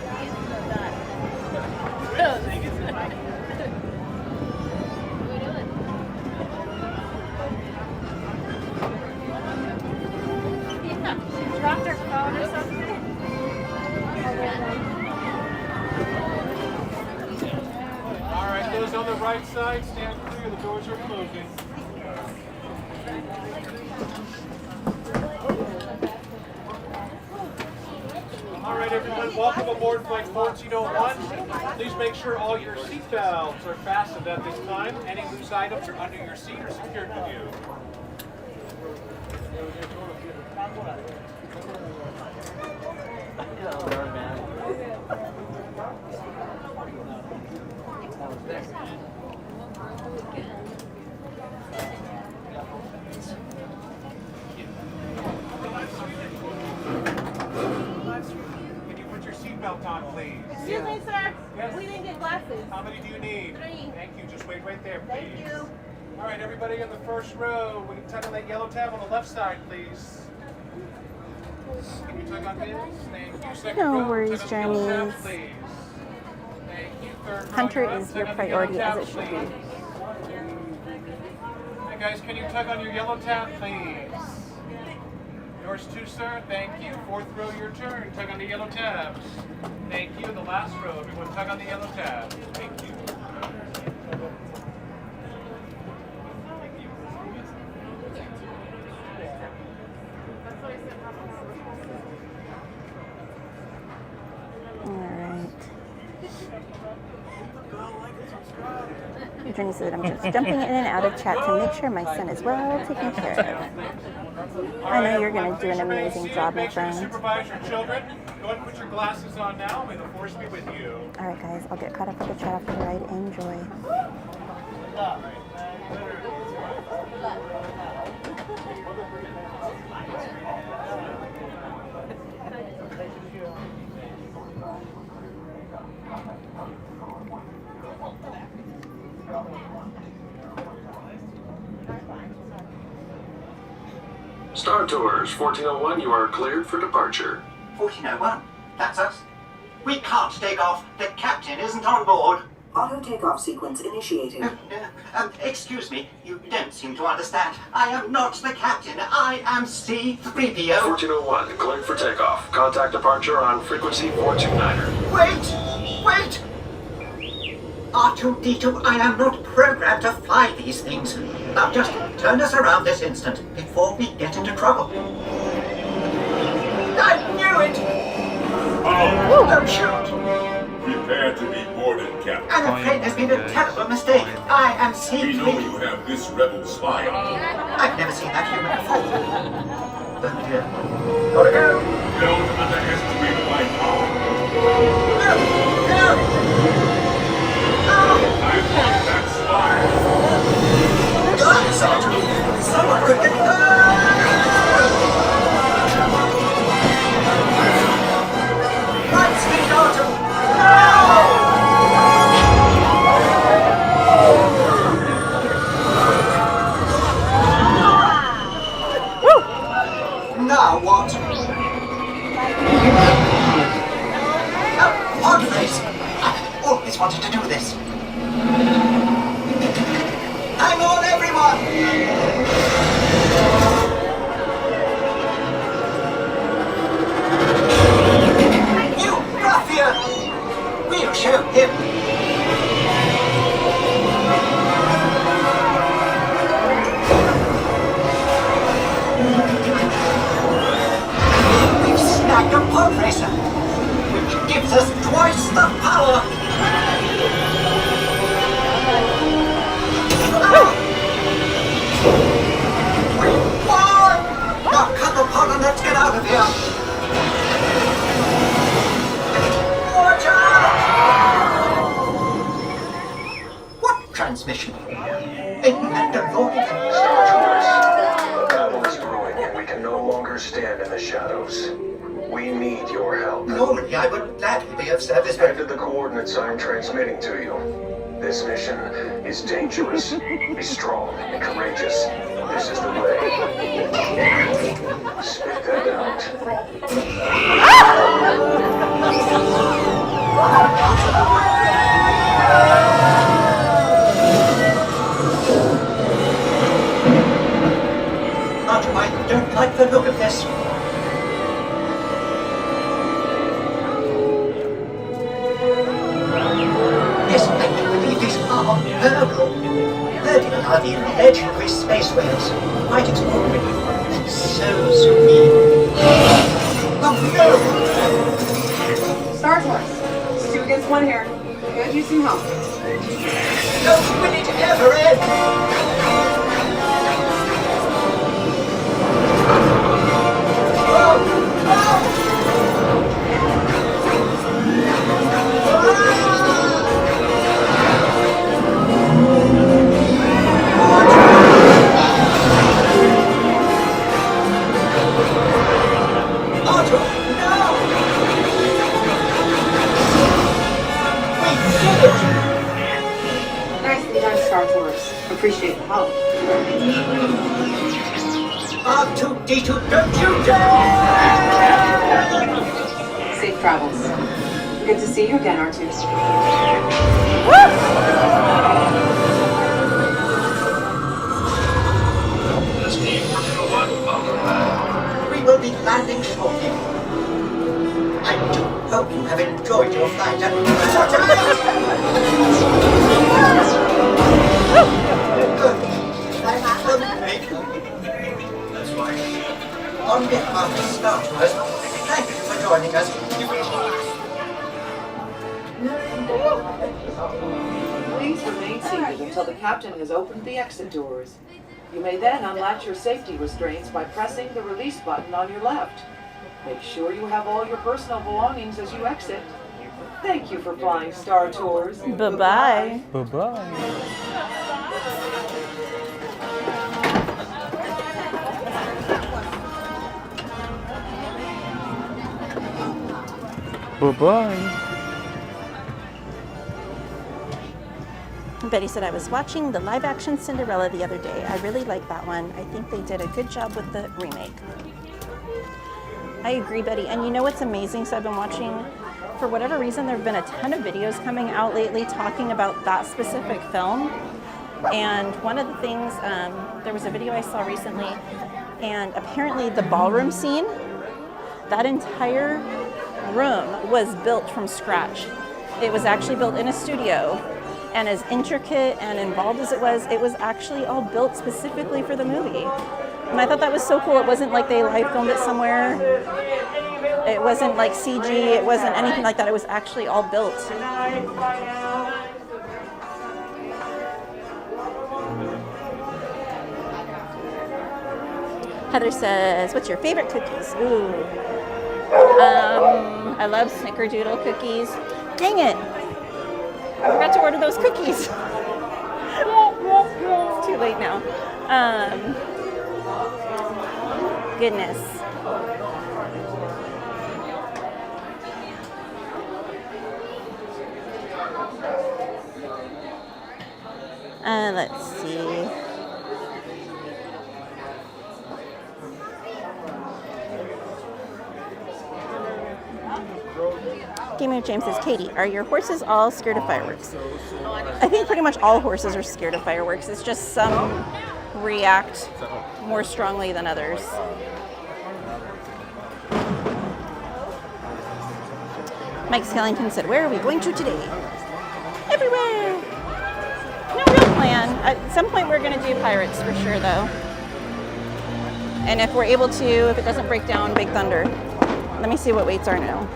she dropped her phone or something. All right, those on the right side, stand clear. The doors are closing. All right, everyone, welcome aboard Flight 1401. Please make sure all your seat belts are fastened at this time. Any loose items are under your seat or secured with you. Can you put your seatbelt on, please? Excuse me, sir. Yes? We didn't get glasses. How many do you need? 3. Thank you. Just wait right there, please. Thank you. All right, everybody in the first row, we can tug on that yellow tab on the left side, please. Can you tug on this? Thank you. Second No row, worries, tug on the yellow tab, Jeremy. please. Thank you. Third row, Hunter you're up. is your Tug on the priority, yellow as it tab, should be. please. Hey guys, can you tug on your yellow tab, please? Yours too, sir. Thank you. Fourth row, your turn. Tug on the yellow tabs. Thank you. The last row, everyone tug on the yellow tab. Thank you. Jenny said, I'm just jumping in and out of chat to make sure my son is well taken care of. I know you're going to do an amazing job, my friend. Supervise your children. Go ahead and put your glasses on now. May the force be with you. All right, guys, I'll get caught up with the chat after the ride. Enjoy. Star Tours, 1401, you are cleared for departure. 1401? That's us. We can't take off. The captain isn't on board. Auto takeoff sequence initiated. Excuse me, you don't seem to understand. I am not the captain. I am C-3PO. 1401, cleared for takeoff. Contact departure on frequency 429er. Wait! R2-D2, I am not programmed to fly these things. Now just turn us around this instant before we get into trouble. I knew it! Don't shoot! Prepare to be boarded, Captain. I'm afraid there's been a terrible mistake. I am C-3PO. We know you have this rebel spy on you. I've never seen that human before. Oh dear. Gotta go! Don't underestimate my power. No! I want that spy. God, Sergeant! Someone could get... Right speed, Autumn! Now what? Oh, odd face! I've always wanted to do this. Hang on, everyone! You ruffian! We'll show him! We've snagged a pod racer, which gives us twice the power! We won! Now cut the pod and let's get out of here! Watch out! What transmission? A Mandalorian? Star Tours, the battle is brewing and we can no longer stand in the shadows. We need your help. Normally I would gladly be of service, Enter the coordinates I'm transmitting to you. This mission is dangerous. Be strong and courageous. This is the way. Spit that out. Autumn, I don't like the look of this. Yes, I do believe these are Virgo. Virgo are the legendary space whales. Quite extraordinary. And so serene. Oh no! Star Tours. It's 2 against 1 here. Could use some help. No, we need to ever end! Nicely done, Star Tours. Appreciate the help. R2-D2, don't you dare! Safe travels. Good to see you again, R2. We will be landing shortly. I do hope you have enjoyed your flight and watch out! That's right. On behalf of Star Tours, thank you for joining us. Please remain seated until the captain has opened the exit doors. You may then unlatch your safety restraints by pressing the release button on your left. Make sure you have all your personal belongings as you exit. Thank you for flying Star Tours. Bye-bye. Bye-bye. Bye-bye. Betty said, I was watching the live action Cinderella the other day. I really like that one. I think they did a good job with the remake. I agree, Betty. And you know what's amazing? So I've been watching, for whatever reason, there have been a ton of videos coming out lately talking about that specific film. And one of the things, there was a video I saw recently, and apparently the ballroom scene, that entire room was built from scratch. It was actually built in a studio, and as intricate and involved as it was actually all built specifically for the movie. And I thought that was so cool. It wasn't like they live filmed it somewhere. It wasn't like CG. It wasn't anything like that. It was actually all built. Heather says, what's your favorite cookies? Ooh. I love snickerdoodle cookies. Dang it. I forgot to order those cookies. It's too late now. Goodness. Let's see. Gamer James says, Katie, are your horses all scared of fireworks? I think pretty much all horses are scared of fireworks. It's just some react more strongly than others. Mike Skellington said, where are we going to today? Everywhere! No real plan. At some point we're going to do Pirates for sure, though. And if we're able to, if it doesn't break down, Big Thunder. Let me see what weights are now.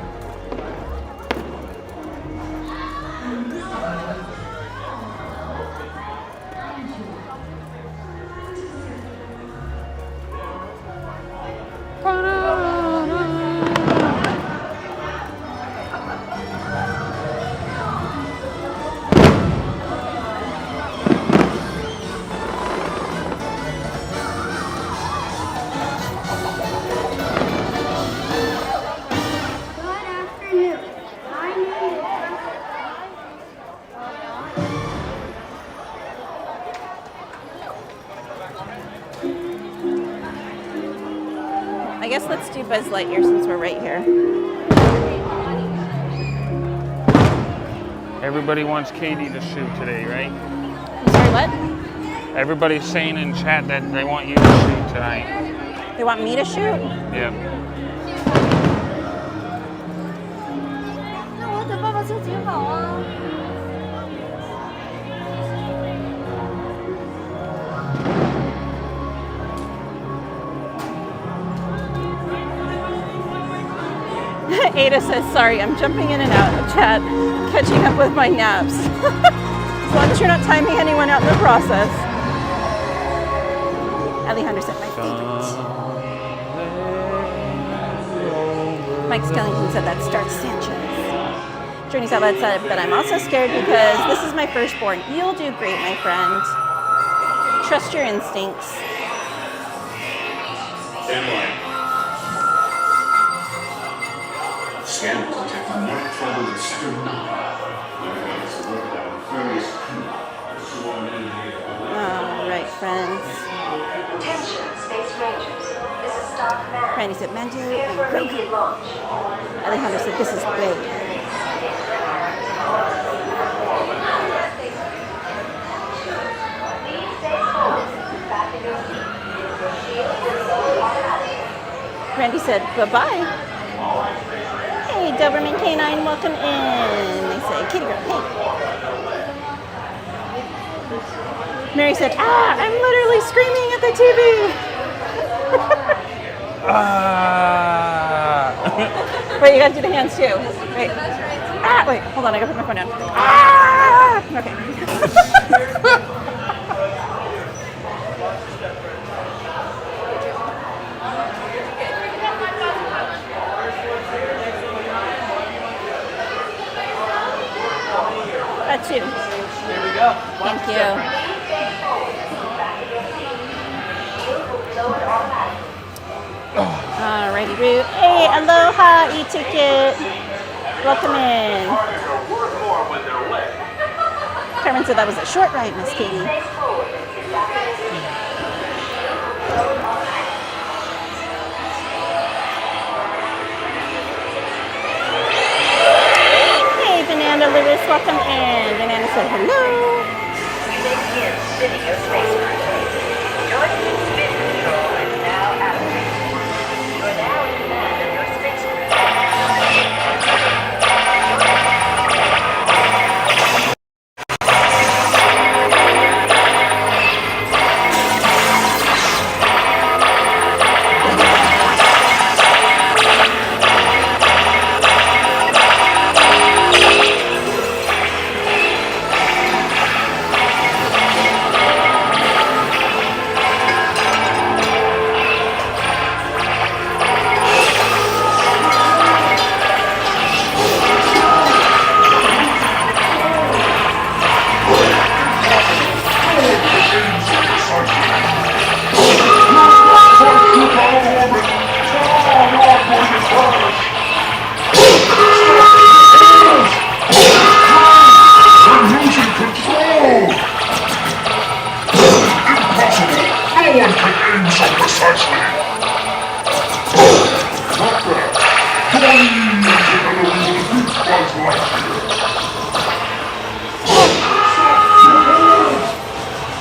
I guess let's do Buzz Lightyear since we're right here. Everybody wants Katie to shoot today, right? I'm sorry, what? Everybody's saying in chat that they want you to shoot tonight. They want me to shoot? Yeah. 那我等爸爸做剪好啊。 Ada says, sorry, I'm jumping in and out of chat, catching up with my naps. As long as you're not timing anyone out in the process. Alejandro said, my favorite. Mike Skellington said, that starts Sanchez. Journey's Outlet said, but I'm also scared because this is my firstborn. You'll do great, my friend. Trust your instincts. Stand by. Scan will detect marked trouble in Sector 9. All right, friends. Attention, Space Rangers. This is Star Command. Randy said, Mando and Grogu. Alejandro said, this is great. Randy said, bye-bye. Hey, Doberman Canine, welcome in. They say, kitty girl, hey. Mary said, I'm literally screaming at the TV. Wait, you gotta do the hands too. Wait. Wait, hold on, I gotta put my phone down. Okay. That's you. There we go. Thank you. Alrighty, Root. Hey, aloha, e-ticket. Welcome in. Carmen said that was a short ride, Miss Katie. Hey, Banana Lewis, welcome in. Banana said hello.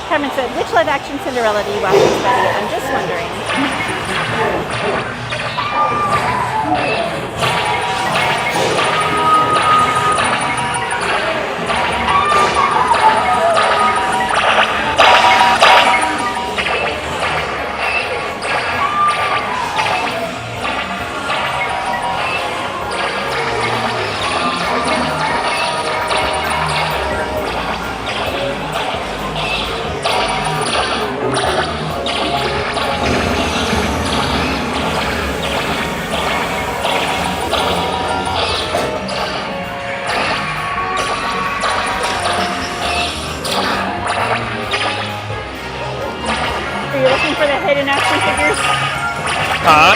Carmen said, which live-action Cinderella do you watch, Miss Betty? I'm just wondering. Hidden action figures? Huh?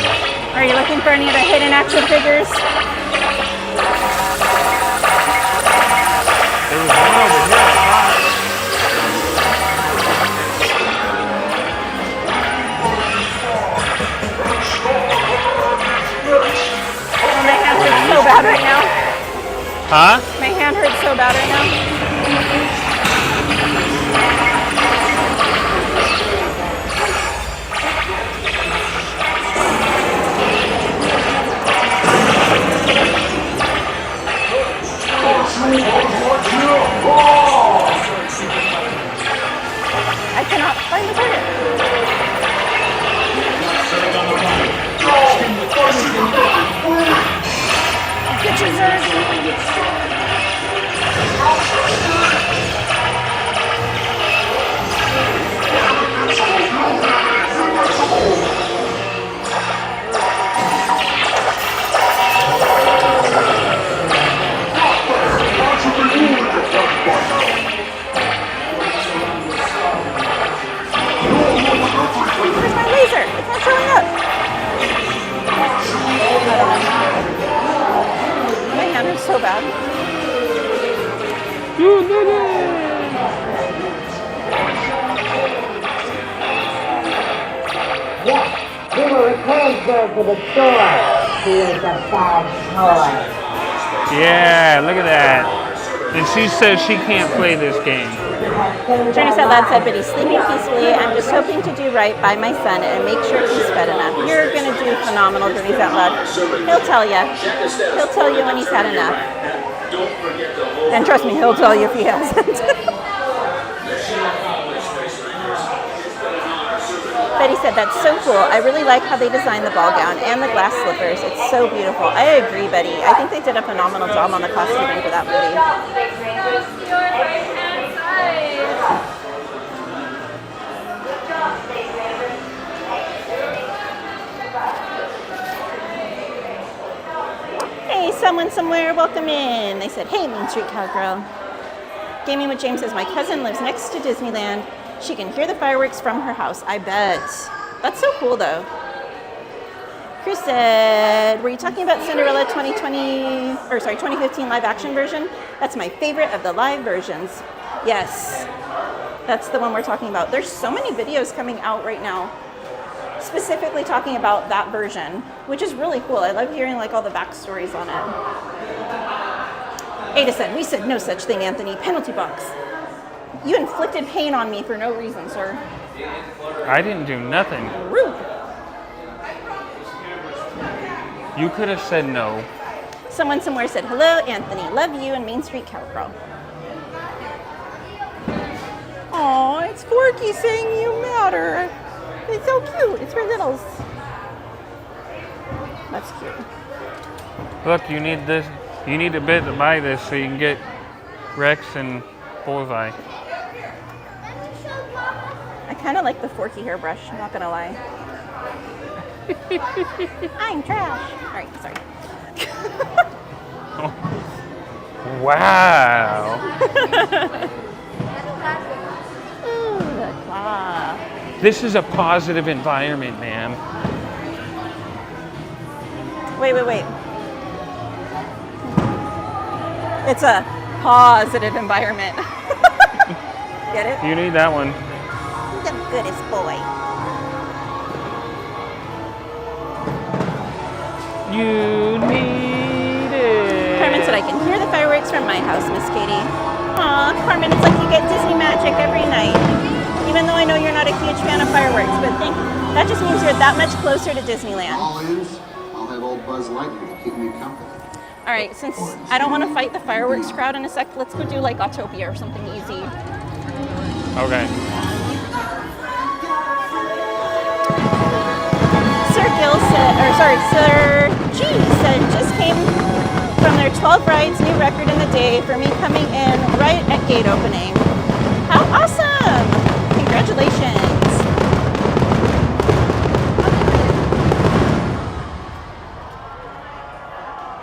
Are you looking for any of the hidden action figures? There was one over here. Oh, my hand hurts so bad right now. Huh? My hand hurts so bad right now. I cannot find the target. Get your Zerg. Where's my laser? It's not showing up. My hand is so bad. Yes, we will return her to the store. She is a bad boy. Yeah, look at that. And she says she can't play this game. Journey said, Lad said, but he's sleeping peacefully. I'm just hoping to do right by my son and make sure he's fed enough. You're going to do phenomenal, Journey said, Lad. He'll tell you. He'll tell you when he's had enough. And trust me, he'll tell you if he hasn't. Betty said, that's so cool. I really like how they designed the ball gown and the glass slippers. It's so beautiful. I agree, Betty. I think they did a phenomenal job on the costuming for that movie. Hey, someone somewhere, welcome in. They said, hey, Main Street Cowgirl. Gaming with James says, my cousin lives next to Disneyland. She can hear the fireworks from her house, I bet. That's so cool, though. Chris said, were you talking about Cinderella 2015 live action version? That's my favorite of the live versions. Yes, that's the one we're talking about. There's so many videos coming out right now, specifically talking about that version, which is really cool. I love hearing like all the backstories on it. Ada said, "We said no such thing, Anthony. Penalty box. You inflicted pain on me for no reason, sir." I didn't do nothing. Rude. You could have said no. Someone somewhere said, "Hello, Anthony. Love you," and Main Street Cowgirl. Aw, it's Forky saying you matter. It's so cute. It's for littles. That's cute. Look, you need this. You need a bit to buy this so you can get Rex and Bullseye. I kind of like the Forky hairbrush, I'm not gonna lie. I'm trash. All right, sorry. Wow. Ooh, the claw. This is a positive environment, ma'am. Wait. It's a positive environment. Get it? You need that one. The goodest boy. You need it. Carmen said, "I can hear the fireworks from my house, Miss Katie." Aw, Carmen, it's like you get Disney magic every night. Even though I know you're not a huge fan of fireworks, but that just means you're that much closer to Disneyland. All ends, I'll have old Buzz Lightyear to keep me company. All right, since I don't want to fight the fireworks crowd in a sec, let's go do like Autotopia or something easy. Okay. Sir G said, "Just came from their 12 rides, new record in the day for me coming in right at gate opening." How awesome! Congratulations.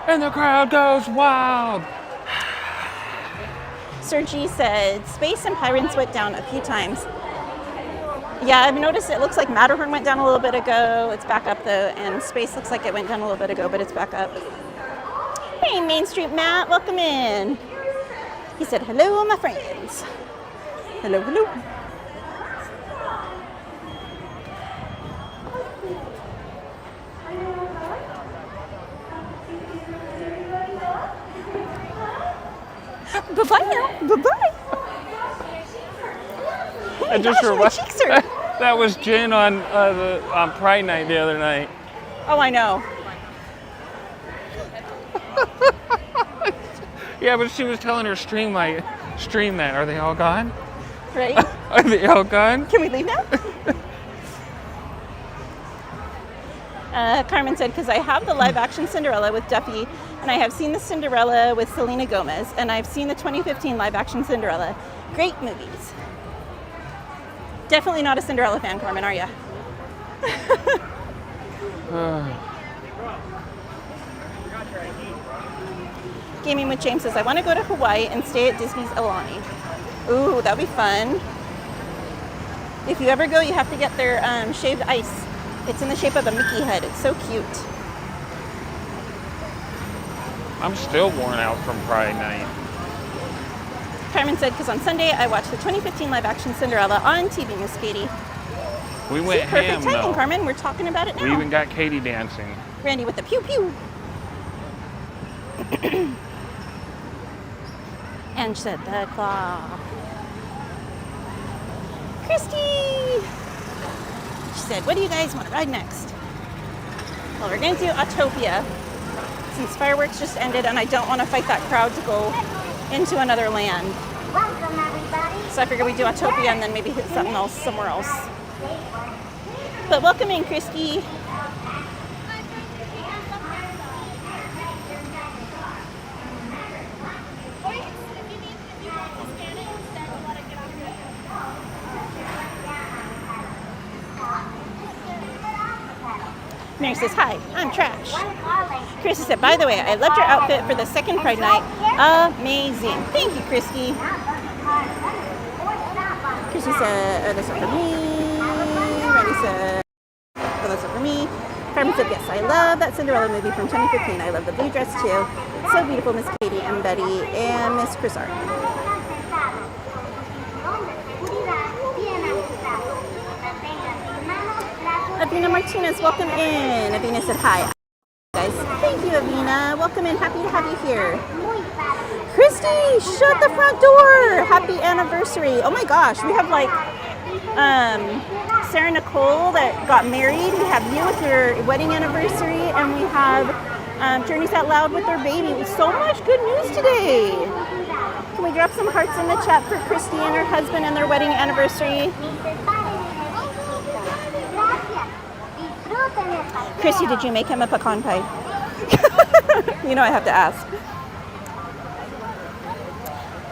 And the crowd goes wild. Sir G said, "Space and Pirates went down a few times." Yeah, I've noticed it looks like Matterhorn went down a little bit ago. It's back up though, and Space looks like it went down a little bit ago, but it's back up. Hey, Main Street Matt, welcome in. He said, "Hello, my friends." Hello. Bye-bye now. Bye-bye. I just realized that was Jen on Pride Night the other night. Oh, I know. Yeah, but she was telling her stream that. Are they all gone? Right? Are they all gone? Can we leave now? Carmen said, "Because I have the live-action Cinderella with Duffy, and I have seen the Cinderella with Selena Gomez, and I've seen the 2015 live-action Cinderella. Great movies." Definitely not a Cinderella fan, Carmen, are ya? Gaming with James says, "I want to go to Hawaii and stay at Disney's Aulani." Ooh, that'd be fun. If you ever go, you have to get their shaved ice. It's in the shape of a Mickey head. It's so cute. I'm still worn out from Pride Night. Carmen said, "Because on Sunday I watched the 2015 live-action Cinderella on TV, Miss Katie." We went perfect ham, timing, though. Carmen. We're talking about it now. We even got Katie dancing. Randy with the pew pew. And she said the claw. Christy! She said, "What do you guys want to ride next?" Well, we're going to do Autotopia since fireworks just ended and I don't want to fight that crowd to go into another land. Welcome, everybody. So I figured we'd do Autotopia and then maybe hit something else somewhere else. But welcome in, Christy. Mary says, "Hi, I'm Trash." Christy said, "By the way, I loved your outfit for the second Pride Night. Amazing." Thank you, Christy. Christy said, "Oh, that's not for me." Randy said, "Oh, that's not for me." Carmen said, "Yes, I love that Cinderella movie from 2015. I love the blue dress too. So beautiful, Miss Katie and Betty and Miss Chrisart." Avina Martinez, welcome in. Avina said hi. Guys, thank you, Avina. Welcome in. Happy to have you here. Christy, shut the front door. Happy anniversary. Oh my gosh, we have like Sarah Nicole that got married. We have you with your wedding anniversary, and we have Journeys Out Loud with their baby. So much good news today. Can we drop some hearts in the chat for Christy and her husband and their wedding anniversary? Christy, did you make him a pecan pie? You know I have to ask.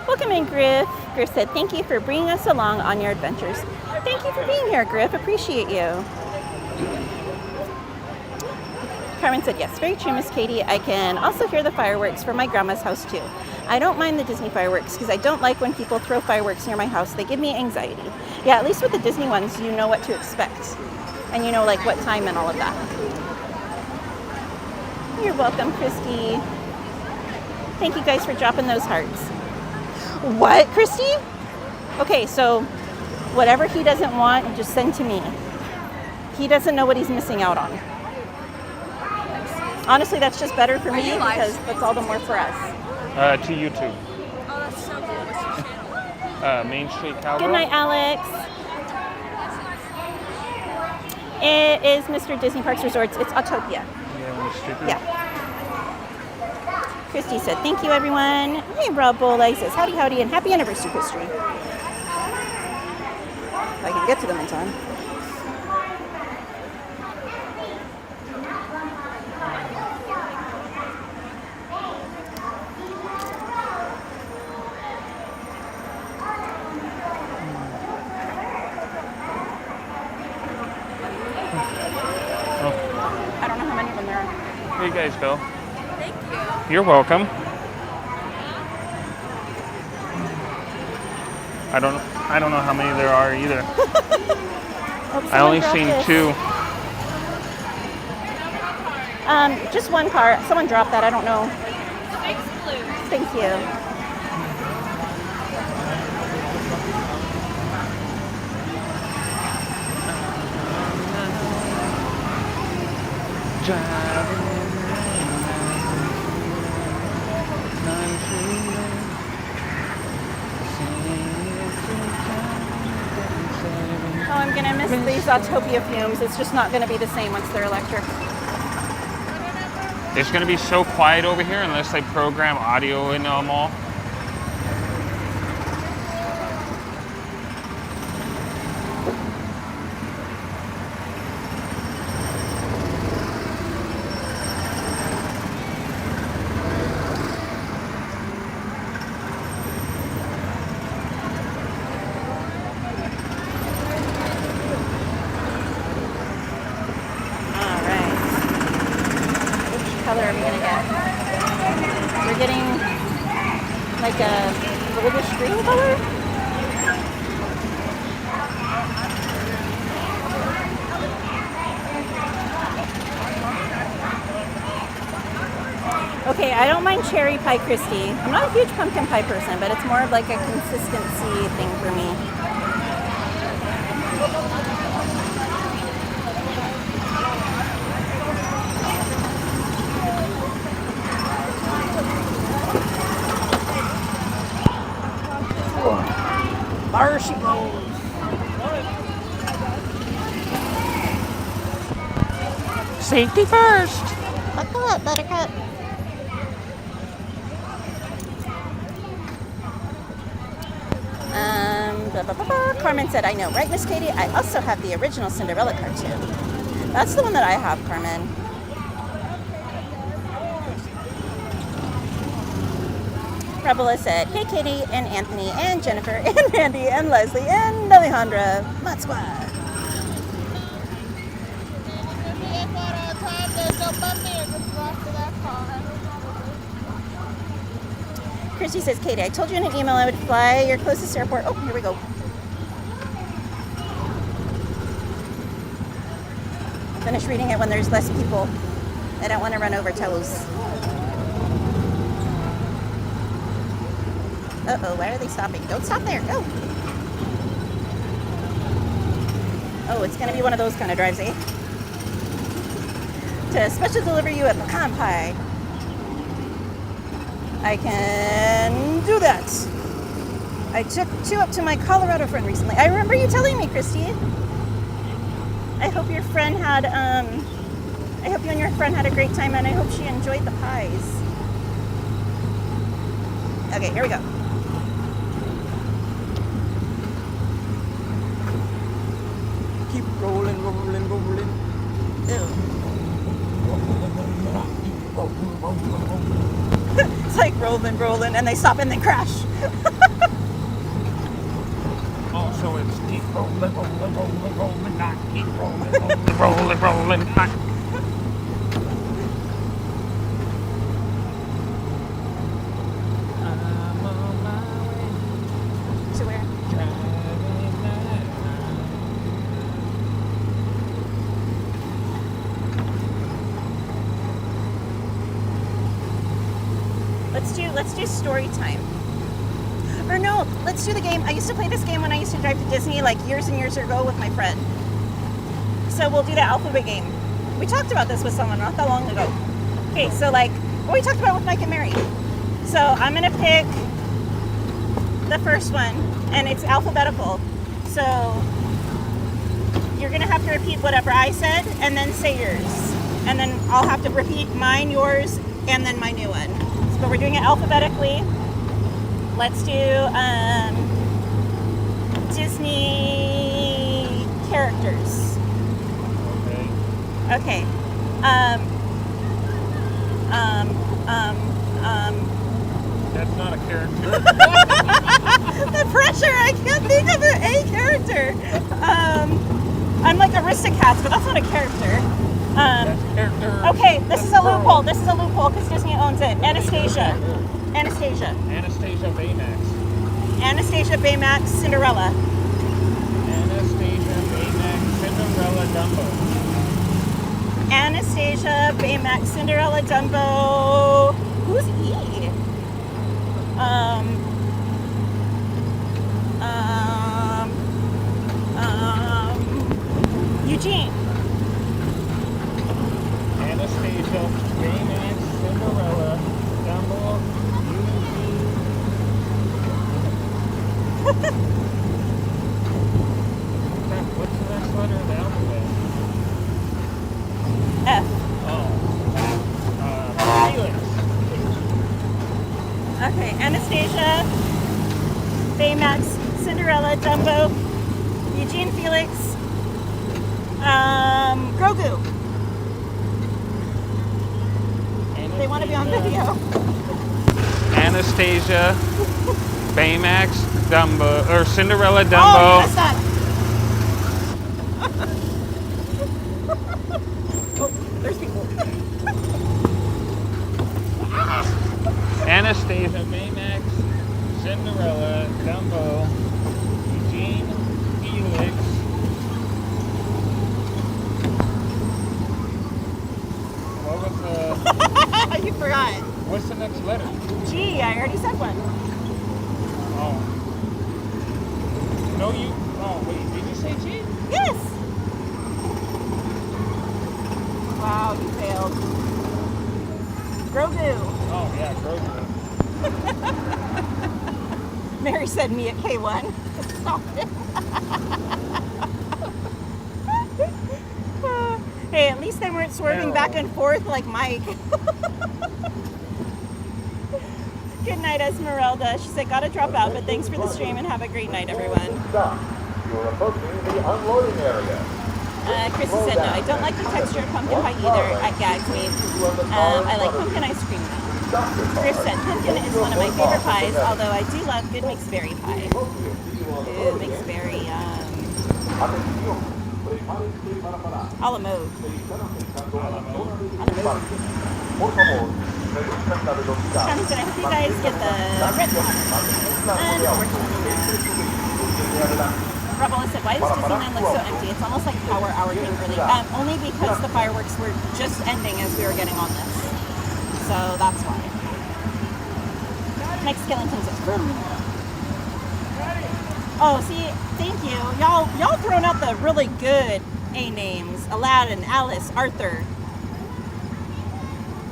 Welcome in, Griff. Griff said, thank you for bringing us along on your adventures. Thank you for being here, Griff. Appreciate you. Carmen said, yes, very true, Miss Katie. I can also hear the fireworks from my grandma's house, too. I don't mind the Disney fireworks because I don't like when people throw fireworks near my house. They give me anxiety. Yeah, at least with the Disney ones, you know what to expect. And you know, like, what time and all of that. You're welcome, Christy. Thank you guys for dropping those hearts. What, Christy? Okay, so whatever he doesn't want, just send to me. He doesn't know what he's missing out on. Honestly, that's just better for me because that's all the more for us. To YouTube. Oh, that's so cool. What's your channel? MainStCowgirl. Good night, Alex. It is Mr. Disney Parks Resorts. It's Autotopia. Yeah. Christy said, thank you, everyone. Hey, Rob Boley says, howdy, howdy, and happy anniversary, Christy. If I can get to them in time. I don't know how many of them there are. Here you guys go. Thank you. You're welcome. I don't know how many there are either. I only seen two. Just one car. Someone dropped that. I don't know. Thanks, Blue. Thank you. Oh, I'm gonna miss these Autotopia fumes. It's just not gonna be the same once they're electric. It's going to be so quiet over here unless they program audio in them all. Color are we gonna get? We're getting like a goldish green color. Okay, I don't mind cherry pie, Christy. I'm not a huge pumpkin pie person, but it's more of like a consistency thing for me. There she goes. Safety first. Buckle up, Buttercup. Carmen said, I know, right, Miss Katie? I also have the original Cinderella cartoon. That's the one that I have, Carmen. Rebella said, hey, Katie and Anthony and Jennifer and Randy and Leslie and Alejandra. Mod Squad. Christy says, Katie, I told you in an email I would fly your closest airport. Oh, here we go. I'll finish reading it when there's less people. I don't want to run over toes. Uh-oh, why are they stopping? Don't stop there, go. Oh, it's gonna be one of those kind of drives, eh? to special deliver you a pecan pie. I can do that. I took 2 up to my Colorado friend recently. I remember you telling me, Christy. I hope your friend had, I hope you and your friend had a great time, and I hope she enjoyed the pies. Okay, here we go. Keep rolling, rolling, rolling. It's like rolling, rolling, and they stop and then crash. Oh, so it's keep rolling, rolling, rolling, rolling, not keep rolling, rolling, rolling, rolling, not. I'm on my way. To where? Let's do story time. Or no, let's do the game. I used to play this game when I used to drive to Disney like years and years ago with my friend. So we'll do the alphabet game. We talked about this with someone not that long ago. Okay, so like, well, we talked about it with Mike and Mary. So I'm gonna pick the first one, and it's alphabetical. So you're gonna have to repeat whatever I said, and then say yours. And then I'll have to repeat mine, yours, and then my new one. But we're doing it alphabetically. Let's do Disney characters. Okay. That's not a character. The pressure! I can't think of a character. I'm like Aristocats, but that's not a character. That's a character. Okay, this is a loophole. This is a loophole because Disney owns it. Anastasia. Anastasia Baymax. Anastasia Baymax Cinderella. Anastasia Baymax Cinderella Dumbo. Anastasia Baymax Cinderella Dumbo. Who's E? Eugene. Anastasia Baymax Cinderella Dumbo. What's the next letter of the alphabet? F. Oh. Felix. Okay, Anastasia, Baymax, Cinderella, Dumbo, Eugene, Felix, Grogu. They want to be on video. Anastasia, Baymax, Dumbo, or Cinderella, Dumbo. Oh, you messed up. Oh, there's people. Anastasia, Baymax, Cinderella, Dumbo, Eugene, Felix. What was the... You forgot. What's the next letter? G, I already said one. Oh. No, you... Oh, wait, did you say G? Yes. Wow, you failed. Grogu. Oh, yeah, Grogu. Mary said me at K1. Stop it. Hey, at least they weren't swerving back and forth like Mike. Good night, Esmeralda. She said, gotta drop out, but thanks for the stream and have a great night, everyone. You're approaching the unloading area. Chrissy said, no, I don't like the texture of pumpkin pie either. It gags me. I like pumpkin ice cream though. Chris said, pumpkin is one of my favorite pies, although I do love good mixed berry pie. Ooh, mixed berry, a la mode. Jonathan, I hope you guys get the red one. Rebel said, why does Disneyland look so empty? It's almost like Power Hour Kimberly. Only because the fireworks were just ending as we were getting on this. So that's why. Mike Skellington's a Oh, see, thank you. Y'all throwing out the really good A names. Aladdin, Alice, Arthur.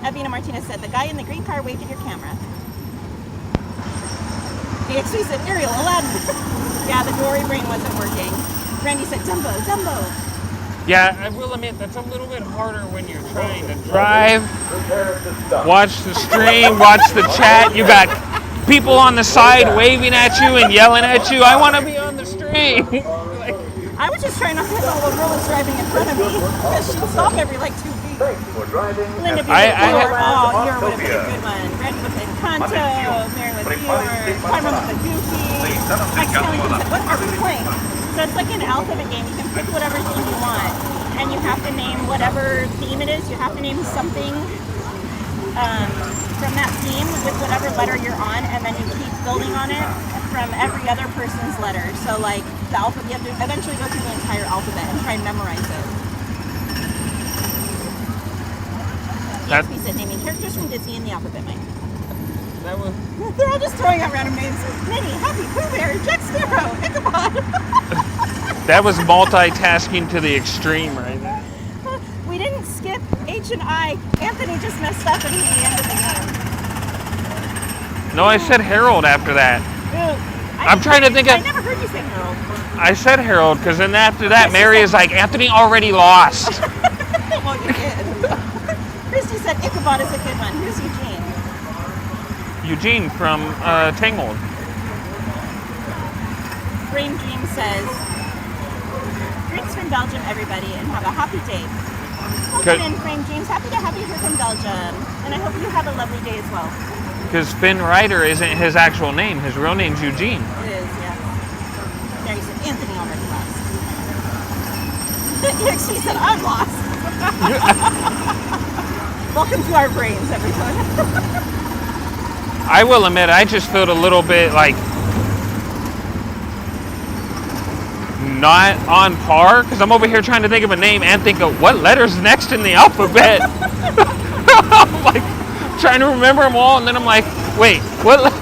Evina Martinez said, the guy in the green car waved at your camera. EXP said, Ariel, Aladdin. Yeah, the Dory brain wasn't working. Randy said, Dumbo, Dumbo. Yeah, I will admit that's a little bit harder when you're trying to drive, watch the stream, watch the chat. You got people on the side waving at you and yelling at you. I want to be on the stream. I was just trying not to hit all the girls driving in front of me because she'd stop every like 2 feet. Linda B. You're would have been a good one. Randy would have been Kanto, Mary with Bjorn, Carmen with the Goofy. Mike Skelly said, what are we playing? So it's like an alphabet game. You can pick whatever theme you want. And you have to name whatever theme it is. You have to name something from that theme with whatever letter you're on. And then you keep building on it from every other person's letter. So like the alphabet, you have to eventually go through the entire alphabet and try and memorize it. EXP said naming characters from Disney in the alphabet, Mike. That was... They're all just throwing out random names. Minnie, Happy, Pooh Bear, Jack Sparrow, Ichabod. That was multitasking to the extreme right there. We didn't skip H and I. Anthony just messed up and he ended the game. No, I said Harold after that. I'm trying to think of... I never heard you say Harold. I said Harold because then after that, Mary is like, Anthony already lost. Well, you did. Christy said Ichabod is a good one. Who's Eugene? Eugene from Tangled. Dream Dream says, drinks from Belgium, everybody, and have a happy day. Welcome in, Frame Dreams. Happy to have you here from Belgium. And I hope you have a lovely day as well. Because Finn Rider isn't his actual name. His real name's Eugene. It is, yeah. Mary said, Anthony already lost. She said, I'm lost. Welcome to our brains, everyone. I will admit, I just felt a little bit like not on par because I'm over here trying to think of a name and think of what letter's next in the alphabet. I'm like trying to remember them all, and then I'm like, wait, what?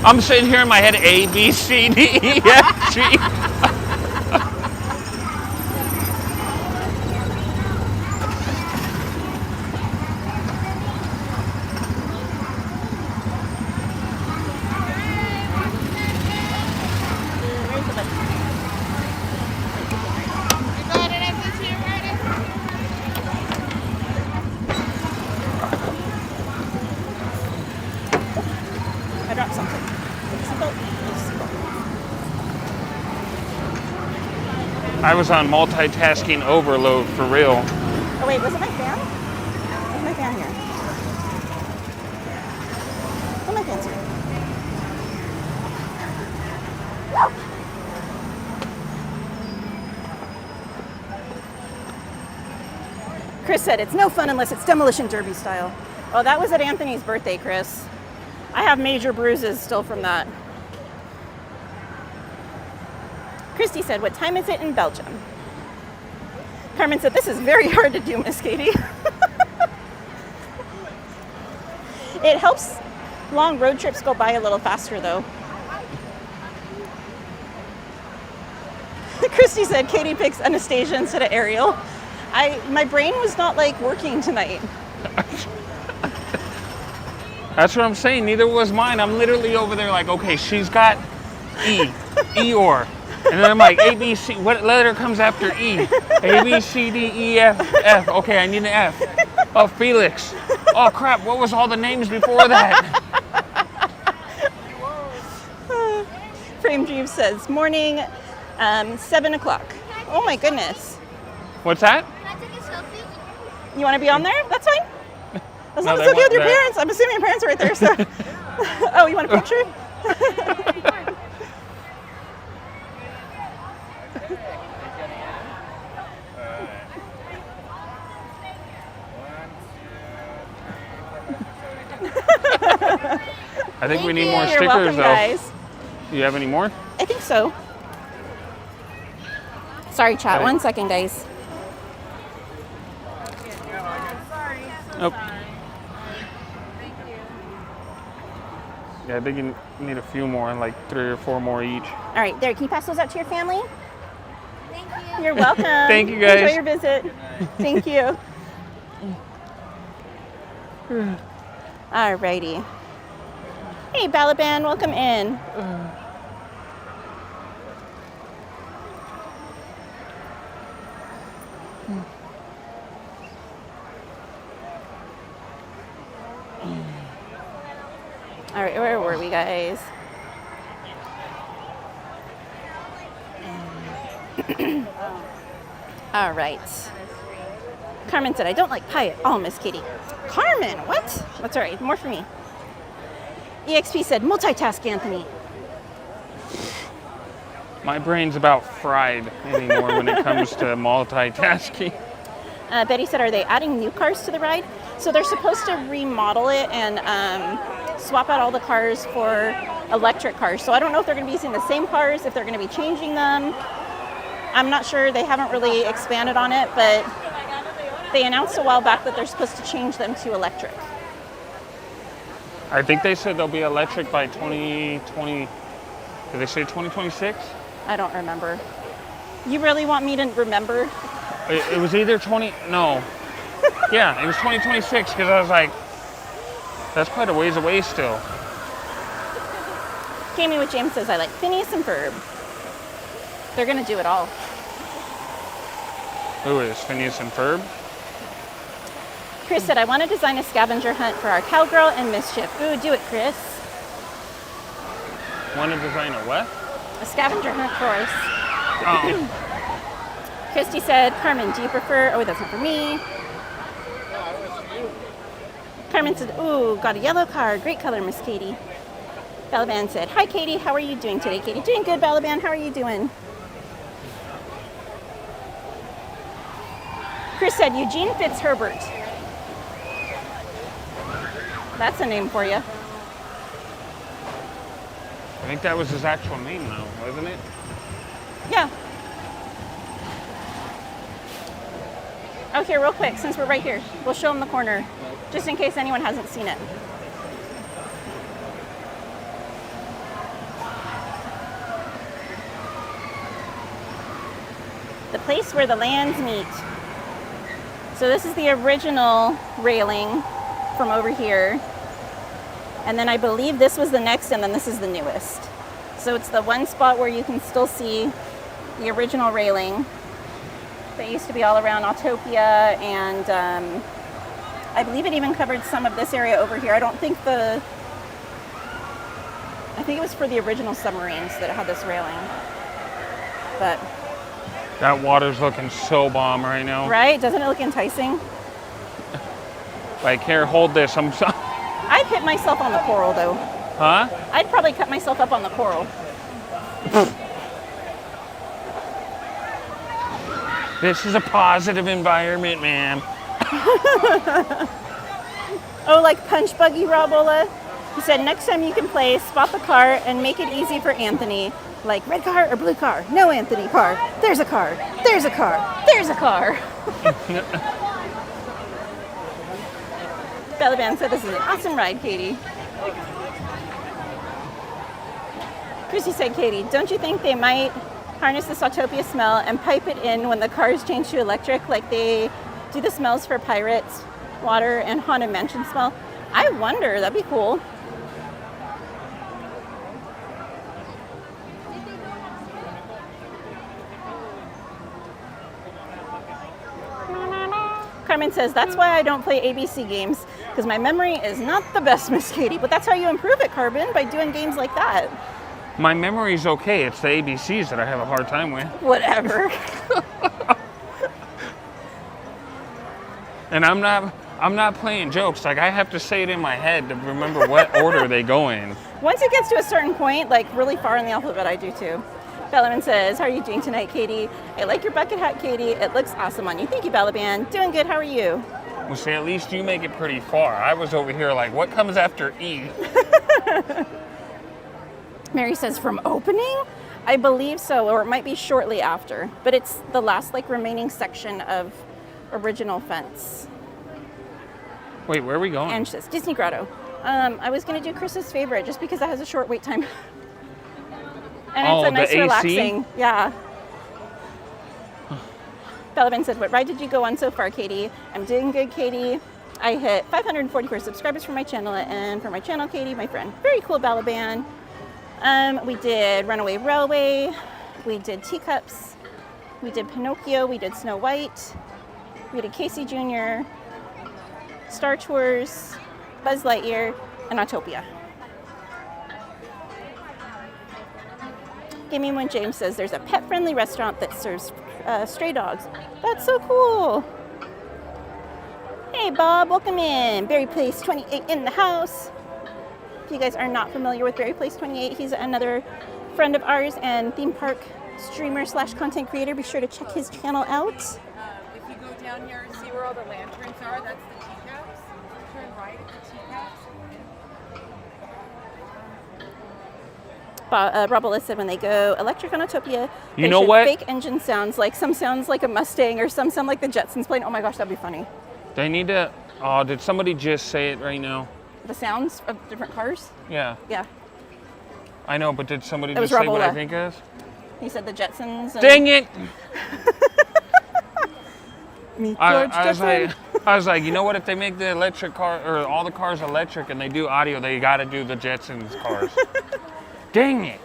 I'm sitting here in my head, A, B, C, D, E, F, G. I dropped something. I was on multitasking overload for real. Oh wait, was it my fan? Where's my fan here? Oh, my fan's here. Chris said, it's no fun unless it's Demolition Derby style. Oh, that was at Anthony's birthday, Chris. I have major bruises still from that. Christy said, what time is it in Belgium? Carmen said, this is very hard to do, Miss Katie. It helps long road trips go by a little faster, though. Christy said, Katie picks Anastasia instead of Ariel. My brain was not like working tonight. That's what I'm saying. Neither was mine. I'm literally over there like, okay, she's got E, Eeyore. And then I'm like, A, B, C, what letter comes after E? A, B, C, D, E, F, F. Okay, I need an F. Oh, Felix. Oh, crap, what was all the names before that? Frame Dream says, morning, 7 o'clock. Oh my goodness. What's that? You want to be on there? That's fine. As long No, as it's okay with your that. parents. I'm assuming your parents are right there, so. Oh, you want a picture? I think we need you. more You're stickers, welcome, though. guys. Do you have any more? I think so. Sorry, chat. Okay. 1 second, guys. Nope. Yeah, I think you need a few more, like 3 or 4 more each. All right, there. Can you pass those out to your family? Thank you. You're welcome. Thank you, guys. Enjoy your visit. Thank you. Alrighty. Hey, Balaban, welcome in. All right, where were we, guys? All right. Carmen said, I don't like pie at all, Miss Katie. Carmen, what? That's all right, more for me. EXP said, multitask, Anthony. My brain's about fried anymore when it comes to multitasking. Betty said, are they adding new cars to the ride? So they're supposed to remodel it and swap out all the cars for electric cars. So I don't know if they're going to be using the same cars, if they're going to be changing them. I'm not sure. They haven't really expanded on it, but they announced a while back that they're supposed to change them to electric. I think they said they'll be electric by 2020. Did they say 2026? I don't remember. You really want me to remember? It was either 20. No. Yeah, it was 2026 because I was like, that's quite a ways away still. Jamie with James says, I like Phineas and Ferb. They're going to do it all. Who is Phineas and Ferb? Chris said, I want to design a scavenger hunt for our cowgirl and mischief. Ooh, do it, Chris. Want to design a what? A scavenger hunt for us. Oh. Christy said, Carmen, do you prefer... Oh, that's not for me. Carmen said, ooh, got a yellow car. Great color, Miss Katie. Balaban said, hi, Katie. How are you doing today, Katie? Doing good, Balaban. How are you doing? Chris said, Eugene Fitzherbert. That's a name for you. I think that was his actual name, though, wasn't it? Yeah. Oh, here, real quick, since we're right here, we'll show them the corner, just in case anyone hasn't seen it. The place where the lands meet. So this is the original railing from over here. And then I believe this was the next, and then this is the newest. So it's the one spot where you can still see the original railing that used to be all around Autotopia, and I believe it even covered some of this area over here. I think it was for the original submarines that it had this railing. But that water's looking so bomb right now. Right? Doesn't it look enticing? Like, here, hold this. I'm sorry. I'd hit myself on the coral, though. Huh? I'd probably cut myself up on the coral. This is a positive environment, ma'am. Oh, like Punch Buggy Rabola? He said, next time you can play, spot the car and make it easy for Anthony. Like, red car or blue car? No, Anthony, car. There's a car. There's a car. There's a car. Balaban said, this is an awesome ride, Katie. Chrissy said, Katie, don't you think they might harness this Autotopia smell and pipe it in when the cars change to electric, like they do the smells for Pirates, Water, and Haunted Mansion smell? I wonder, that'd be cool. Carmen says, that's why I don't play ABC games, because my memory is not the best, Miss Katie. But that's how you improve it, Carmen, by doing games like that. My memory's okay. It's the ABCs that I have a hard time with. Whatever. And I'm not playing jokes. Like, I have to say it in my head to remember what order they go in. Once it gets to a certain point, like really far in the alphabet, I do too. Balaban says, how are you doing tonight, Katie? I like your bucket hat, Katie. It looks awesome on you. Thank you, Balaban. Doing good. How are you? Well, see, at least you make it pretty far. I was over here like, what comes after E? Mary says, from opening? I believe so, or it might be shortly after. But it's the last, like, remaining section of original fence. Wait, where are we going? And she says, Disney Grotto. I was going to do Chris's favorite just because it has a short wait time. And it's a nice the relaxing. AC? Yeah. Balaban said, what ride did you go on so far, Katie? I'm doing good, Katie. I hit 544 subscribers for my channel, and for my channel, Katie, my friend. Very cool Balaban. We did Runaway Railway. We did Teacups. We did Pinocchio. We did Snow White. We did Casey Jr., Star Tours, Buzz Lightyear, and Autotopia. Give me when James says there's a pet-friendly restaurant that serves stray dogs. That's so cool. Hey Bob, welcome in. Berry Place 28 in the house. If you guys are not familiar with Berry Place 28, he's another friend of ours and theme park streamer / content creator. Be sure to check his channel out. If you go down here and see where all the lanterns are, that's the teacups. Turn right at the teacups. Robola said when they go electric on Autotopia, You know what? fake engine sounds like some sounds like a Mustang or some sound like the Jetsons playing. Oh my gosh, that'd be funny. They need to. Oh, did somebody just say it right now? The sounds of different cars? Yeah. Yeah. I know, but did somebody It was just say what I Robola. think it is? He said the Jetsons. And Dang it! Meet I George was Jetson. I was like, you know what? If they make the electric car or all the cars electric and they do audio, they got to do the Jetsons cars. Dang it!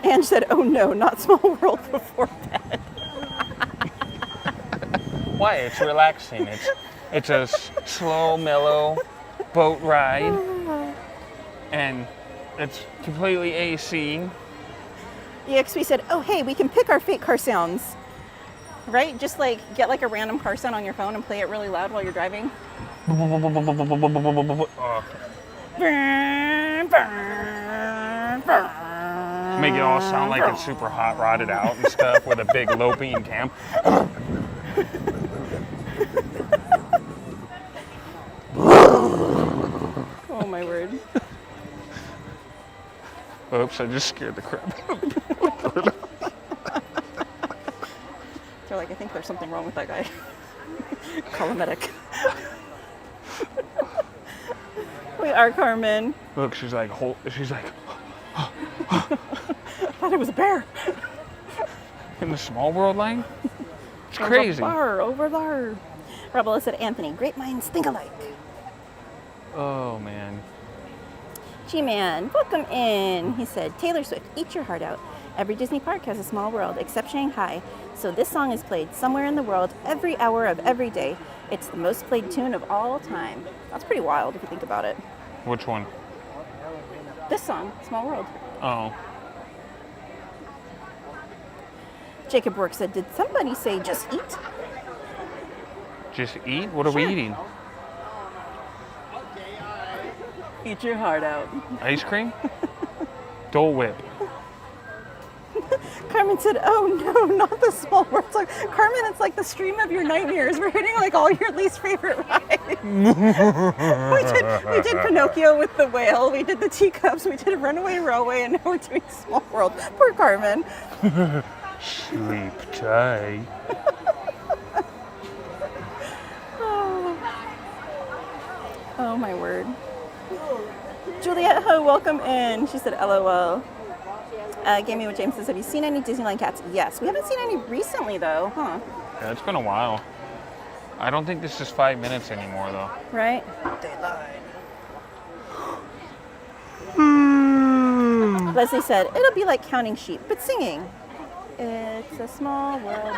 Ange said, "Oh no, not Small World before bed." Why? It's relaxing. It's a slow, mellow boat ride, and it's completely AC. EXP said, "Oh hey, we can pick our fake car sounds, right? Just like get like a random car sound on your phone and play it really loud while you're driving." Make it all sound like it's super hot rodded out and stuff with a big low beam cam. Oh my word. Oops, I just scared the crap out of me. They're like, I think there's something wrong with that guy. Call a medic. We are Carmen. Look, she's like, I thought it was a bear. in the small world line? It's There's crazy. a bar over there. Rebel said, Anthony, great minds think alike. Oh, man. G-Man, welcome in. He said, Taylor Swift, eat your heart out. Every Disney park has a small world, except Shanghai. So this song is played somewhere in the world every hour of every day. It's the most played tune of all time. That's pretty wild if you think about it. Which one? This song, Small World. Oh. Jacob Work said, did somebody say just eat? Just eat? What are we eating? Eat your heart out. Ice cream? Dole Whip. Carmen said, oh no, not the Small World song. Carmen, it's like the stream of your nightmares. We're hitting like all your least favorite rides. we did Pinocchio with the whale. We did the teacups. We did Runaway Railway, and now we're doing Small World. Poor Carmen. Sleep tight. Oh my word. Juliet Ho, welcome in. She said, LOL. Gave me what James says. Have you seen any Disneyland cats? Yes. We haven't seen any recently, though, huh? Yeah, it's been a while. I don't think this is 5 minutes anymore, though. Right? Leslie said, it'll be like counting sheep, but singing. It's a small world.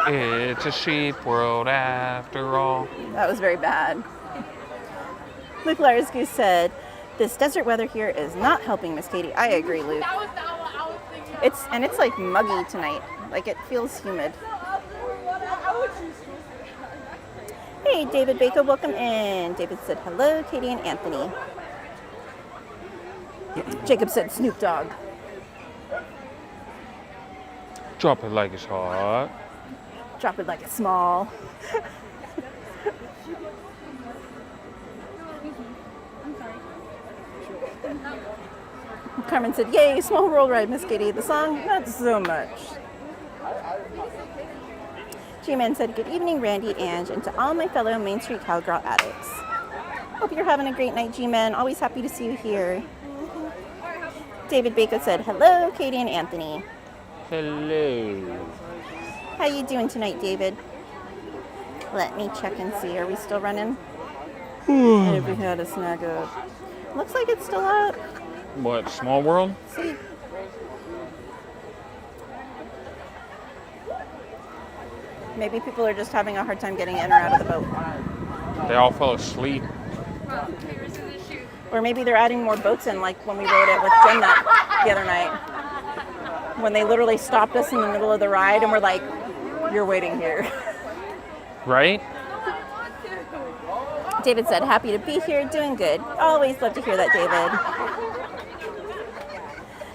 It's a sheep world after all. That was very bad. Luke Larsgoose said, this desert weather here is not helping Miss Katie. I agree, Luke. It's like muggy tonight. Like it feels humid. Hey, David Baker, welcome in. David said, hello, Katie and Anthony. Jacob said, Snoop Dogg. Drop it like it's hot. Drop it like it's small. Carmen said, yay, Small World ride, Miss Katie. The song, not so much. G-Man said, good evening, Randy, Ange, and to all my fellow Main Street Cowgirl addicts. Hope you're having a great night, G-Man. Always happy to see you here. David Baker said, hello, Katie and Anthony. Hello. How you doing tonight, David? Let me check and see. Are we still running? If we had a snack up. Looks like it's still up. What, Small World? See? Maybe people are just having a hard time getting in or out of the boat. They all fell asleep. Or maybe they're adding more boats in, like when we rode it with Jen the other night. When they literally stopped us in the middle of the ride and were like, you're waiting here. Right? David said, happy to be here, doing good. Always love to hear that, David.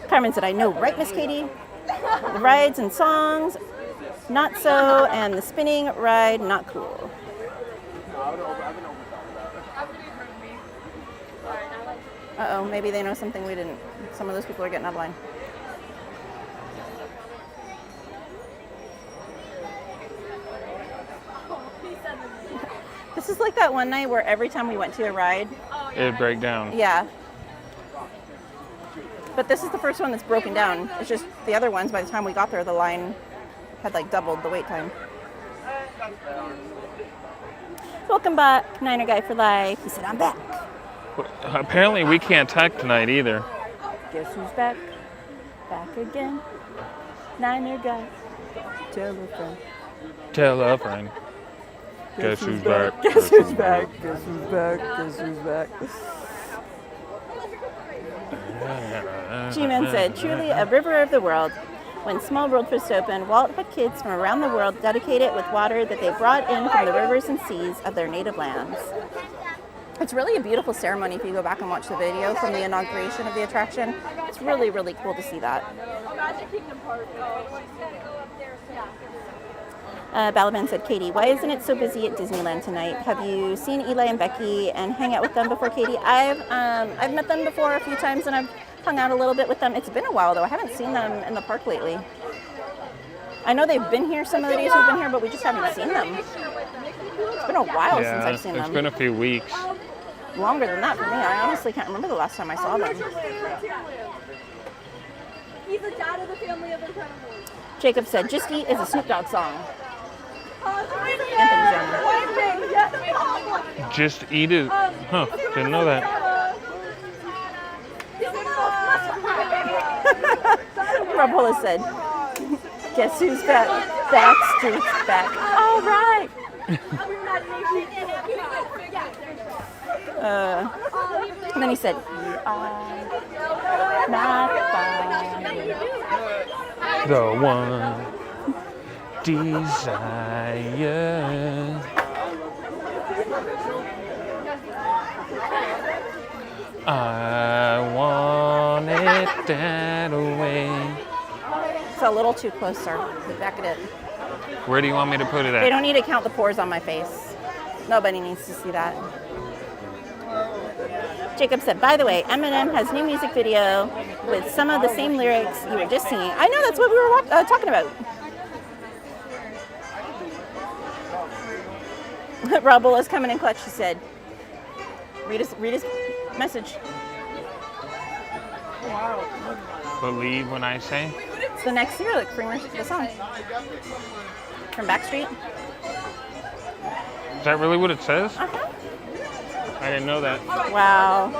Carmen said, I know, right, Miss Katie? The rides and songs, not so, and the spinning ride, not cool. Uh-oh, maybe they know something we didn't. Some of those people are getting out of line. This is like that one night where every time we went to a ride, It'd break down. yeah. But this is the first one that's broken down. It's just the other ones, by the time we got there, the line had like doubled the wait time. Welcome back, Niner Guy for Life. He said, I'm back. Apparently we can't tech tonight either. Guess who's back? Back again. Niner Guy. Tell a friend. Tell a friend. Guess who's back? Guess who's back? Guess who's back? Guess who's back? G-Man said, truly a river of the world. When Small World first opened, Walt had kids from around the world dedicate it with water that they brought in from the rivers and seas of their native lands. It's really a beautiful ceremony if you go back and watch the video from the inauguration of the attraction. It's really, really cool to see that. Balaban said, Katie, why isn't it so busy at Disneyland tonight? Have you seen Eli and Becky and hang out with them before, Katie? I've met them before a few times and I've hung out a little bit with them. It's been a while though. I haven't seen them in the park lately. I know they've been here some of the days we've been here, but we just haven't seen them. It's been a while since I've seen them. It's been a few weeks. Longer than that for me. I honestly can't remember the last time I saw them. He's the dad of the family of Incredibles. Jacob said, Just Eat is a Snoop Dogg song. Just eat it. Huh, didn't know that. Rob Hollis said, guess who's back? Backstreet's back. All right. And then he said, you are not fine. The one desire. I want it that way. It's a little too close, sir. Back it in. Where do you want me to put it at? They don't need to count the pores on my face. Nobody needs to see that. Jacob said, by the way, Eminem has new music video with some of the same lyrics you were just singing. I know, that's what we were talking about. Rob Bull is coming in clutch, she said. Read his message. Believe when I say. It's the next year, like the song. From Backstreet. Is that really what it says? Uh-huh. I didn't know that. Wow.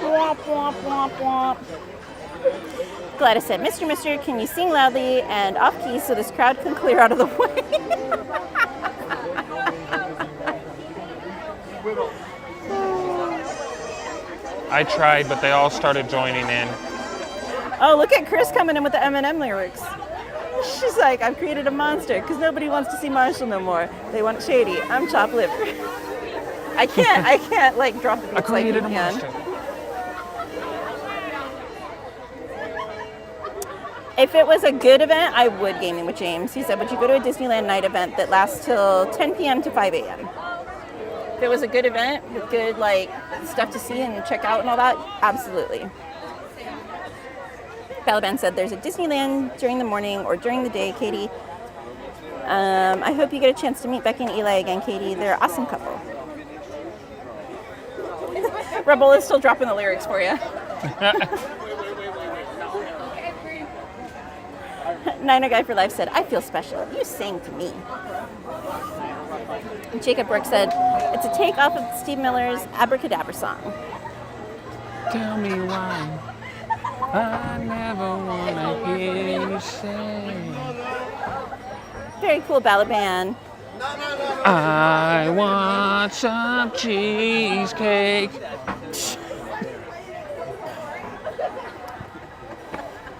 Womp, womp, womp, womp. Gladys said, Mister, can you sing loudly and off key so this crowd can clear out of the way? I tried, but they all started joining in. Oh, look at Chris coming in with the Eminem lyrics. She's like, I've created a monster because nobody wants to see Marshall no more. They want Shady. I'm chopped liver. I can't like drop the beats like you can. If it was a good event, I would gaming with James. He said, but you go to a Disneyland night event that lasts till 10 p.m. to 5 a.m. If it was a good event with good like stuff to see and check out and all that, absolutely. Balaban said there's a Disneyland during the morning or during the day, Katie. I hope you get a chance to meet Becky and Eli again, Katie. They're an awesome couple. Rebel is still dropping the lyrics for you. Niner Guy for Life said, I feel special. You sang to me. And Jacob Brooks said, it's a take off of Steve Miller's Abracadabra song. Tell me why I never want to hear you say. Very cool ballad band. I want some cheesecake.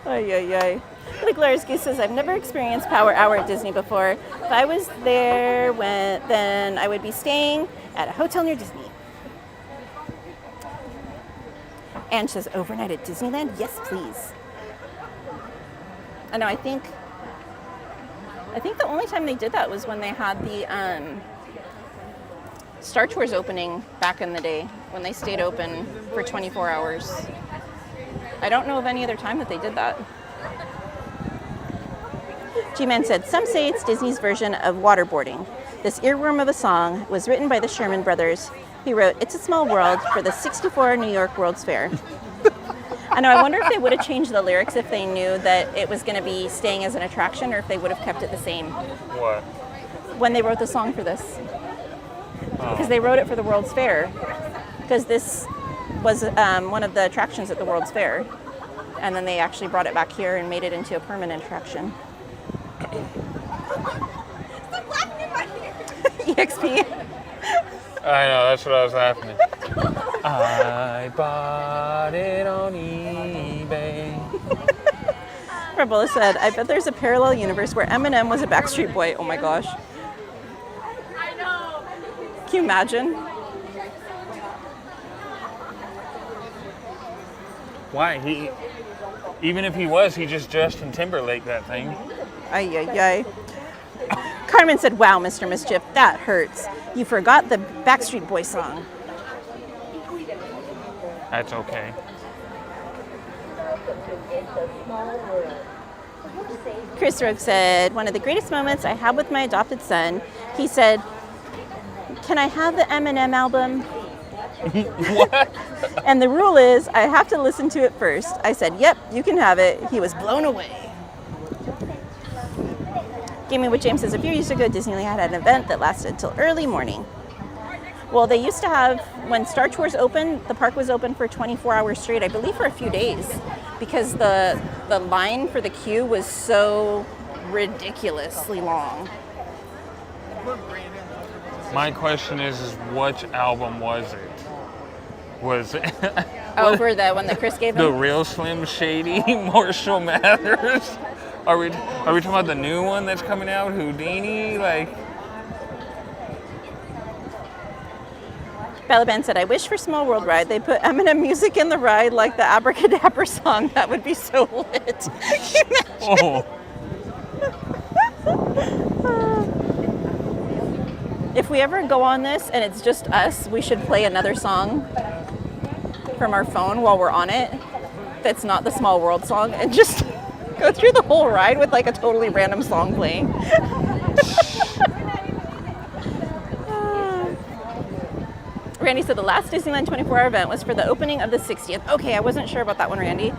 Ay, ay, ay. The Glorious Goose says, I've never experienced Power Hour at Disney before. If I was there, then I would be staying at a hotel near Disney. Anne says, overnight at Disneyland? Yes, please. I know, I think the only time they did that was when they had the Star Tours opening back in the day, when they stayed open for 24 hours. I don't know of any other time that they did that. G-Man said, some say it's Disney's version of waterboarding. This earworm of a song was written by the Sherman Brothers. He wrote, It's a Small World for the 64 New York World's Fair. I know, I wonder if they would have changed the lyrics if they knew that it was going to be staying as an attraction, or if they would have kept it the same. What? When they wrote the song for this. Because they wrote it for the World's Fair. Because this was one of the attractions at the World's Fair. And then they actually brought it back here and made it into a permanent attraction. EXP. I know, that's what I was laughing at. I bought it on eBay. Rebella said, I bet there's a parallel universe where Eminem was a Backstreet Boy. Oh my gosh. I know. Can you imagine? Why? Even if he was, he just Justin Timberlake that thing. Ay, ay, ay. Carmen said, wow, Mr. Mischief, that hurts. You forgot the Backstreet Boy song. That's okay. Chris Rogue said, one of the greatest moments I had with my adopted son, he said, can I have the Eminem album? What? And the rule is, I have to listen to it first. I said, yep, you can have it. He was blown away. Gaming with James says, a few years ago, Disneyland had an event that lasted until early morning. Well, they used to have, when Star Tours opened, the park was open for 24 hours straight, I believe for a few days, because the line for the queue was so ridiculously long. My question is which album was it? Was it over the one that Chris gave him? The Real Slim Shady Marshall Mathers? Are we talking about the new one that's coming out, Houdini? Like, Balaban said, I wish for Small World Ride they put Eminem music in the ride like the Abracadabra song. That would be so lit. Can you imagine? If we ever go on this and it's just us, we should play another song from our phone while we're on it that's not the Small World song, and just go through the whole ride with like a totally random song playing. Randy said the last Disneyland 24-hour event was for the opening of the 60th. Okay, I wasn't sure about that one, Randy.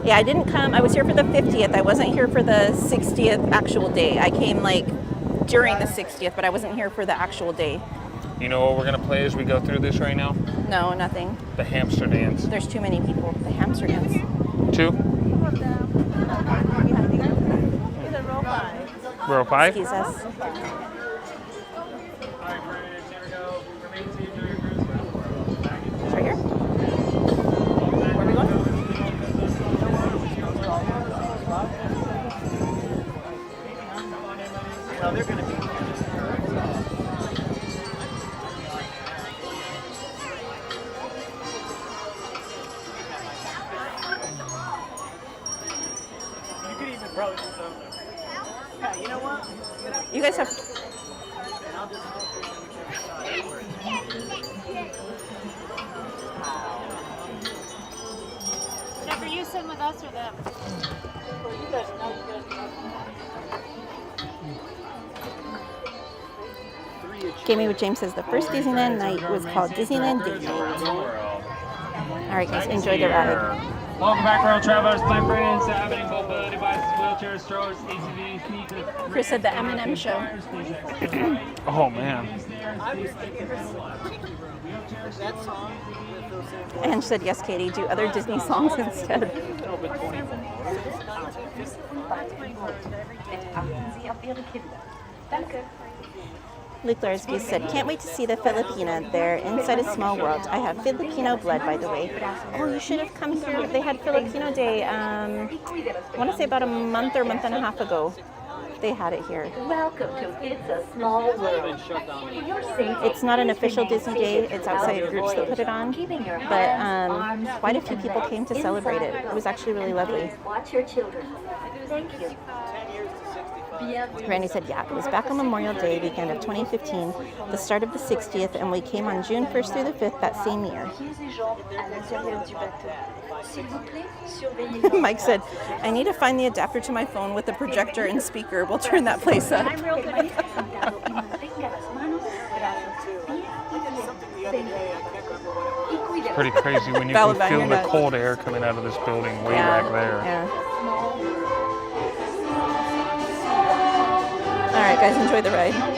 Yeah, I didn't come. I was here for the 50th. I wasn't here for the 60th actual day. I came like during the 60th, but I wasn't here for the actual day. you know what we're gonna play as we go through this right now? No, nothing. The hamster dance. There's too many people. The hamster dance. 2? Row 5? Excuse us. Right here? Where are we going? No, they're going to be. You could even probably do something. Yeah, you know what? You guys have. Never you sing with us or them? Well, you guys know. Gaming with James says the first Disneyland night was called Disneyland Date Night. All All right, guys, enjoy the ride. Welcome back, road travelers, my friends. Happening mobility devices, wheelchairs, strollers, ATVs, sneakers. Chris said the M&M show. Oh man. And she said, yes, Katie, do other Disney songs instead. Luke Larsby said, can't wait to see the Filipina. They're inside a small world. I have Filipino blood, by the way. Oh, you should have come here. They had Filipino Day, I want to say about a month or month and a half ago. They had it here. Welcome to It's a Small World. It's not an official Disney Day. It's outside groups that put it on. But quite a few people came to celebrate it. It was actually really lovely. Watch your children. Thank you. Randy said, yeah, it was back on Memorial Day weekend of 2015, the start of the 60th, and we came on June 1st through the 5th that same year. Mike said, I need to find the adapter to my phone with the projector and speaker. We'll turn that place up. It's pretty crazy when you can feel the cold air coming out of this building way back there. Yeah. All right, guys, enjoy the ride.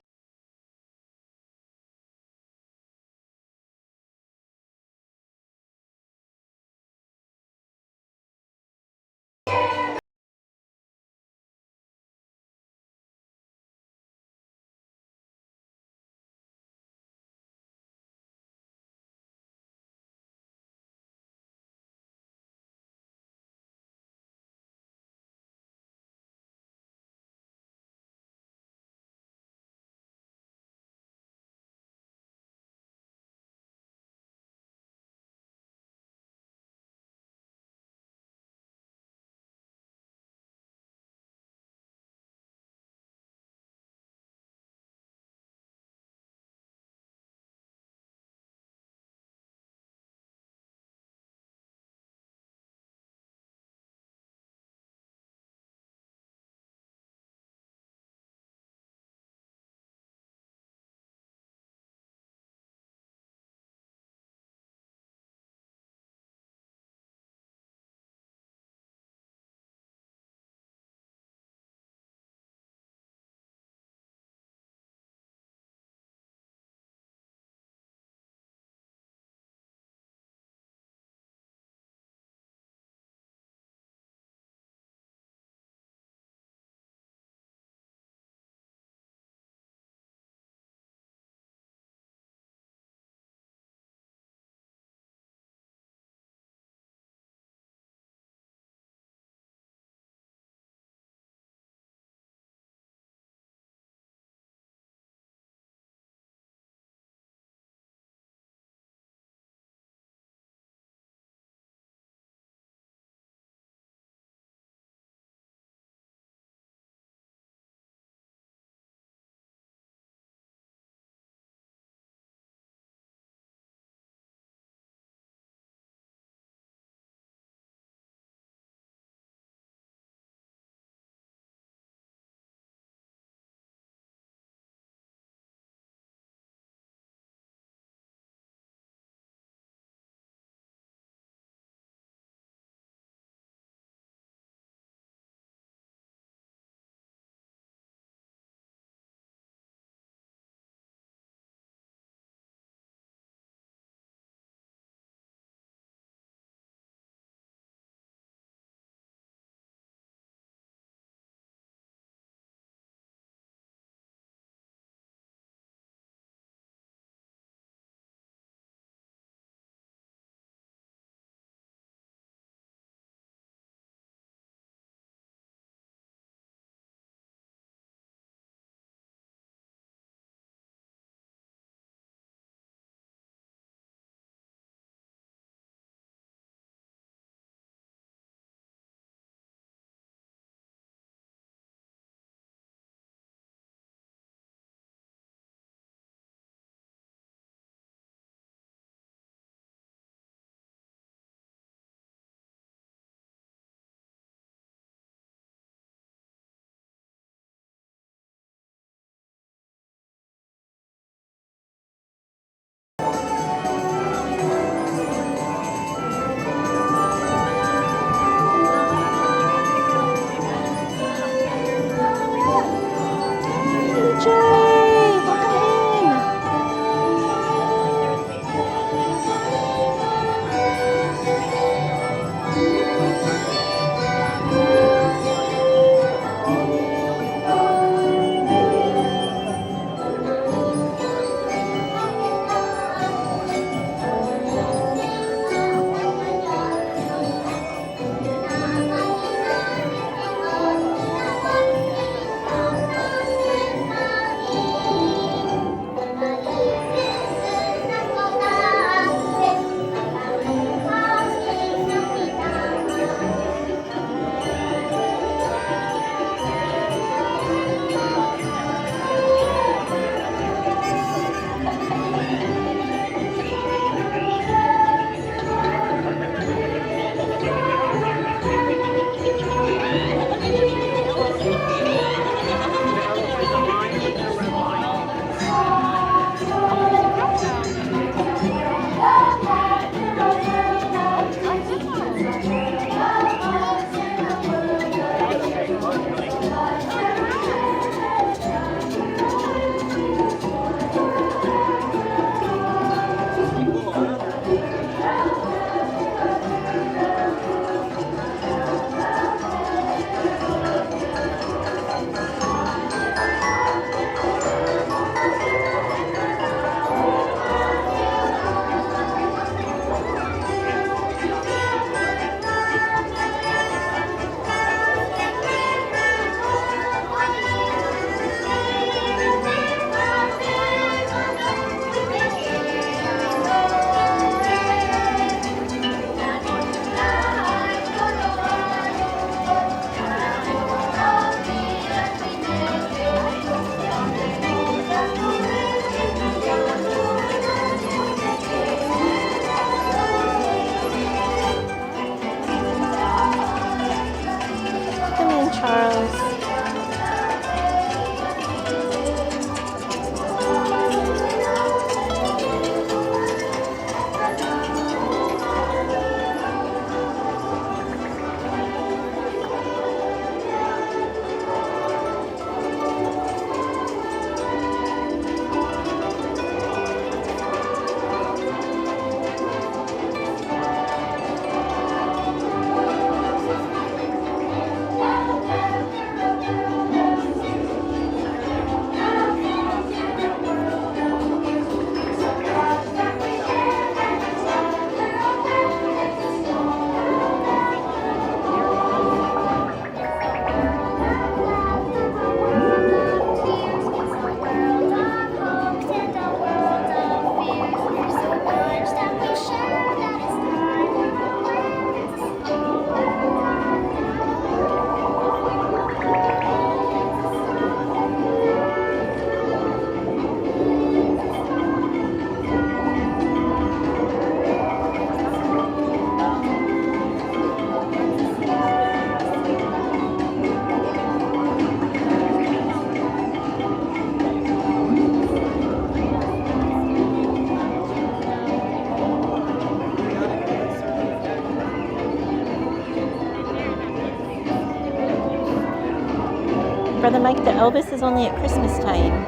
Brother Mike, the Elvis is only at Christmas time.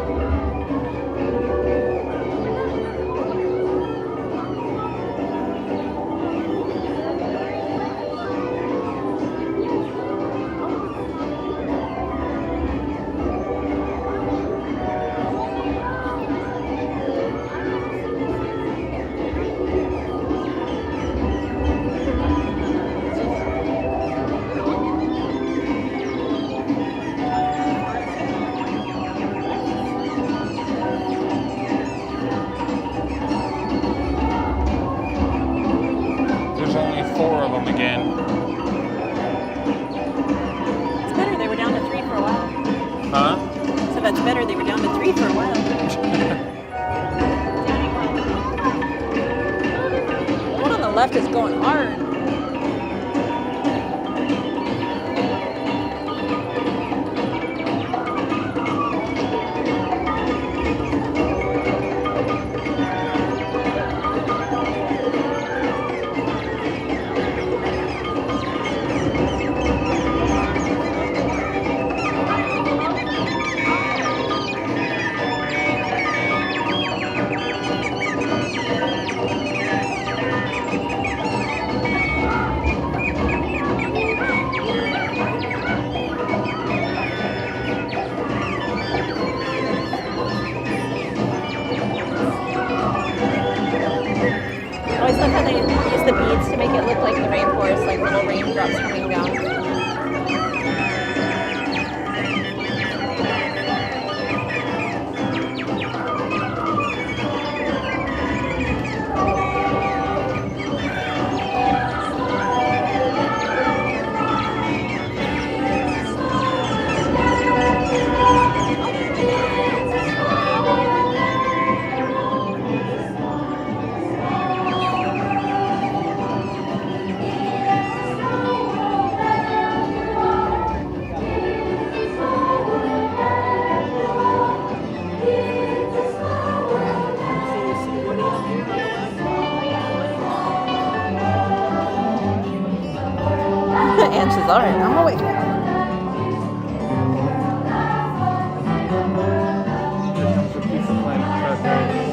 There's only 4 of them again. It's better. They were down to 3 for a while. Huh? So that's better. They were down to 3 for a while. The one on the left is going hard. I always love how they use the beads to make it look like the rainforest, like little raindrops coming down. And she's alright, I'm awake now. Here comes a piece of planet truck, guys.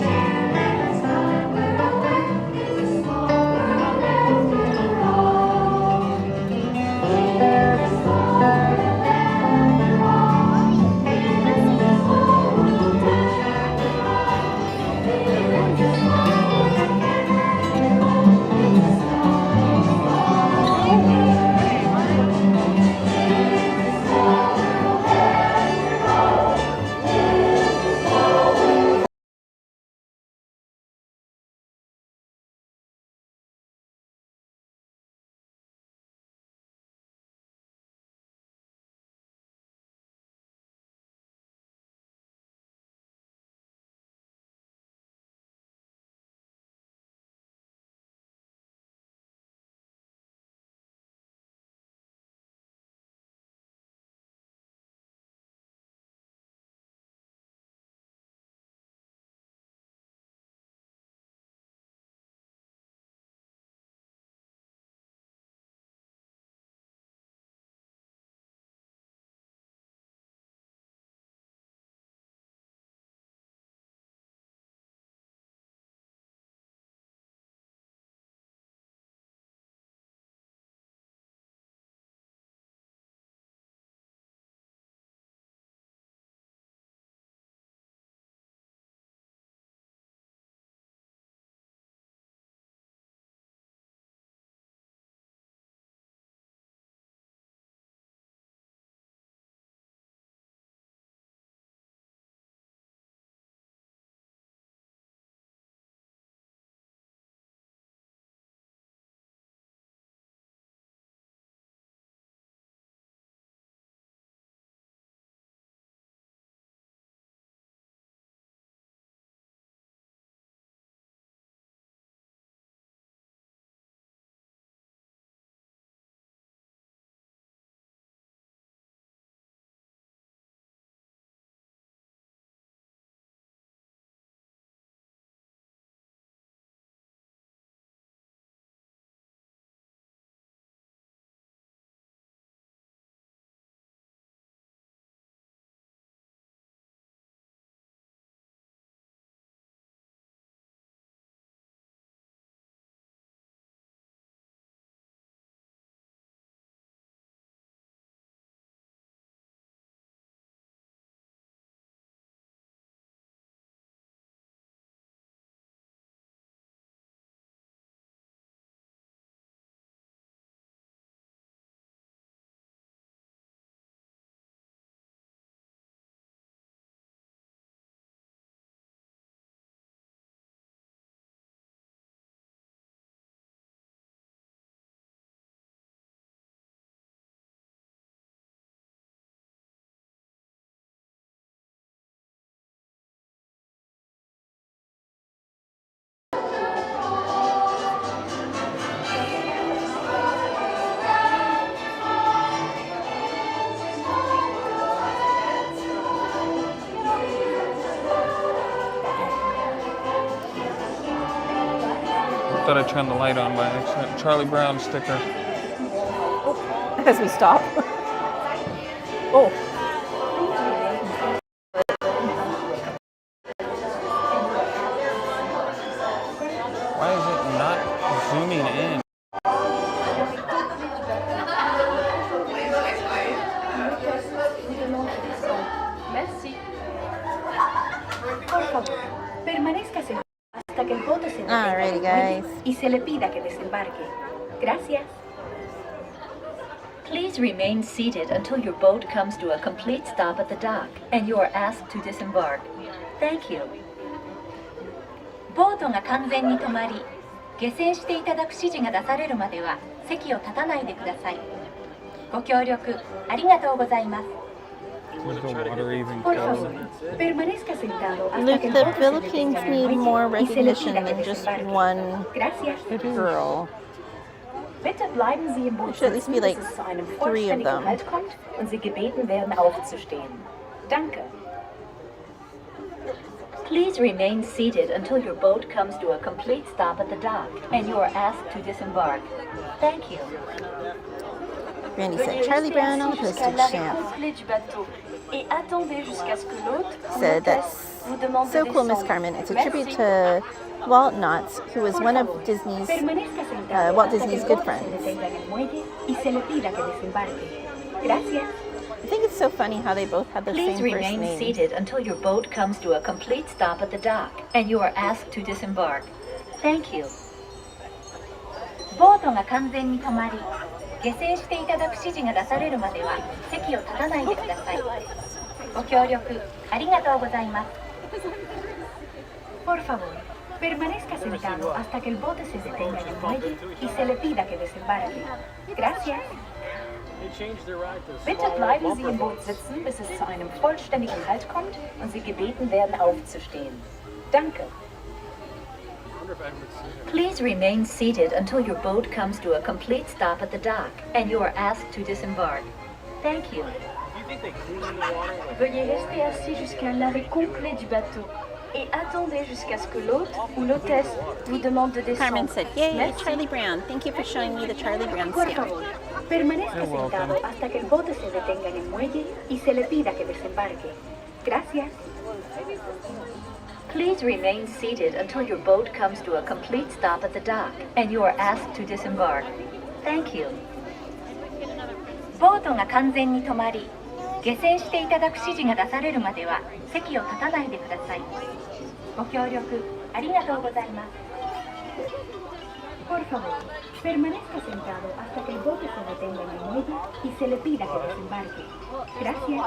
thought I turned the light on by accident. Charlie Brown sticker. As we stop. Oh. Why is it not zooming in? Merci. Por favor, permanezca sentado hasta que el bote se detenga Alrighty, en el muelle guys. y se le pida que desembarque. Gracias. Please remain seated until your boat comes to a complete stop at the dock and you are asked to disembark. Thank you. ボートが完全に止まり、下船していただく指示が出されるまでは席を立たないでください。ご協力ありがとうございます。Is the water even Por favor, cold? permanezca sentado hasta Luke, que el the bote se Philippines detenga en el need more muelle y se le recognition pida que than just desembarque. one Gracias. girl. Bitte bleiben Sie im There Boot should at least sitzen, be bis like es zu einem 3 of vollständigen them. Halt kommt und Sie gebeten werden, aufzustehen. Danke. Please remain seated until your boat comes to a complete stop at the dock and you are asked to disembark. Thank you. Randy said Charlie Brown on the postage stamp. Said that's so cool, Miss Carmen. It's a tribute to Walt Knotts, who was one of Disney's Walt Disney's good friends. I think it's so funny how they both had the Please same first remain name. seated until your boat comes to a complete stop at the dock and you are asked to disembark. Thank you. ボートが完全に止まり、下船していただく指示が出されるまでは席を立たないでください。ご協力ありがとうございます。 Por favor, permanezca sentado hasta que el bote se detenga en el muelle y se le pida que desembarque. Gracias. Bitte bleiben Sie im Boot sitzen, bis es zu einem vollständigen Halt kommt und Sie gebeten werden, aufzustehen. Danke. Please remain seated until your boat comes to a complete stop at the dock and you are asked to disembark. Thank you. Veuillez rester assis jusqu'à l'arrêt complet du bateau et attendez jusqu'à ce que l'hôte ou l'hôtesse vous demande de descendre. Carmen said, "Yay, Merci. Charlie Brown! Thank you for showing me the Charlie Brown Por stamp." favor, permanezca sentado hasta que el bote se detenga en el muelle y se le pida que desembarque. Gracias. Please remain seated until your boat comes to a complete stop at the dock and you are asked to disembark. Thank you. ボートが完全に止まり、下船していただく指示が出されるまでは席を立たないでください。ご協力ありがとうございます。 Por favor, permanezca sentado hasta que el bote se detenga en el muelle y se le pida que desembarque. Gracias.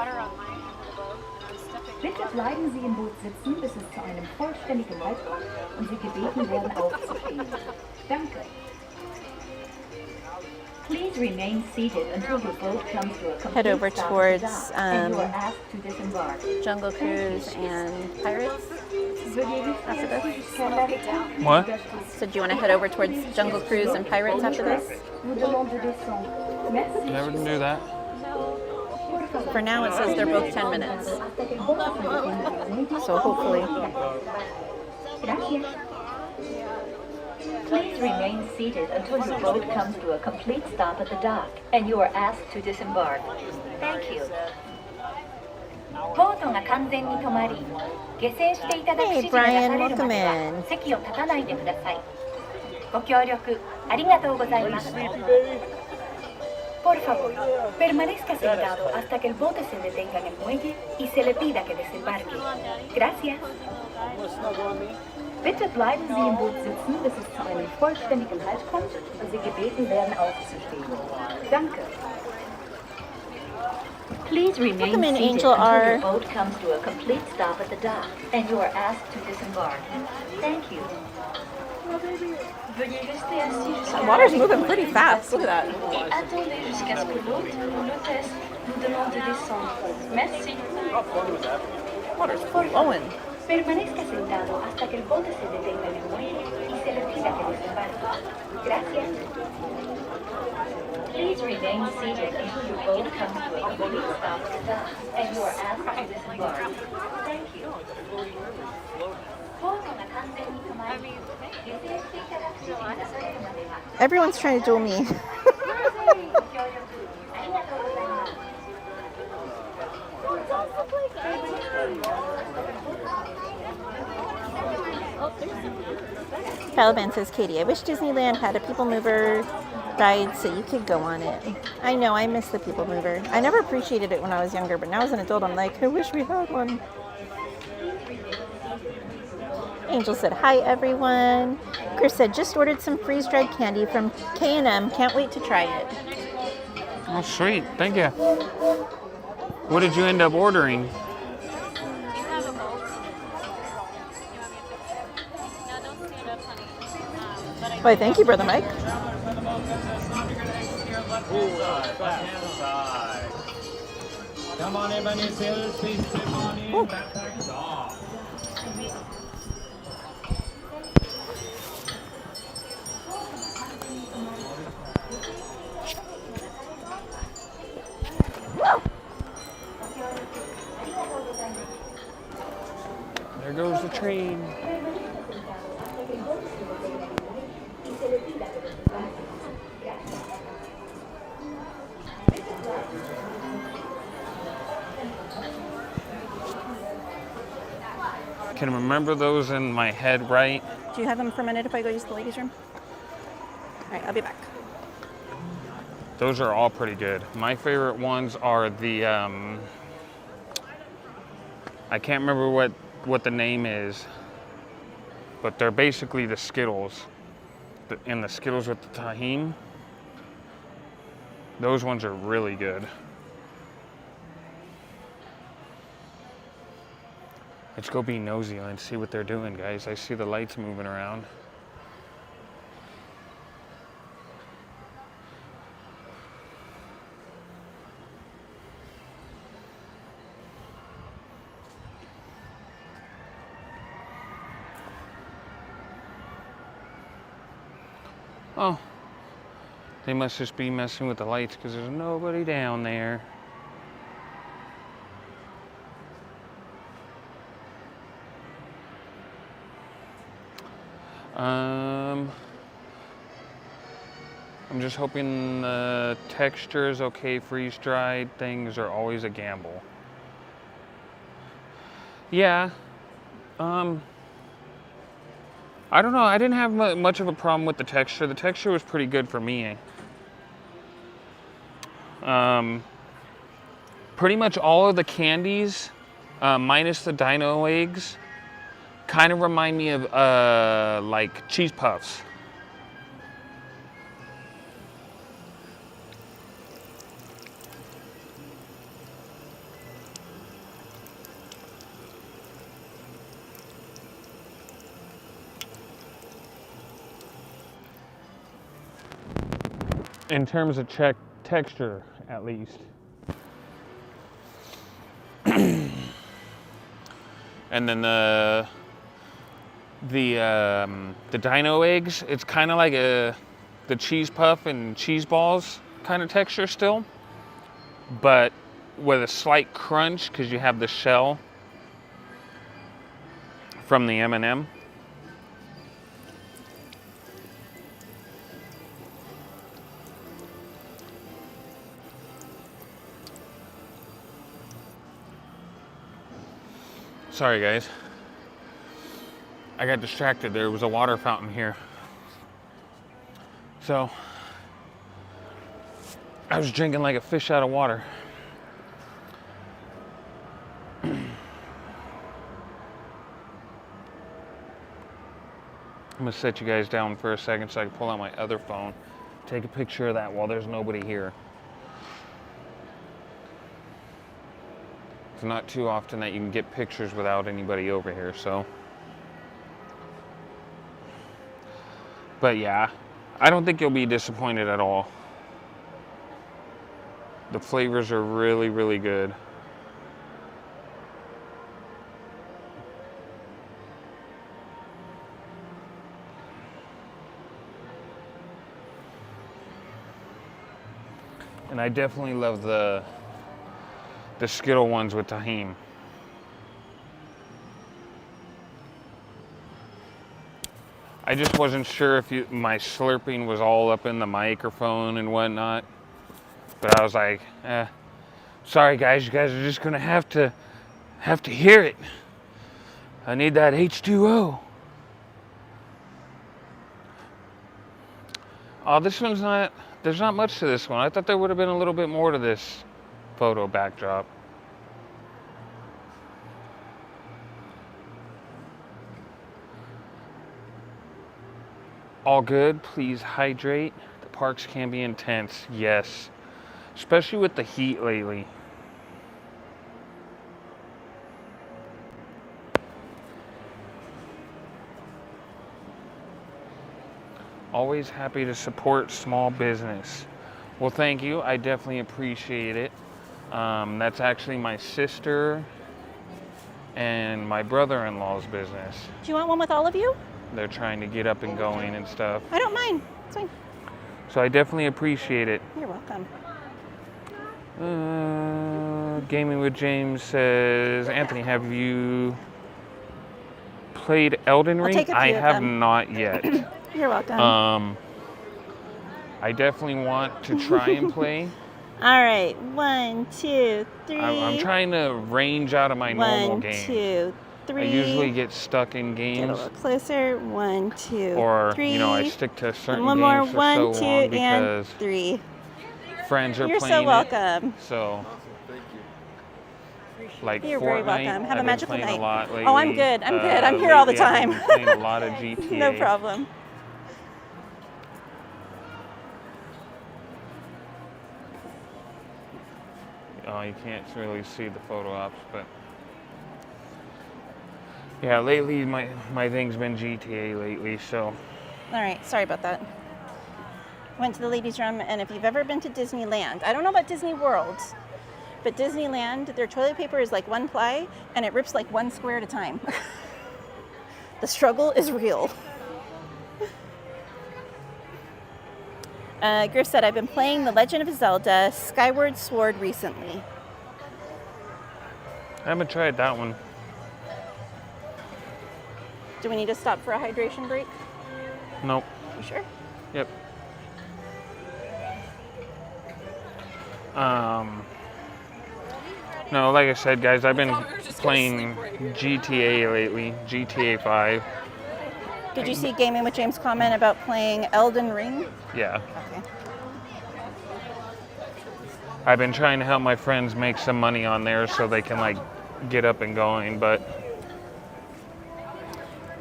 Bitte bleiben Sie im Boot sitzen, bis es zu einem vollständigen Halt kommt und Sie gebeten werden, aufzustehen. Danke. Please remain seated until your boat comes to a complete Head over stop towards at the dock and you are asked to disembark. Jungle Cruise and Pirates after this. What? So do you want to head over towards Jungle Cruise and Pirates after this? Never can do that. For now, it says they're both 10 minutes. So hopefully. Please remain seated until your boat comes to a complete stop at the dock and you are asked to disembark. Thank you. ボートが完全に止まり、下船していただく指示が出されるまでは席を立たないでください。ご協力ありがとうございます。 Por favor, permanezca sentado hasta que el bote se detenga en el muelle y se le pida que desembarque. Gracias. Bitte bleiben Sie im Boot sitzen, bis es zu einem vollständigen Halt kommt und Sie gebeten werden, aufzustehen. Danke. Please remain Welcome in, seated Angel until R. your boat comes to a complete stop at the dock and you are asked to disembark. Thank you. Veuillez rester assis jusqu'à That water's moving pretty fast. Look at that. et attendez jusqu'à ce que l'hôte ou l'hôtesse vous demande de descendre. Merci. Water's flowing. Permanezca sentado hasta que el bote se detenga en el muelle y se le pida que desembarque. Gracias. Please remain seated until your boat comes to a complete stop at the dock and you are asked to disembark. Thank you. ボートが完全に止まり、Everyone's trying to duel me. Caliban says, Katie, I wish Disneyland had a people mover ride so you could go on it. I know, I miss the people mover. I never appreciated it when I was younger, but now as an adult, I'm like, I wish we had one. Angel said, hi, everyone. Chris said, just ordered some freeze-dried candy from K&M. Can't wait to try it. Oh, sweet. Thank you. What did you end up ordering? Why, thank you, Brother Mike. Come on, everybody, sailors, please come on in. Backpacks off. There goes the train. I can remember those in my head, right? Do you have them for a minute if I go use the ladies' room? All right, I'll be back. Those are all pretty good. My favorite ones are the, I can't remember what the name is, but they're basically the Skittles. And the Skittles with the tahini. Those ones are really good. Let's go be nosy and see what they're doing, guys. I see the lights moving around. Oh, they must just be messing with the lights because there's nobody down there. I'm just hoping the texture is okay. Freeze-dried things are always a gamble. Yeah. I don't know. I didn't have much of a problem with the texture. The texture was pretty good for me. Pretty much all of the candies, minus the dino eggs, kind of remind me of like cheese puffs. In terms of texture, at least. And then the dino eggs, it's kind of like the cheese puff and cheese balls kind of texture still, but with a slight crunch because you have the shell from the M&M. Sorry guys, I got distracted. There was a water fountain here. So, I was drinking like a fish out of water. I'm gonna set you guys down for a second so I can pull out my other phone, take a picture of that while there's nobody here. It's not too often that you can get pictures without anybody over here, so. But yeah, I don't think you'll be disappointed at all. The flavors are really, really good. And I definitely love the Skittle ones with tahini. I just wasn't sure if my slurping was all up in the microphone and whatnot. But I was like, sorry guys, you guys are just gonna have to hear it. I need that H2O. Oh, this one's not, there's not much to this one. I thought there would have been a little bit more to this photo backdrop. All good, please hydrate. The parks can be intense, yes. Especially with the heat lately. Always happy to support small business. Well, thank you. I definitely appreciate it. That's actually my sister and my brother-in-law's business. Do you want one with all of you? They're trying to get up and going and stuff. I don't mind. It's fine. So I definitely appreciate it. You're welcome. Gaming with James says, Anthony, have you played Elden Ring? I have not yet. You're welcome. I definitely want to try and play. All right, 1, 2, 3. I'm trying to range out of my normal games. 1, 2, 3. I usually get stuck in games. Get a little closer. 1, 2, or, 3. you know, I stick to certain one more. games for 1, so 2, long and because 3. friends are You're playing so welcome. it. So, like You're Fortnite, very welcome. Have a I've magical been playing night. a lot lately. Oh, I'm good. I'm good. I'm here all the time. I've been playing a lot of GTA. No problem. Oh, you can't really see the photo ops, but yeah, lately my thing's been GTA lately, so. All right, sorry about that. Went to the ladies' room, and if you've ever been to Disneyland, I don't know about Disney World, but Disneyland, their toilet paper is like 1 ply, and it rips like 1 square at a time. The struggle is real. Griff said, I've been playing The Legend of Zelda Skyward Sword recently. I haven't tried that one. Do we need to stop for a hydration break? Nope. You sure? Yep. No, like I said, guys, I've been playing GTA lately, GTA 5. Did you see Gaming with James' comment about playing Elden Ring? Yeah. Okay. I've been trying to help my friends make some money on there so they can, like, get up and going, but...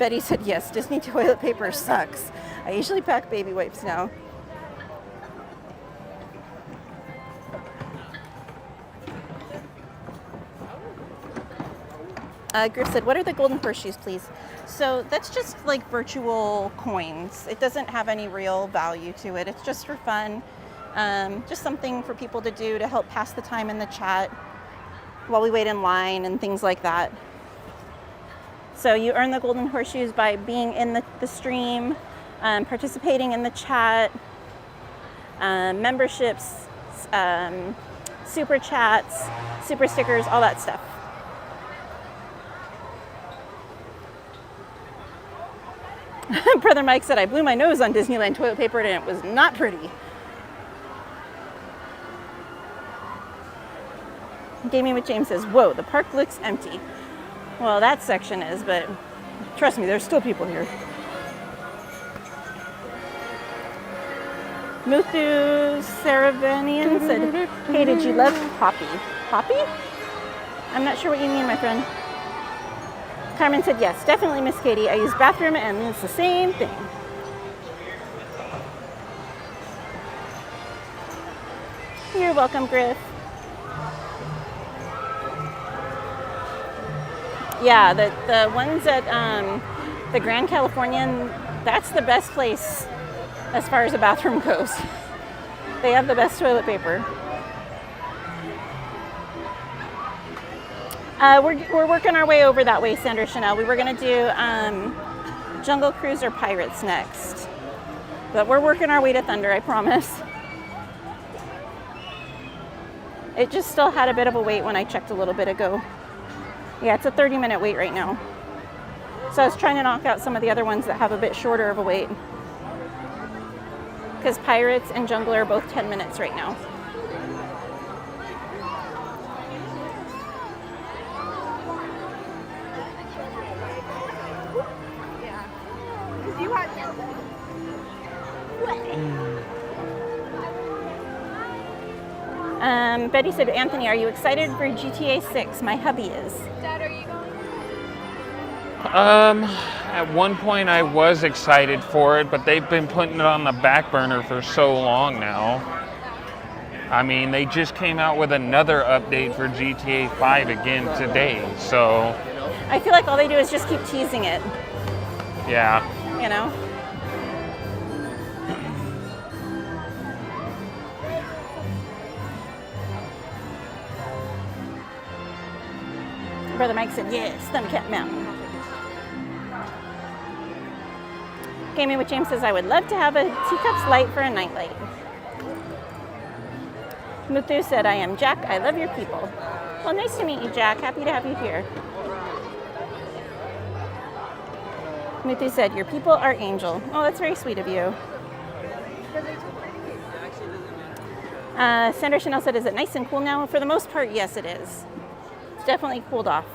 Betty said, yes, Disney toilet paper sucks. I usually pack baby wipes now. Griff said, what are the golden horseshoes, please? So that's just like virtual coins. It doesn't have any real value to it. It's just for fun. Just something for people to do to help pass the time in the chat while we wait in line and things like that. So you earn the golden horseshoes by being in the stream, participating in the chat, memberships, super chats, super stickers, all that stuff. Brother Mike said, I blew my nose on Disneyland toilet paper and it was not pretty. Gaming with James says, whoa, the park looks empty. Well, that section is, but trust me, there's still people here. Muthu Saravanian said, hey, did you love Poppy? Poppy? I'm not sure what you mean, my friend. Carmen said, yes, definitely, Miss Katie. I use bathroom and it's the same thing. You're welcome, Griff. Yeah, the ones at the Grand Californian, that's the best place as far as the bathroom goes. They have the best toilet paper. We're working our way over that way, Sandra Chanel. We were gonna do Jungle Cruise or Pirates next. But we're working our way to Thunder, I promise. It just still had a bit of a wait when I checked a little bit ago. Yeah, it's a 30-minute wait right now. So I was trying to knock out some of the other ones that have a bit shorter of a wait. Because Pirates and Jungle are both 10 minutes right now. Betty said, Anthony, are you excited for GTA 6? My hubby is. Dad, are you going? At one point I was excited for it, but they've been putting it on the back burner for so long now. I mean, they just came out with another update for GTA 5 again today, so. I feel like all they do is just keep teasing it. Yeah. You know? Brother Mike said, yes, Thundercat Mountain. Gaming with James says, I would love to have a teacups light for a nightlight. Muthu said, I am Jack. I love your people. Well, nice to meet you, Jack. Happy to have you here. Muthu said, your people are angel. Oh, that's very sweet of you. Sandra Chanel said, is it nice and cool now? For the most part, yes, it is. It's definitely cooled off.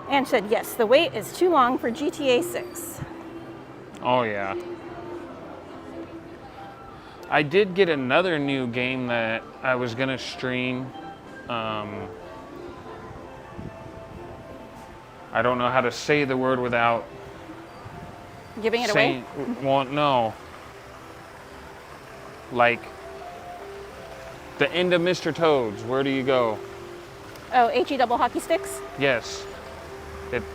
And said, yes, the wait is too long for GTA 6. Oh, yeah. I did get another new game that I was going to stream. I don't know how to say the word without giving it away? Well, no. Like, the end of Mr. Toad's, where do you go? Oh, HE double hockey sticks? Yes.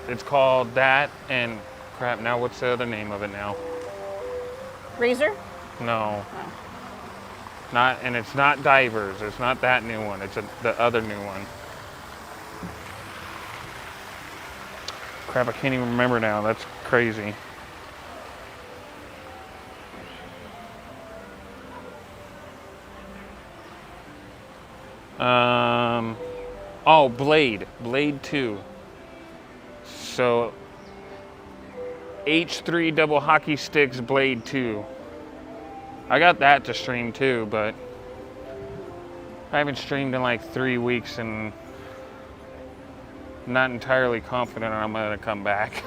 It's called that, and crap, now what's the other name of it now? Razor? No. Oh. Not, and it's not Divers. It's not that new one. It's the other new one. Crap, I can't even remember now. That's crazy. Oh, Blade 2. So, H3 double hockey sticks Blade 2. I got that to stream too, but I haven't streamed in like 3 weeks and not entirely confident I'm gonna come back.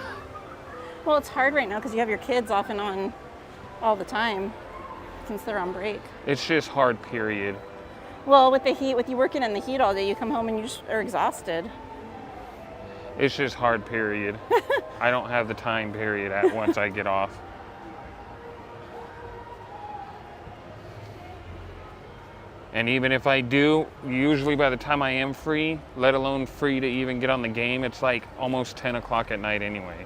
Well, it's hard right now because you have your kids off and on all the time since they're on break. It's just hard, period. Well, with the heat, with you working in the heat all day, you come home and you just are exhausted. It's just hard, period. I don't have the time, period, once I get off. And even if I do, usually by the time I am free, let alone free to even get on the game, it's like almost 10 o'clock at night anyway.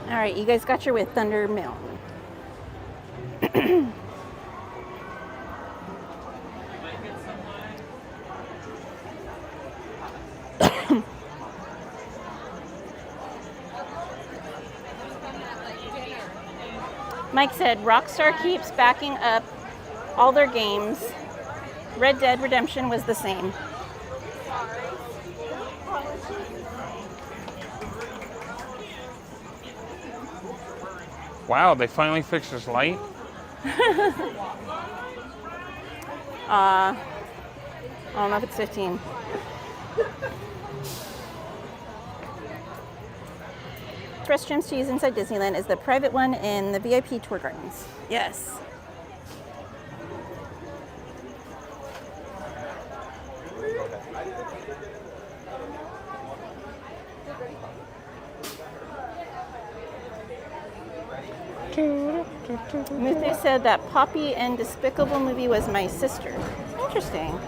All right, you guys got your with Thunder Mountain. Mike said, Rockstar keeps backing up all their games. Red Dead Redemption was the same. Wow, they finally fixed this light? I don't know if it's 15. Restrooms to use inside Disneyland is the private one in the VIP tour gardens. Yes. Muthu said that Poppy and Despicable movie was my sister. Interesting.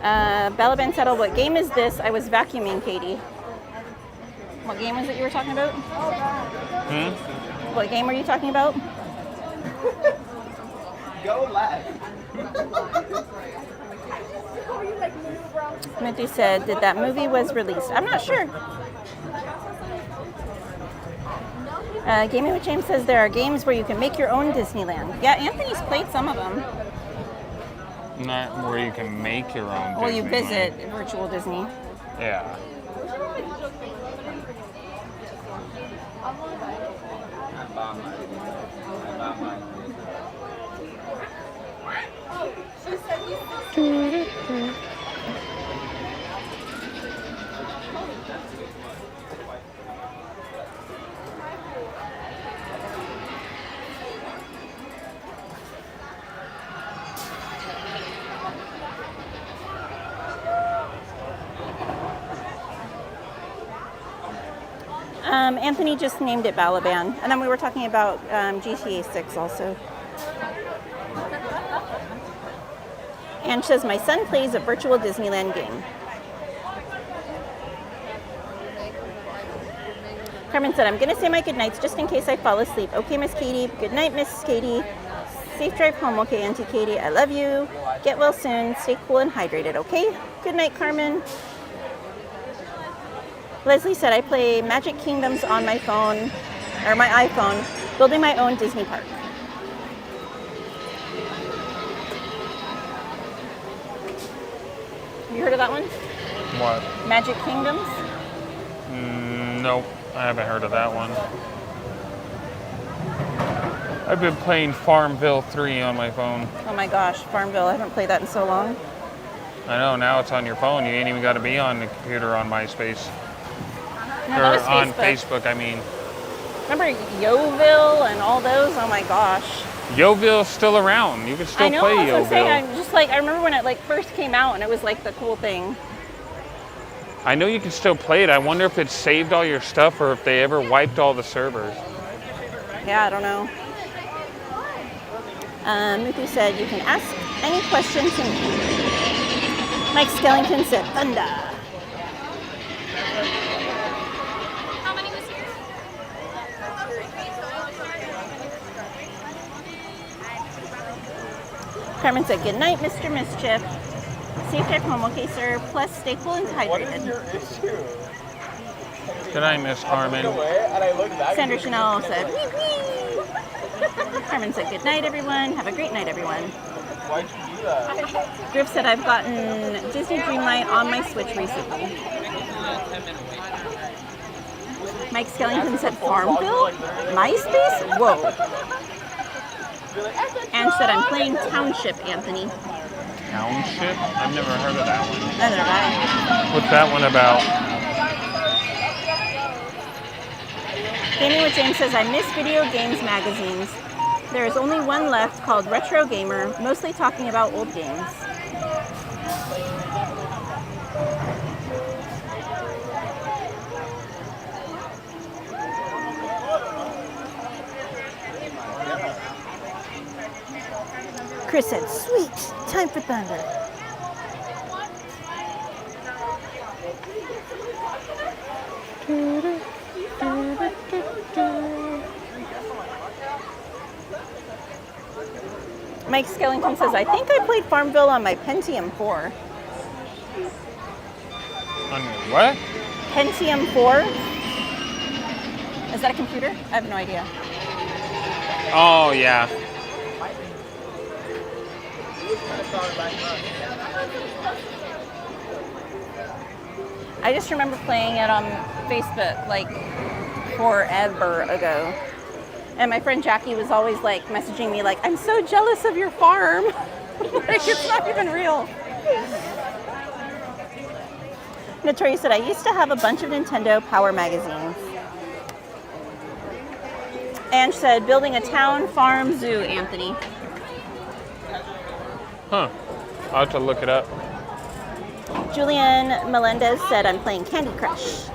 Balaban said, oh, what game is this? I was vacuuming, Katie. What game was it you were talking about? What game were you talking about? Go live. Muthu said, did that movie was released? I'm not sure. Gaming with James says there are games where you can make your own Disneyland. Yeah, Anthony's played some of them. Not where you can make your own Well, you Disneyland. visit virtual Disney. Yeah. Anthony just named it Balaban. And then we were talking about GTA 6 also. And says, my son plays a virtual Disneyland game. Carmen said, I'm going to say my goodnights just in case I fall asleep. Okay, Miss Katie. Good night, Miss Katie. Safe drive home, okay, Auntie Katie. I love you. Get well soon. Stay cool and hydrated, okay? Good night, Carmen. Leslie said, I play Magic Kingdoms on my phone, or my iPhone, building my own Disney park. You heard of that one? What? Magic Kingdoms? Nope, I haven't heard of that one. I've been playing Farmville 3 on my phone. Oh my gosh, Farmville. I haven't played that in so long. I know, now it's on your phone. You ain't even got to be on the computer on MySpace. No, or that was on Facebook. Facebook, I mean. Remember Yoville and all those? Oh my gosh. Yoville's still around. You can still I know, play that's what I'm saying. Yoville. I'm just like, I remember when it like first came out and it was like the cool thing. I know you can still play it. I wonder if it saved all your stuff or if they ever wiped all the servers. Yeah, I don't know. Muthu said, you can ask any question to me. Mike Skellington said, thunder. How many was here? Carmen said, good night, Mr. Mischief. Safe drive home, okay, sir. Plus, stay cool and hydrated. What is your issue? Good night, Miss Carmen. Sandra Chanel said, wee wee. Carmen said, good night, everyone. Have a great night, everyone. Why'd you do that? Griff said, I've gotten Disney Dreamlight on my Switch recently. Mike Skellington said, Farmville? MySpace? Whoa. And said, I'm playing Township, Anthony. Township? I've never heard of that one. Neither have I. What's that one about? Gaming with James says, I miss video games magazines. There is only one left called Retro Gamer, mostly talking about old games. Chris said, sweet, time for thunder. Mike Skellington says, I think I played Farmville on my Pentium 4. On what? Pentium 4? Is that a computer? I have no idea. Oh, yeah. I just remember playing it on Facebook like forever ago. And my friend Jackie was always like messaging me like, I'm so jealous of your farm. Like, it's not even real. Notori said, I used to have a bunch of Nintendo Power magazines. Ange said, building a town, farm, zoo, Anthony. Huh. I'll have to look it up. Julian Melendez said, I'm playing Candy Crush.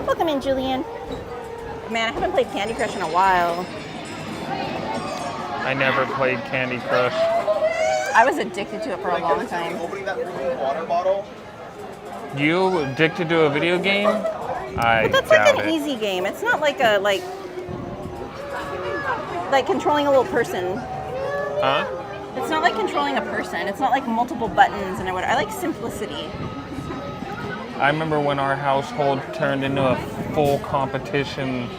Welcome in, Julian. Man, I haven't played Candy Crush in a while. I never played Candy Crush. I was addicted to it for a long time. Opening that water bottle. You addicted to a video game? I But that's doubt like an it. easy game. It's not like a like controlling a little person. Huh? It's not like controlling a person. It's not like multiple buttons and whatever. I like simplicity. I remember when our household turned into a full competition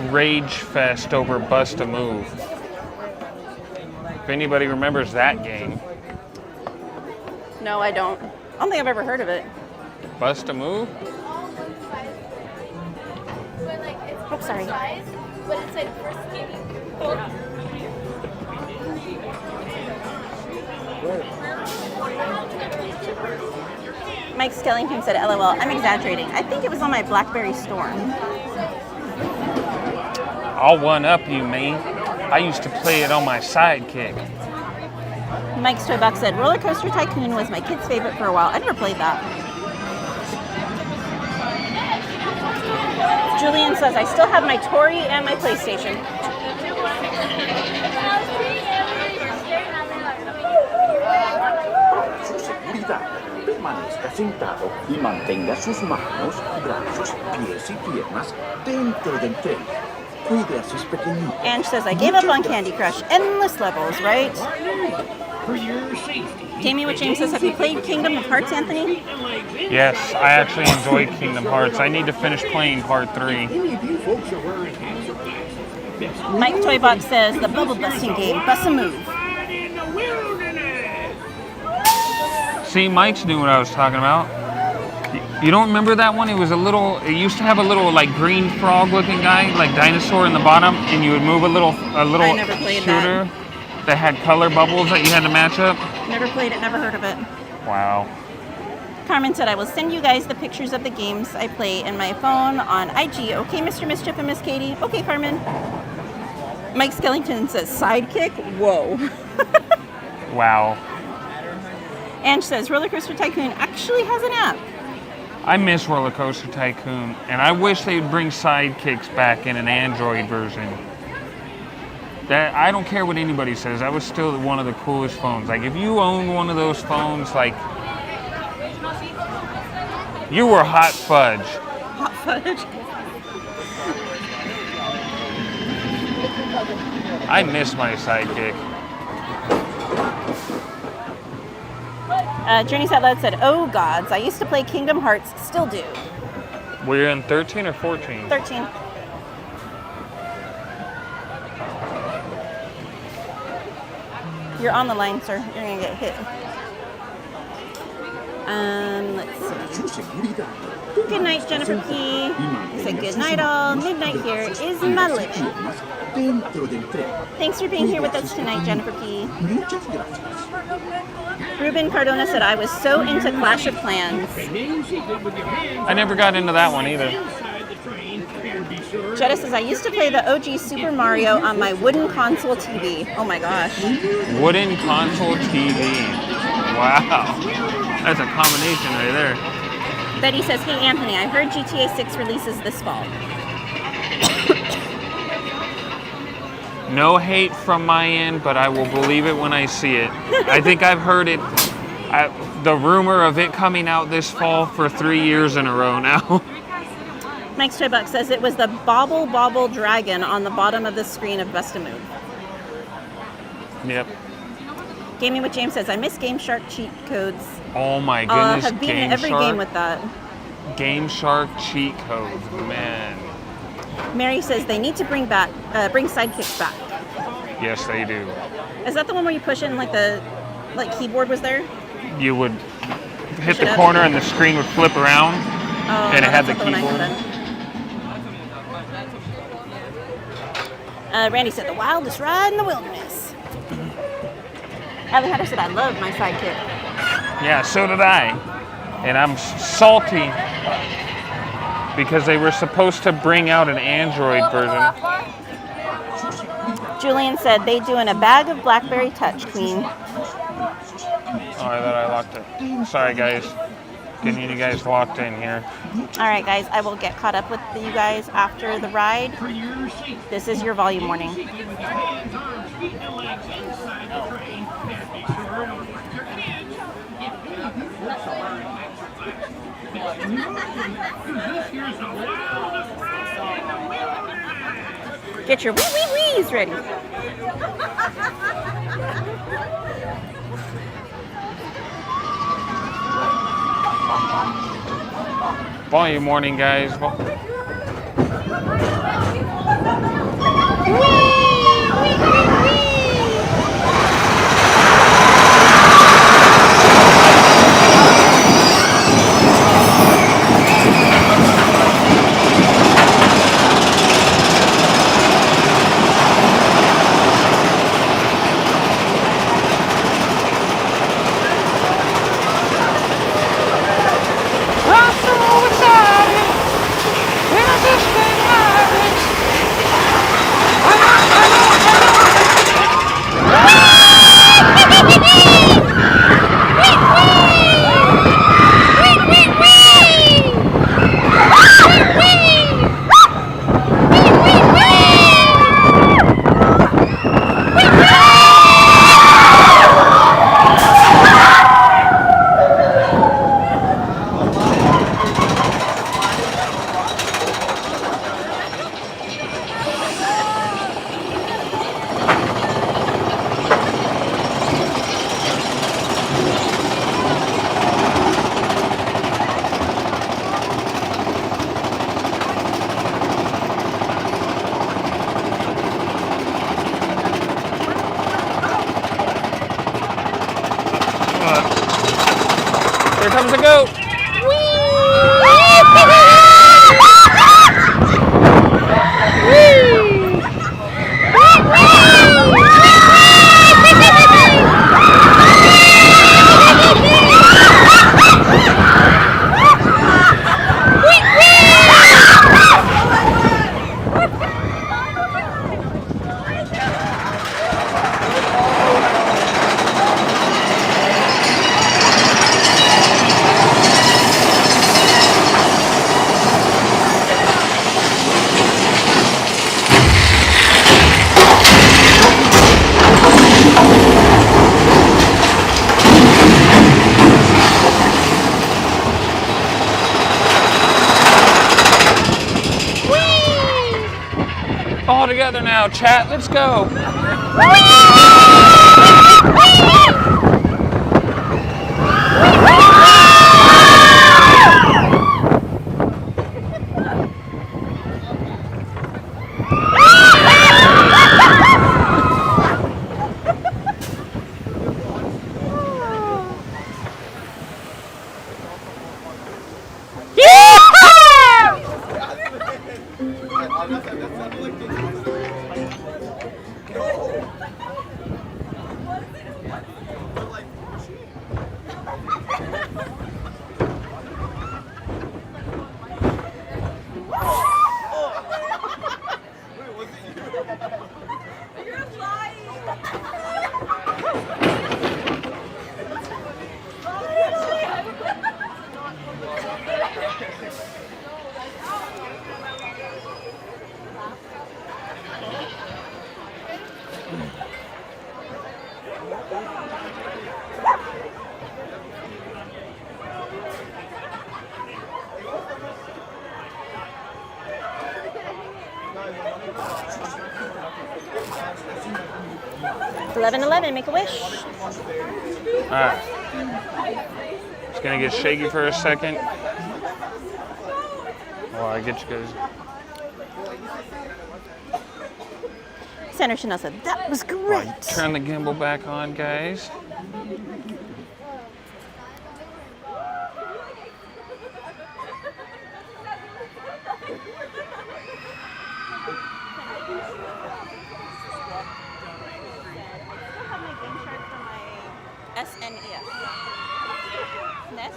rage fest over Bust a Move. If anybody remembers that game. No, I don't. I don't think I've ever heard of it. Bust a Move? Oh, sorry. But it's like first game. Mike Skellington said, LOL, I'm exaggerating. I think it was on my BlackBerry Storm. I'll one-up you, man. I used to play it on my Sidekick. Mike's Toybox said, Roller Coaster Tycoon was my kid's favorite for a while. I never played that. Julian says, I still have my Tori and my PlayStation. Su seguridad, permanezca sentado y mantenga sus manos, brazos, pies y piernas dentro del tren. Cuide a sus pequeñitos. Ange says, I gave up on Candy Crush. Endless levels, right? For your safety. Jamie with James says, have you played Kingdom of Hearts, Anthony? Yes, I actually enjoyed Kingdom Hearts. I need to finish playing Part 3. Mike Toybox says, the bubble busting game, Bust a Move. See, Mike's knew what I was talking about. You don't remember that one? It was a little, it used to have a little like green frog looking guy, like dinosaur in the bottom, and you would move a little I never played shooter that had color bubbles that you had to match up. Never played it, never heard of it. Wow. Carmen said, I will send you guys the pictures of the games I play in my phone on IG. Okay, Mr. Mischief and Miss Katie. Okay, Carmen. Mike Skellington says, Sidekick? Whoa. Wow. Ange says, Roller Coaster Tycoon actually has an app. I miss Roller Coaster Tycoon, and I wish they would bring Sidekicks back in an Android version. That I don't care what anybody says, that was still one of the coolest phones. Like, if you owned one of those phones, like, you were hot fudge. Hot fudge. I miss my Sidekick. Journey's Out Loud said, oh gods, I used to play Kingdom Hearts, still do. We're in 13 or 14? 13. You're on the line, sir. You're gonna get hit. Let's see. Good night, Jennifer P. You said good night all. Midnight here is my living. Thanks for being here with us tonight, Jennifer P. Ruben Cardona said, I was so into Clash of Clans. I never got into that one either. Jetta says, I used to play the OG Super Mario on my wooden console TV. Oh my gosh. Wooden console TV. Wow. That's a combination right there. Betty says, hey Anthony, I heard GTA 6 releases this fall. No hate from my end, but I will believe it when I see it. I think I've heard it, the rumor of it coming out this fall for 3 years in a row now. Mike Strybuck says it was the Bobble Bobble Dragon on the bottom of the screen of Bust a Move. Yep. Gaming with James says, I miss Game Shark cheat codes. Oh my goodness, I've beaten every game with that. Game Shark cheat codes, man. Mary says they need to bring sidekicks back. Yes, they do. Is that the one where you push in like the keyboard was there? You would hit the corner and the screen would flip around, and it had the keyboard. Randy said the wildest ride in the wilderness. Alejandro said I love my sidekick. Yeah, so did I. And I'm salty because they were supposed to bring out an Android version. Julian said they doing a bag of Blackberry Touch, Queen. Oh, I thought I locked it. Sorry, guys. Getting you guys locked in here. All right, guys. I will get caught up with you guys after the ride. This is your volume warning. Get your wee-wee-wees ready. Volume warning, guys. Here comes the goat. All together now, chat. Let's go. $11.11, make a wish. Alright. It's gonna get shaky for a second. While I get you guys. Sandra Chanel said, that was great. Turn the gimbal back on, guys. SNES. NES?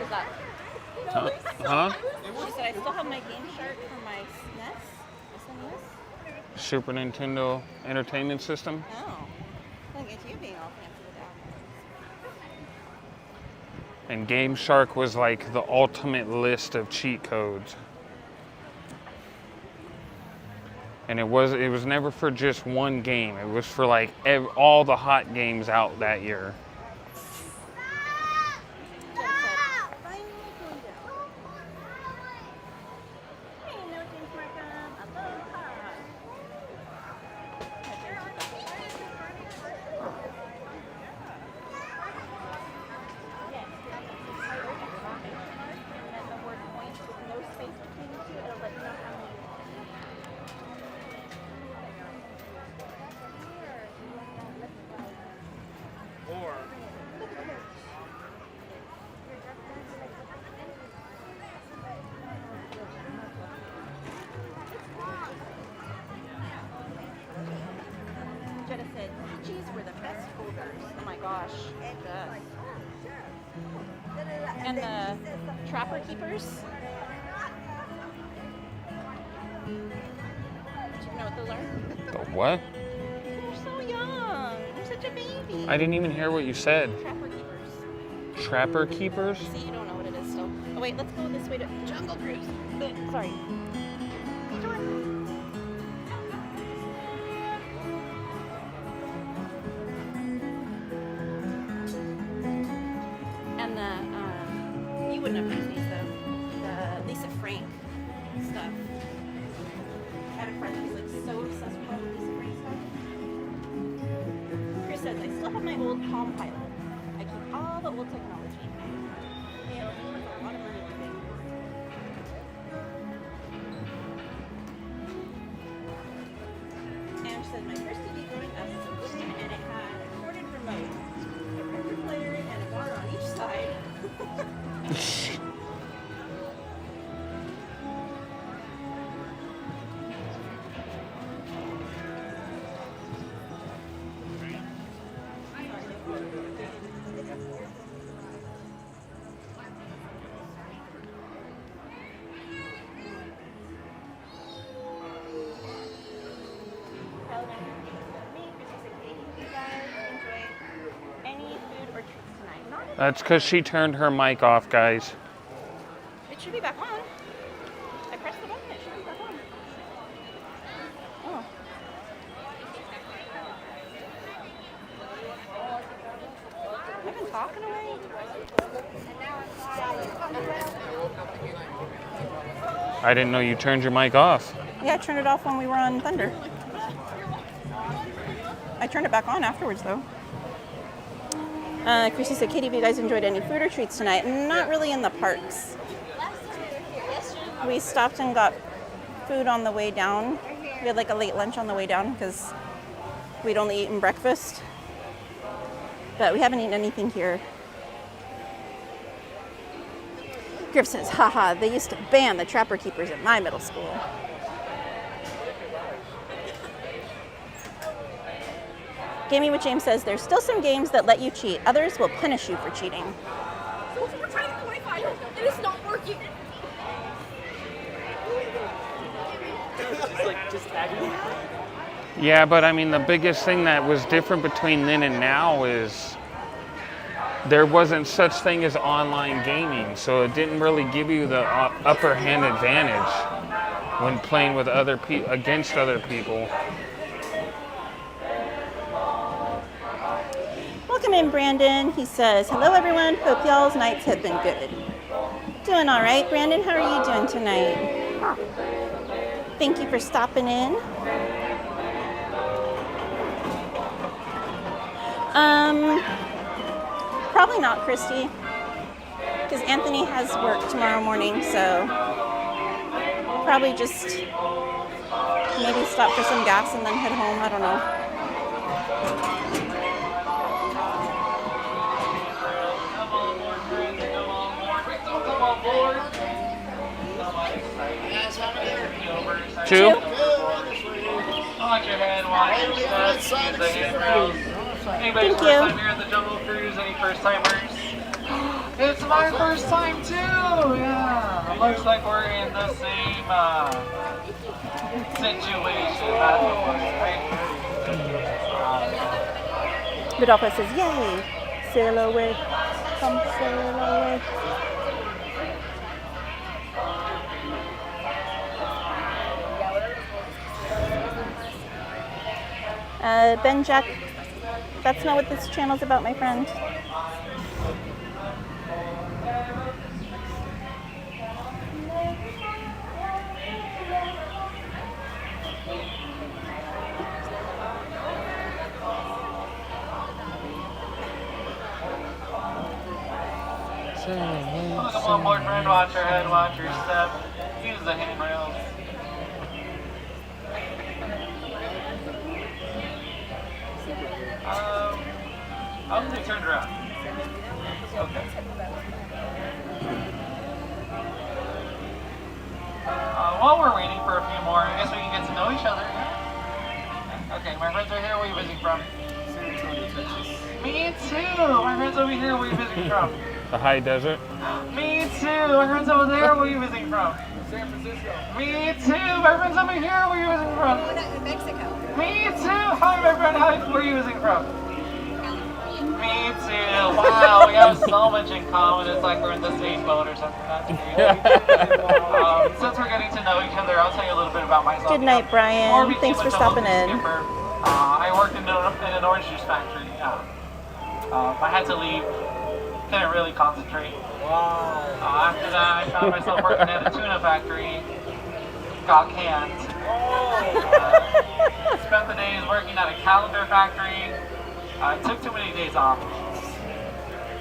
Is that? Huh? She said, I still have my Game Shark for my SNES. SNES? Super Nintendo Entertainment System. Oh. Look at you being all fancy with that. And Game Shark was like the ultimate list of cheat codes. And it was never for just one game. It was for like all the hot games out that year. Jenna said, peaches were the best holders. Oh my gosh. Yes. And the Trapper Keepers. Do you know what those are? The what? You're so young. You're such a baby. I didn't even hear what you said. Trapper Keepers. Trapper Keepers? See, you don't know what it is still. Oh wait, let's go this way to Jungle Cruise. Sorry. And the, you wouldn't have heard these though. The Lisa Frank stuff. I had a friend who's like so obsessed with all the Lisa Frank stuff. Chris says, I still have my old Palm Pilot. I keep all the old technology. Yeah, it's worth a lot of money today. And she said, my first TV growing up was a Disney, and it had a corded remote, a record player, and a bar on each side. That's because she turned her mic off, guys. It should be back on. I pressed the button, it should be back on. Oh. I've been talking away. I didn't know you turned your mic off. Yeah, I turned it off when we were on Thunder. I turned it back on afterwards, though. Chrissy said, Katie, have you guys enjoyed any food or treats tonight? Not really in the parks. We stopped and got food on the way down. We had like a late lunch on the way down because we'd only eaten breakfast. But we haven't eaten anything here. Griff says, haha, they used to ban the Trapper Keepers at my middle school. Gaming with James says, there's still some games that let you cheat. Others will punish you for cheating. We're trying to get Wi-Fi, and it's not working. Just tagging. Yeah, but I mean, the biggest thing that was different between then and now is there wasn't such thing as online gaming, so it didn't really give you the upper hand advantage when playing with other against other people. Welcome in, Brandon. He says, hello, everyone. Hope y'all's nights have been good. Doing all right, Brandon. How are you doing tonight? Thank you for stopping in. Probably not, Christy, because Anthony has work tomorrow morning, so probably just maybe stop for some gas and then head home. I don't know. Two. Watch your head, watch your steps, use the handrails. Anybody Thank first you. time here at the Jungle Cruise? Any first timers? It's my first time too! Yeah. It looks like we're in the same situation. That's the one, right? Rodolfo says, yay! Sail away. Come sail away. Ben Jack, that's not what this channel's about, my friend. Welcome on board, friend. Watch your head, watch your step. Use the handrails. Oh, they turned around. Okay. While we're waiting for a few more, I guess we can get to know each other. Okay, my friends are here. Where are you visiting from? San Antonio, Texas. Me too. My friends over here. Where are you visiting from? The high desert. Me too. My friends over there. Where are you visiting from? San Francisco. Me too. My friends over here. Where are you visiting from? Mexico. Me too. Hi, my friend. Hi. Where are you visiting from? Me too. Wow, we have so much in common. It's like we're in the same boat or something. That's great. Since we're getting to know each other, I'll tell you a little bit about myself. Good night, Brian. Thanks for stopping in. I worked in an orange juice factory. I had to leave. Couldn't really concentrate. Wow. After that, I found myself working at a tuna factory. Got canned. Spent the days working at a calendar factory. I took too many days off.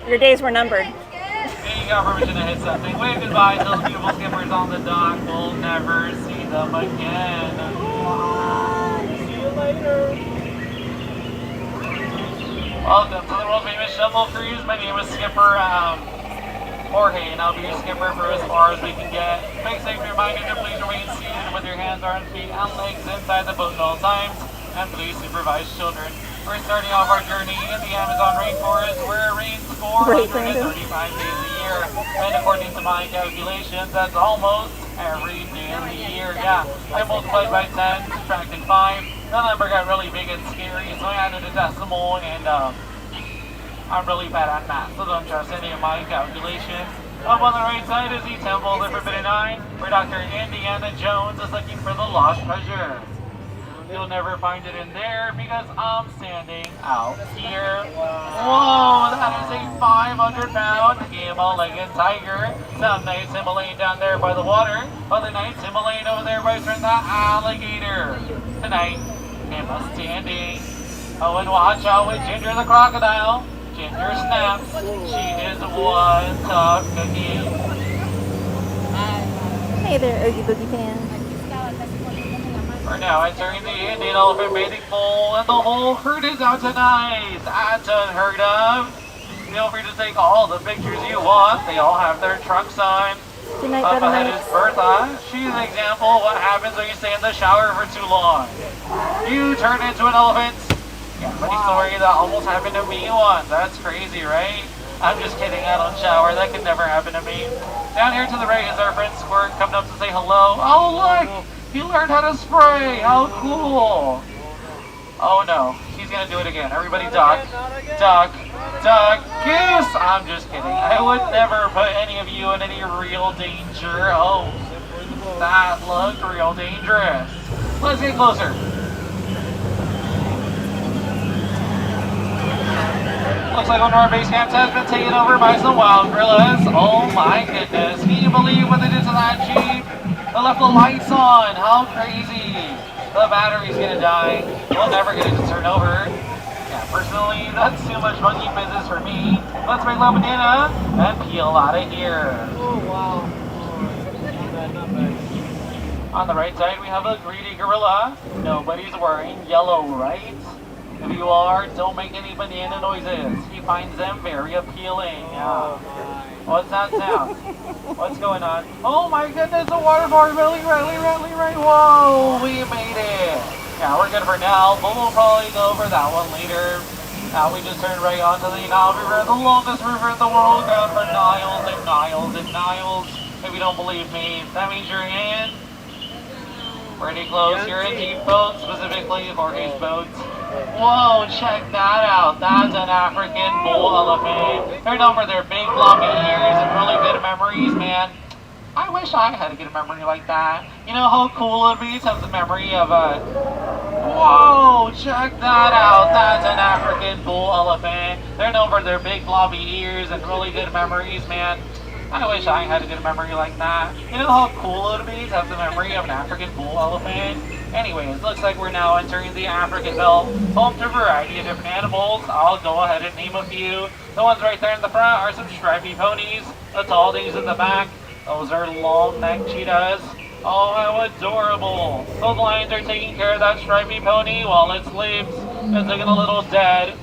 Your days were numbered. And you got permission to hit something. Wave goodbye to those beautiful skippers on the dock. We'll never see them again. See you later. Welcome to the world famous Jungle Cruise. My name is Skipper Jorge, and I'll be your skipper for as far as we can get. Make safe your mind and please remain seated with your hands, arms, feet, and legs inside the boat at all times. And please supervise children. We're starting off our journey in the Amazon rainforest where it rains 435 days a year. And according to my calculations, that's almost every day of the year. Yeah, I multiplied by 10, subtracted 5. The number got really big and scary, so I added a decimal, and I'm really bad at math, so don't trust any of my calculations. Up on the right side is the Temple of the Forbidden Eye, where Dr. Indiana Jones is looking for the lost treasure. You'll never find it in there because I'm standing out here. Whoa, that is a 500-pound Himalayan tiger. Some nights him laying down there by the water, other nights him laying over there by the alligator. Tonight, him standing. Oh, and watch out with Ginger the crocodile. Ginger snaps. She is one tough cookie. Hey there, Oogie Boogie fan. We're now entering the Indian Elephant Bathing Pool, and the whole herd is out tonight. That's unheard of. Feel free to take all the pictures you want. They all have their trunks on. Good night, Up ahead Mike. is Bertha. She's an example of what happens when you stay in the shower for too long. You turn into an elephant. Yeah, funny story that almost happened to me once. That's crazy, right? I'm just kidding. I don't shower. That could never happen to me. Down here to the right is our friend Squirt coming up to say hello. Oh, look! He learned how to spray! How cool! Oh no, he's gonna do it again. Everybody duck, duck, duck, goose! I'm just kidding. I would never put any of you in any real danger. Oh, that looked real dangerous. Let's get closer. Looks like one of our base camps has been taken over by some wild gorillas. Oh my goodness, can you believe what they did to that Jeep? They left the lights on. How crazy. The battery's gonna die. We'll never get it to turn over. Yeah, personally, that's too much monkey business for me. Let's make La Banana and peel out of here. Oh, wow. On the right side, we have a greedy gorilla. Nobody's wearing yellow, right? If you are, don't make any banana noises. He finds them very appealing. Yeah. What's that sound? What's going on? Oh my goodness, the water bar, really. Whoa, we made it. Yeah, we're good for now, but we'll probably go over that one later. Now we just turned right onto the Nile River, the longest river in the world, down for miles and miles and miles. If you don't believe me, that means you're in pretty close. You're in deep boat, specifically Jorge's boat. Whoa, check that out. That's an African bull elephant. They're known for their big floppy ears and really good memories, man. I wish I had a good memory like that. You know how cool it would be to have the memory of a... Whoa, check that out. That's an African bull elephant. They're known for their big floppy ears and really good memories, man. I wish I had a good memory like that. You know how cool it would be to have the memory of an African bull elephant? Anyways, looks like we're now entering the African belt, home to a variety of different animals. I'll go ahead and name a few. The ones right there in the front are some stripy ponies. The tall things in the back, those are long-necked cheetahs. Oh, how adorable. Those lions are taking care of that stripy pony while it sleeps. It's looking a little dead.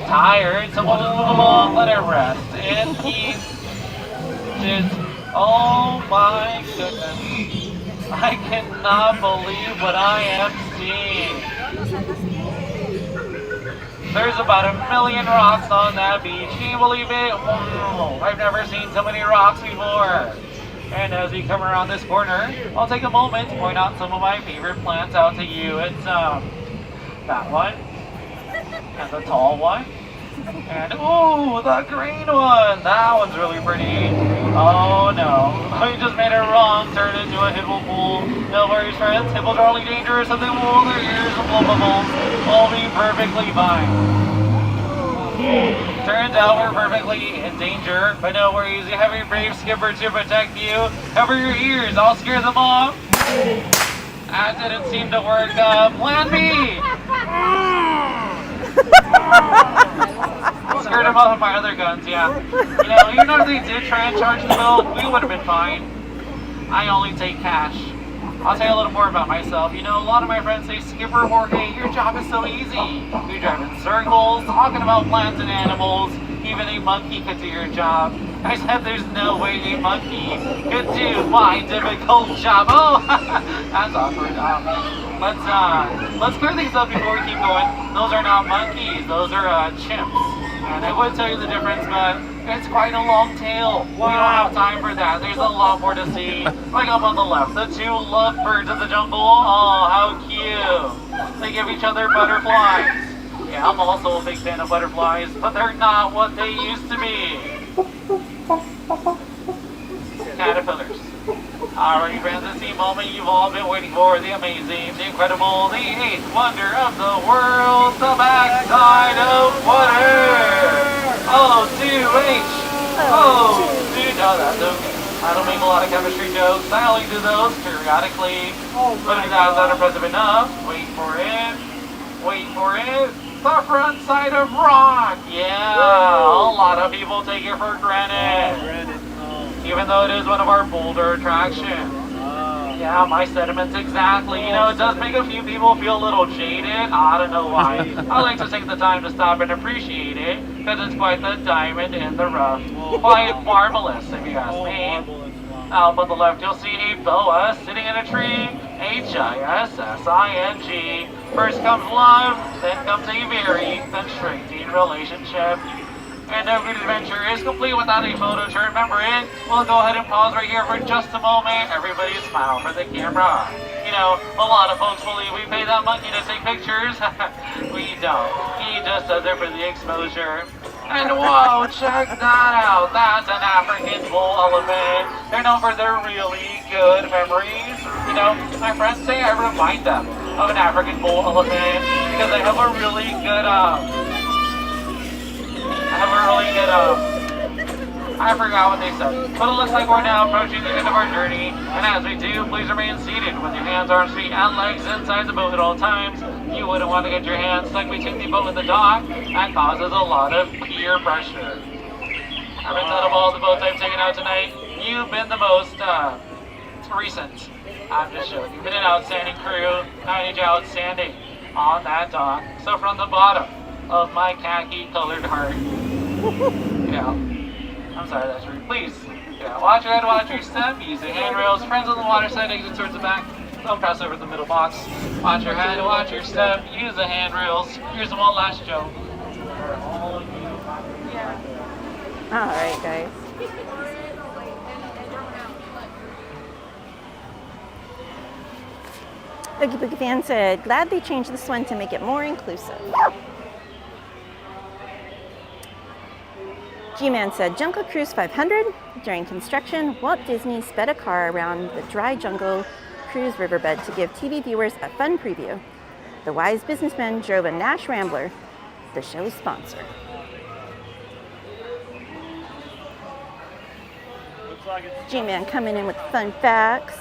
Tired, so we'll just move along, let it rest in peace. Oh my goodness. I cannot believe what I am seeing. There's about 1 million rocks on that beach. Can you believe it? Wow, I've never seen so many rocks before. And as we come around this corner, I'll take a moment to point out some of my favorite plants out to you. It's that one, and the tall one, and ooh, the green one. That one's really pretty. Oh no, we just made a wrong turn into a hippo pool. No worries, friends. Hippos are only dangerous if they roll their ears and blow bubbles. We'll be perfectly fine. Turns out we're perfectly in danger, but no worries. You have your brave skipper to protect you. Cover your ears. I'll scare them off. That didn't seem to work. Plan B. Scared him off with my other guns, yeah. You know, even if they did try and charge the bill, we would have been fine. I only take cash. I'll tell you a little more about myself. You know, a lot of my friends say, Skipper Jorge, your job is so easy. You drive in circles, talking about plants and animals. Even a monkey could do your job. I said there's no way a monkey could do my difficult job. Oh, that's awkward. Let's clear things up before we keep going. Those are not monkeys. Those are chimps. And I would tell you the difference, but it's quite a long tail. Wow. We don't have time for that. There's a lot more to see. Like up on the left, the two lovebirds of the jungle. Oh, how cute. They give each other butterflies. Yeah, I'm also a big fan of butterflies, but they're not what they used to be. Caterpillars. Alrighty, friends, it's the moment you've all been waiting for. The amazing, the incredible, the eighth wonder of the world, the backside of water. O2H. O2. No, that's okay. I don't make a lot of chemistry jokes. I only do those periodically. But if that's not impressive enough, wait for it. Wait for it. The front side of rock. Yeah, a lot of people take it for granted. Even though it is one of our bolder attractions. Yeah, my sentiments exactly. You know, it does make a few people feel a little jaded. I don't know why. I like to take the time to stop and appreciate it, because it's quite the diamond in the rough. Quite marvelous, if you ask me. Up on the left, you'll see a boa sitting in a tree. HISSING. First comes love, then comes a very frustrating relationship. And no good adventure is complete without a photo to remember it. We'll go ahead and pause right here for just a moment. Everybody smile for the camera. You know, a lot of folks believe we pay that monkey to take pictures. We don't. He just does it for the exposure. And whoa, check that out. That's an African bull elephant. They're known for their really good memories. You know, my friends say I remind them of an African bull elephant because they have a really good, I forgot what they said. But it looks like we're now approaching the end of our journey. And as we do, please remain seated with your hands, arms, feet, and legs inside the boat at all times. You wouldn't want to get your hands stuck between the boat and the dock. That causes a lot of peer pressure. Out of all the boats I've taken out tonight, you've been the most recent. I'm just joking. You've been an outstanding crew. 9H outstanding on that dock. So from the bottom of my khaki-colored heart, I'm sorry, that's rude. Please, watch your head, watch your step. Use the handrails. Friends on the water side, exit towards the back. Don't cross over the middle box. Watch your head, watch your step. Use the handrails. Here's the one last joke. All right, guys. Oogie Boogie Fan said, glad they changed this one to make it more inclusive. G-Man said, Jungle Cruise 500. During construction, Walt Disney sped a car around the dry Jungle Cruise riverbed to give TV viewers a fun preview. The wise businessman drove a Nash Rambler, the show's sponsor. G-Man coming in with fun facts.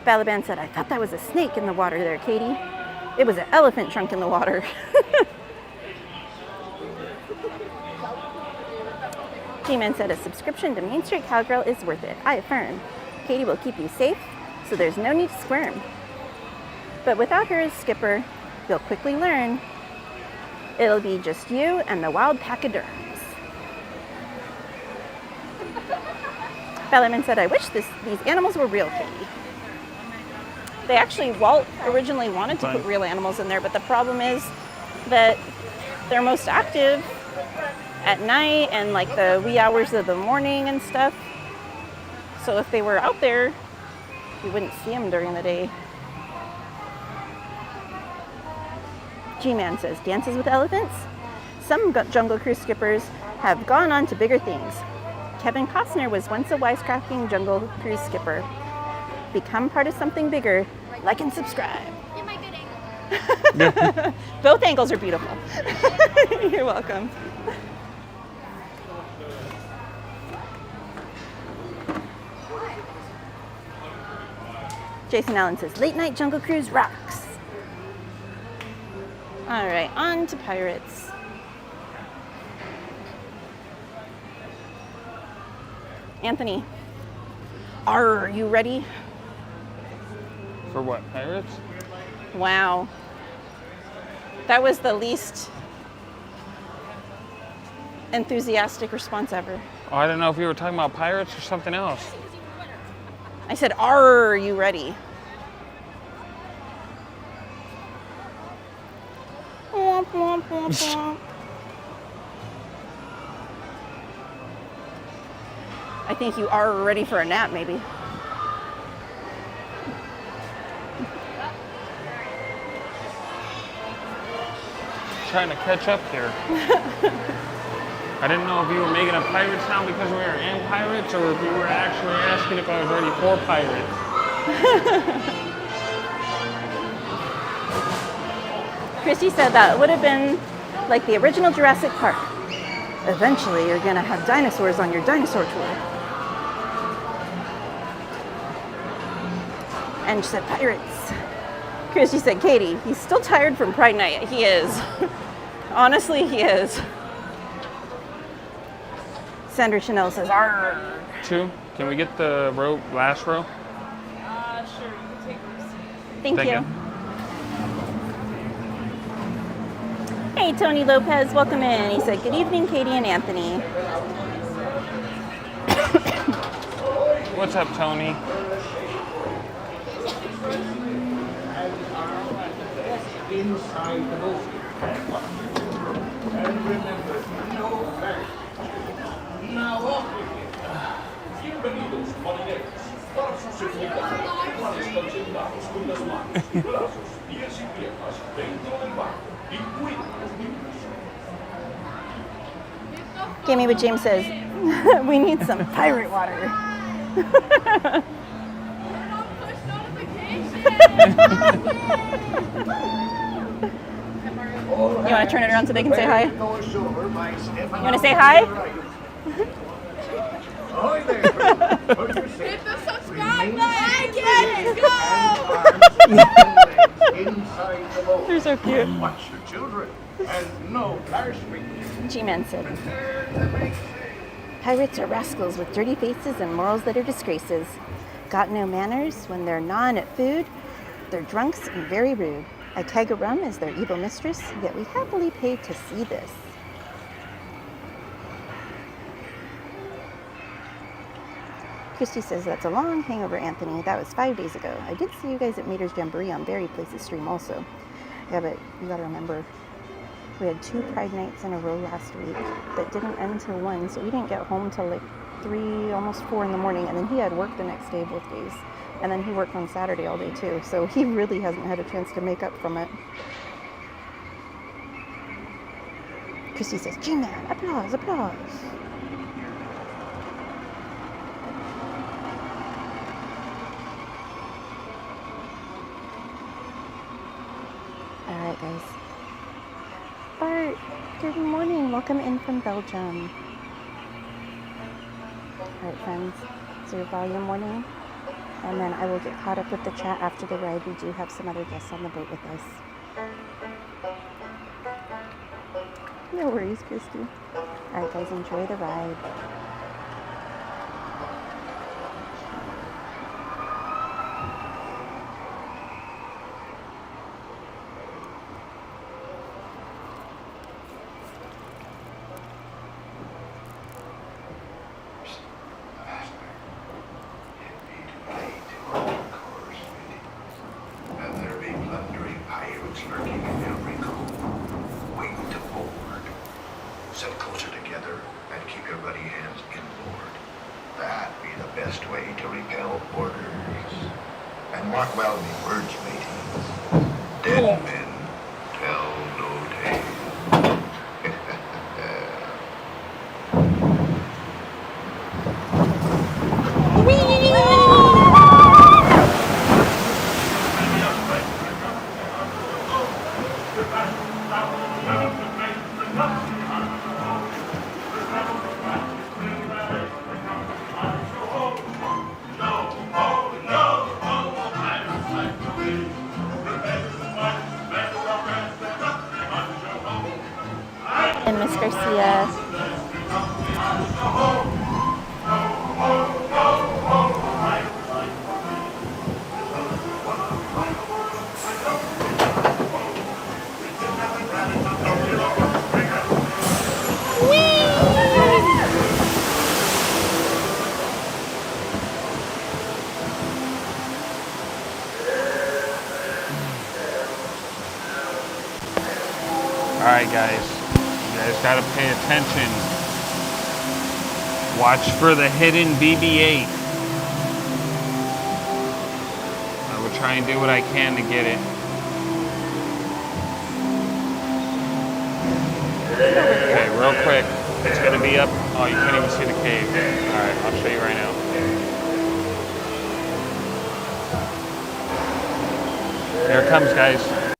Balaban said, I thought that was a snake in the water there, Katie. It was an elephant trunk in the water. G-Man said, a subscription to MainStCowgirl is worth it. I affirm. Katie will keep you safe, so there's no need to squirm. But without her as skipper, you'll quickly learn it'll be just you and the wild pachyderms. Balaban said, I wish these animals were real, Katie. They actually, Walt originally wanted to put real animals in there, but the problem is that they're most active at night and like the wee hours of the morning and stuff. So if they were out there, you wouldn't see them during the day. G-Man says, dances with elephants? Some Jungle Cruise skippers have gone on to bigger things. Kevin Costner was once a wisecracking Jungle Cruise skipper. Become part of something bigger, like and subscribe. Get my good angle. Both angles are beautiful. You're welcome. Jason Allen says, late night Jungle Cruise rocks. All right, on to pirates. Anthony, are you ready? For what, pirates? Wow. That was the least enthusiastic response ever. Oh, I don't know if you were talking about pirates or something else. I said, are you ready? Womp, womp, womp, womp. I think you are ready for a nap, maybe. Trying to catch up here. I didn't know if you were making a pirate sound because we were in pirates or if you were actually asking if I was ready for pirates. Christy said that would have been like the original Jurassic Park. Eventually, you're going to have dinosaurs on your dinosaur tour. And she said, pirates. Christy said, Katie, he's still tired from Pride Night. He is. Honestly, he is. Sandra Chanel says, arr. Two, can we get the row, last row? Sure, you can take your seat. Thank you. Hey, Tony Lopez, welcome in. He said, good evening, Katie and Anthony. What's up, Tony? Inside the boat. And remember, no panic. Now off with it. Bienvenidos, marineros. Para su seguridad, permanezcan sentados con las manos, brazos, pies y piernas dentro del barco y cuiden los niños. Give me what James says. We need some pirate water. You want to turn it around so they can say hi? You want to say hi? Hit the subscribe button! They're so cute. Watch the children and no parachute. G-Man said, pirates are rascals with dirty faces and morals that are disgraces. got no manners. When they're gnawing at food, they're drunks and very rude. A keg of rum is their evil mistress, yet we happily paid to see this. Christy says, that's a long hangover, Anthony. That was 5 days ago. I did see you guys at Mater's Jamboree on Berry Place's stream also. Yeah, but you gotta remember, we had 2 Pride nights in a row last week that didn't end till 1, so we didn't get home till like 3, almost 4 in the morning, and then he had work the next day both days. And then he worked on Saturday all day too, so he really hasn't had a chance to make up from it. Christy says, G-Man, applause, applause. Alright guys. Bart, good morning. Welcome in from Belgium. Alright friends, so your volume warning. And then I will get caught up with the chat after the ride. We do have some other guests on the boat with us. No worries, Christy. Alright guys, enjoy the ride. And Miss Garcia. Alright guys, you guys gotta pay attention. Watch for the hidden BB-8. I will try and do what I can to get it. Okay, real quick. It's gonna be up. Oh, you can't even see the cave. Alright, I'll show you right now. Here it comes, guys.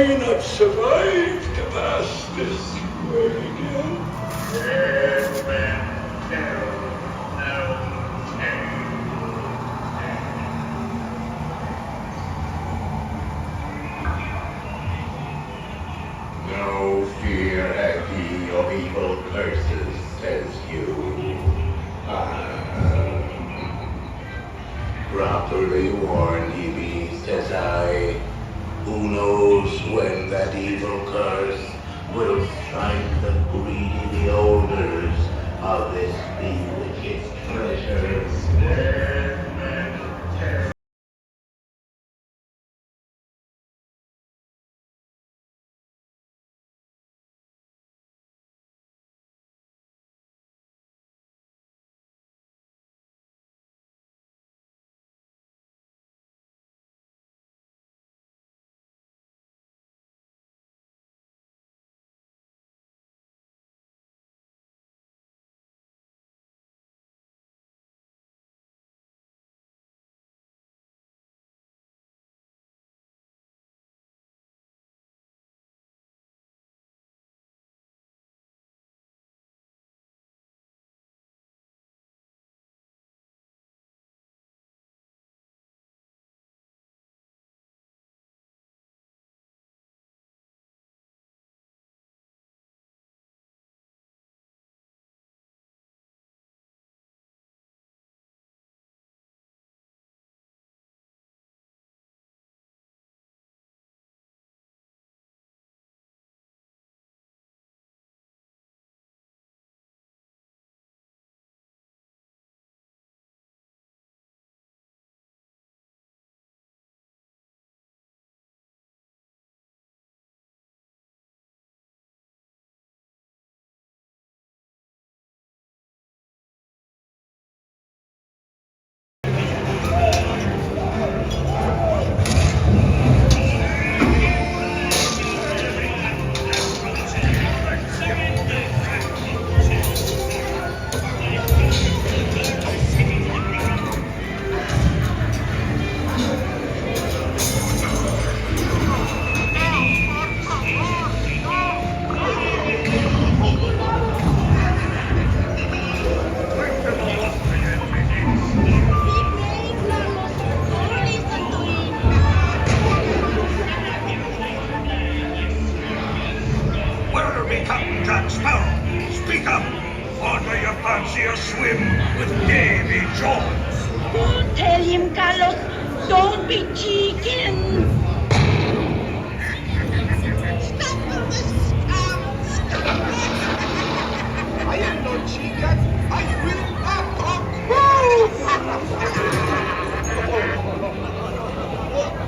may not survive to pass this way again. Dead men tell no tale. No fear have ye of evil curses, says you. Properly warned ye be, says I. Who knows when that evil curse will strike the greedy owners of this bewitched treasure. Dead men tell. Jack Sparrow, speak up! Or do you fancy a swim with Davy Jones? Don't tell him, Carlos. Don't be cheeking. I ain't no chicken. I will not talk.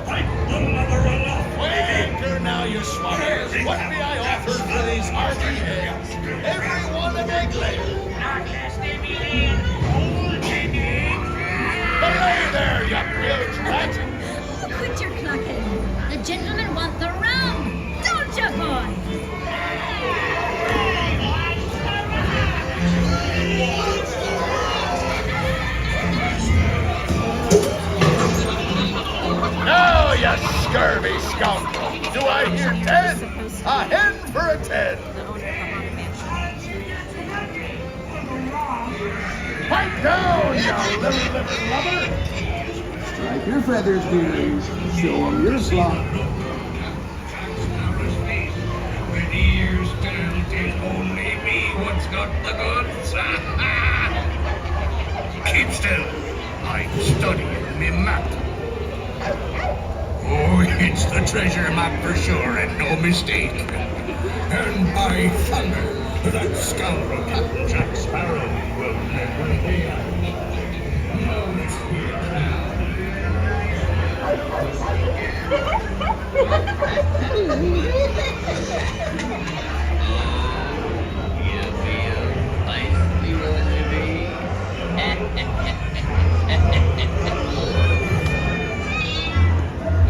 I've done another enough. Wait here now, you swatters. What may I offer for these hearty eggs? Every one a egg layer. Belay there, you bilge rat. Quit your clucking. The gentlemen want the rum. Don't you, boys? Now, you scurvy scoundrel. Do I hear 10? A hen for a 10. Pipe down, you little living lover. Strike your feathers, dearies. Show 'em your slot. When ears tell, 'tis only me what's got the goods. Keep still. I'm studying me map. Oh, it's the treasure map for sure, and no mistake. And by thunder, that scoundrel Captain Jack Sparrow will never be out. Now it's here now.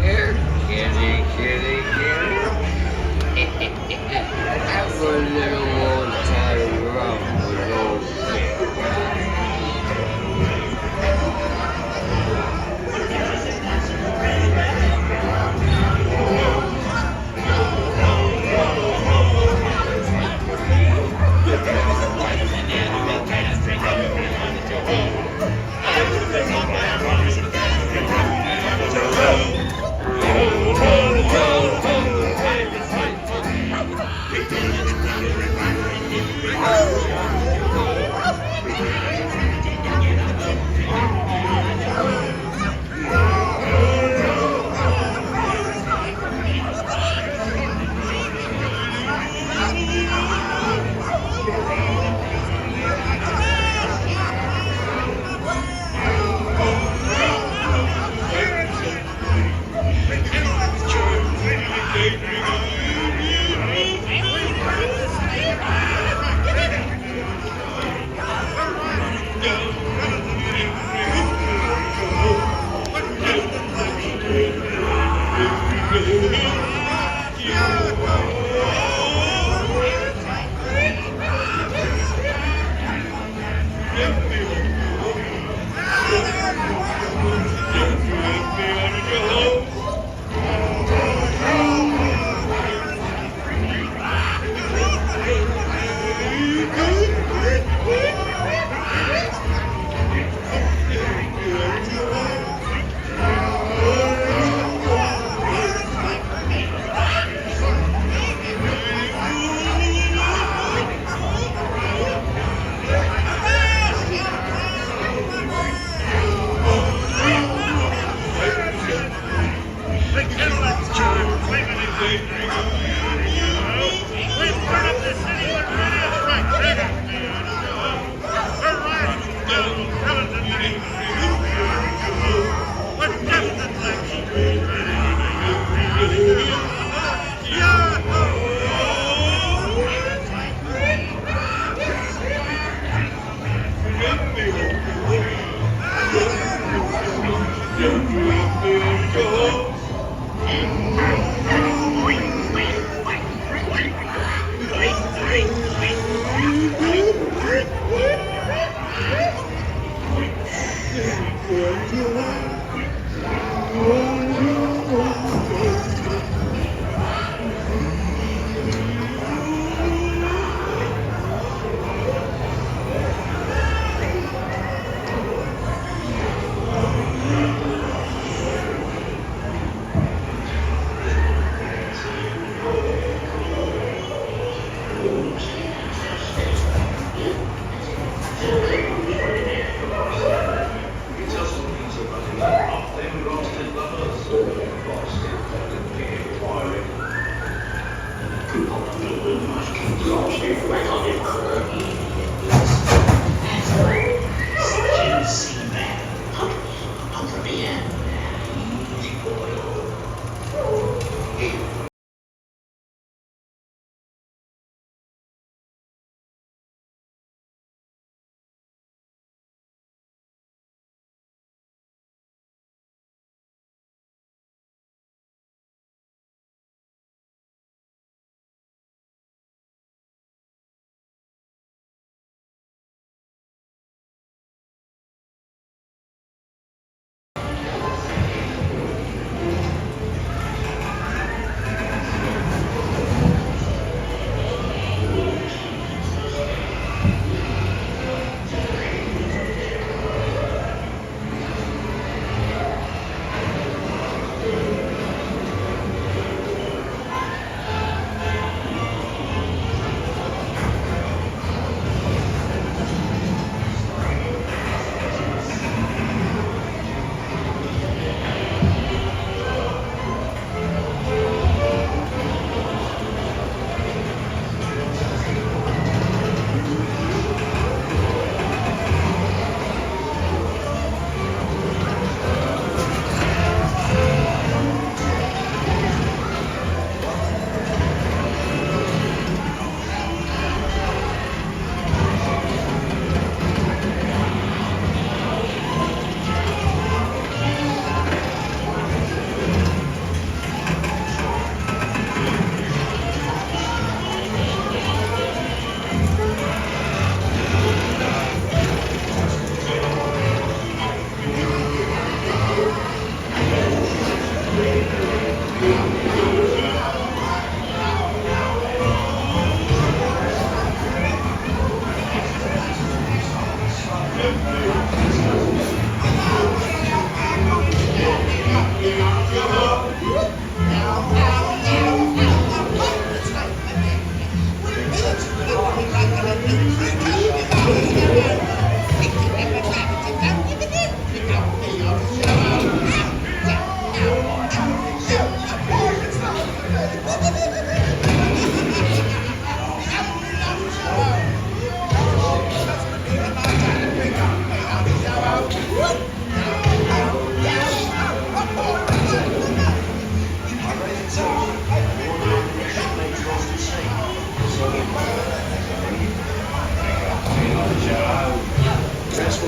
Here, kitty. Have a little more time around with old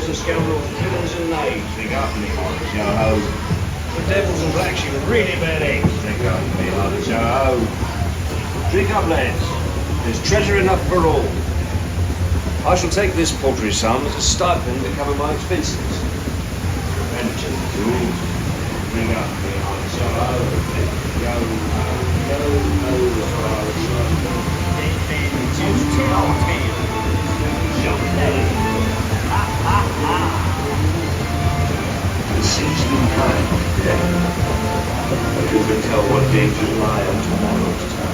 and scoundrels, villains and knaves, they got me hearts, yo-ho. The devils and blacks, you really bad eggs, they got me hearts, yo-ho. Drink up, lads. There's treasure enough for all. I shall take this paltry sum as a stipend to cover my expenses. Adventure, fools. Bring up me hearts, yo-ho. Yo-ho, yo-ho, the seasoning kind of death. But who can tell what dangers lie on tomorrow's time?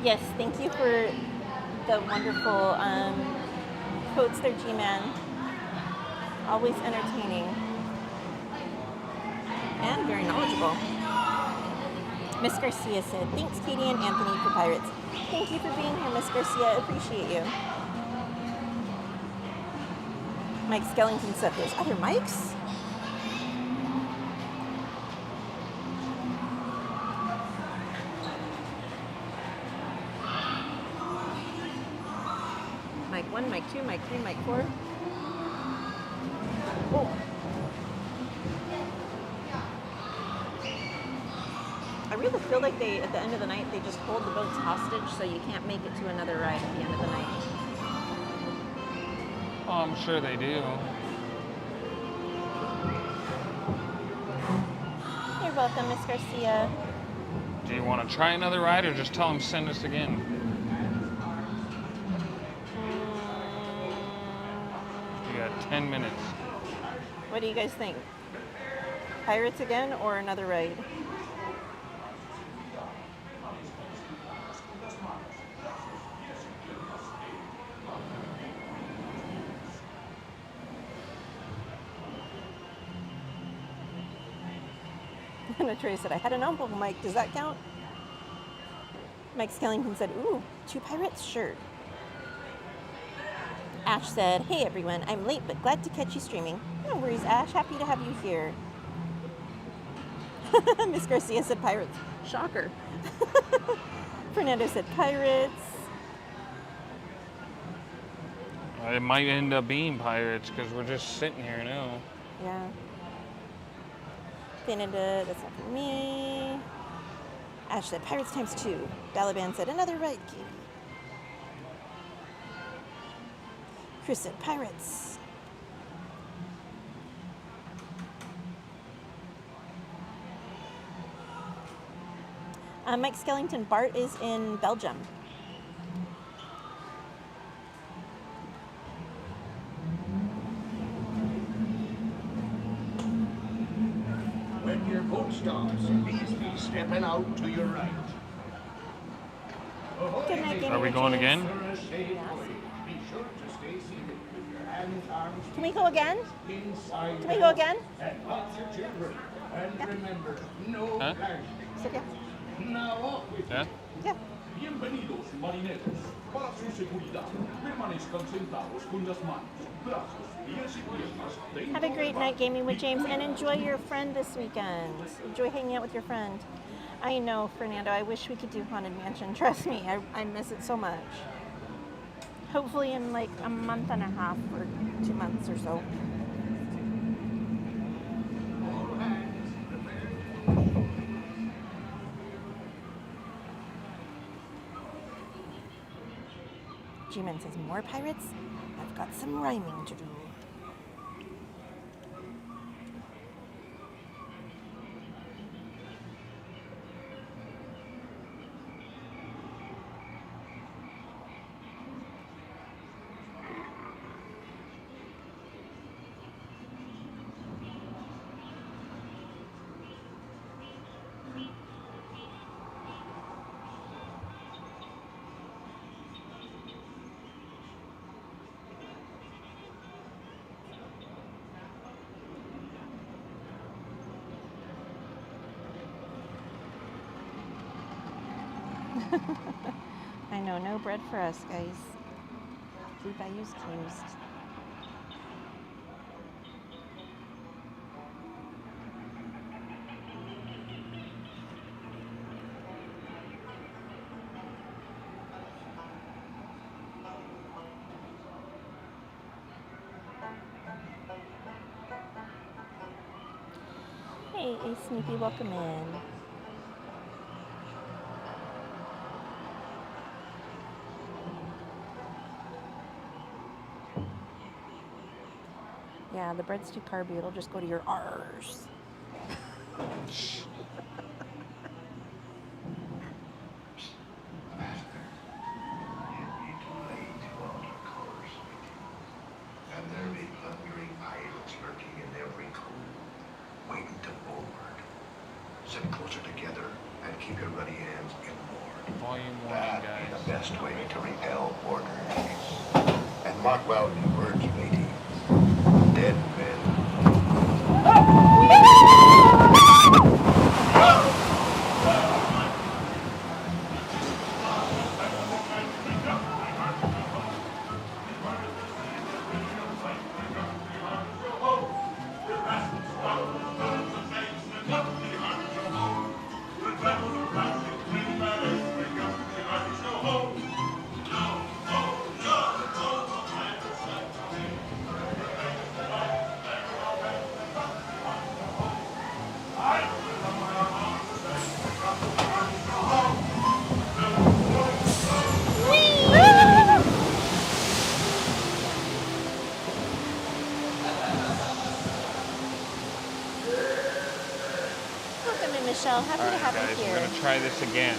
Yes, thank you for the wonderful quotes there, G-Man. Always entertaining and very knowledgeable. Miss Garcia said, thanks Katie and Anthony for Pirates. Thank you for being here, Miss Garcia. I appreciate you. Mike Skellington said there's other mics? Mic 1, mic 2, mic 3, mic 4. Oh. I really feel like they, at the end of the night, they just hold the boats hostage so you can't make it to another ride at the end of the night. Oh, I'm sure they do. You're welcome, Miss Garcia. Do you want to try another ride or just tell them send us again? You got 10 minutes. What do you guys think? Pirates again or another ride? Trey said, I had an uncle, Mike. Does that count? Mike Skellington said, ooh, 2 pirates? Sure. Ash said, hey everyone, I'm late but glad to catch you streaming. No worries, Ash. Happy to have you here. Miss Garcia said pirates. Shocker. Fernando said pirates. It might end up being pirates because we're just sitting here now. Yeah. Canada, that's not for me. Ash said pirates times 2. Balaban said another right, Katie. Chris said pirates. Mike Skellington, Bart is in Belgium. When your boat stops, please be stepping out to your right. Good night, Are we going again? Can we go again? Can we go again? And remember, no Huh? Sit down. Now Yeah? Yeah. Bienvenidos, marineros. Para su seguridad, permanezcan sentados con las manos, brazos, pies y piernas. Have a great night gaming with James and enjoy your friend this weekend. Enjoy hanging out with your friend. I know, Fernando, I wish we could do Haunted Mansion. Trust me, I miss it so much. Hopefully in like a month and a half or 2 months or so. G-Man says, more pirates? I've got some rhyming to do. I know, no bread for us, guys. Blue Bayou's closed. Hey, Snoopy, welcome in. Yeah, the bread's too carby. It'll just go to your R's. And there be plundering pirates lurking in every cove, waiting to board. Sit closer together and keep your ruddy hands inboard. Volume 1, That guys. is the best way to repel boarders. And mark well your words, matey. Dead men. Michelle. Happy All to right, have guys, you we're here. gonna try this again.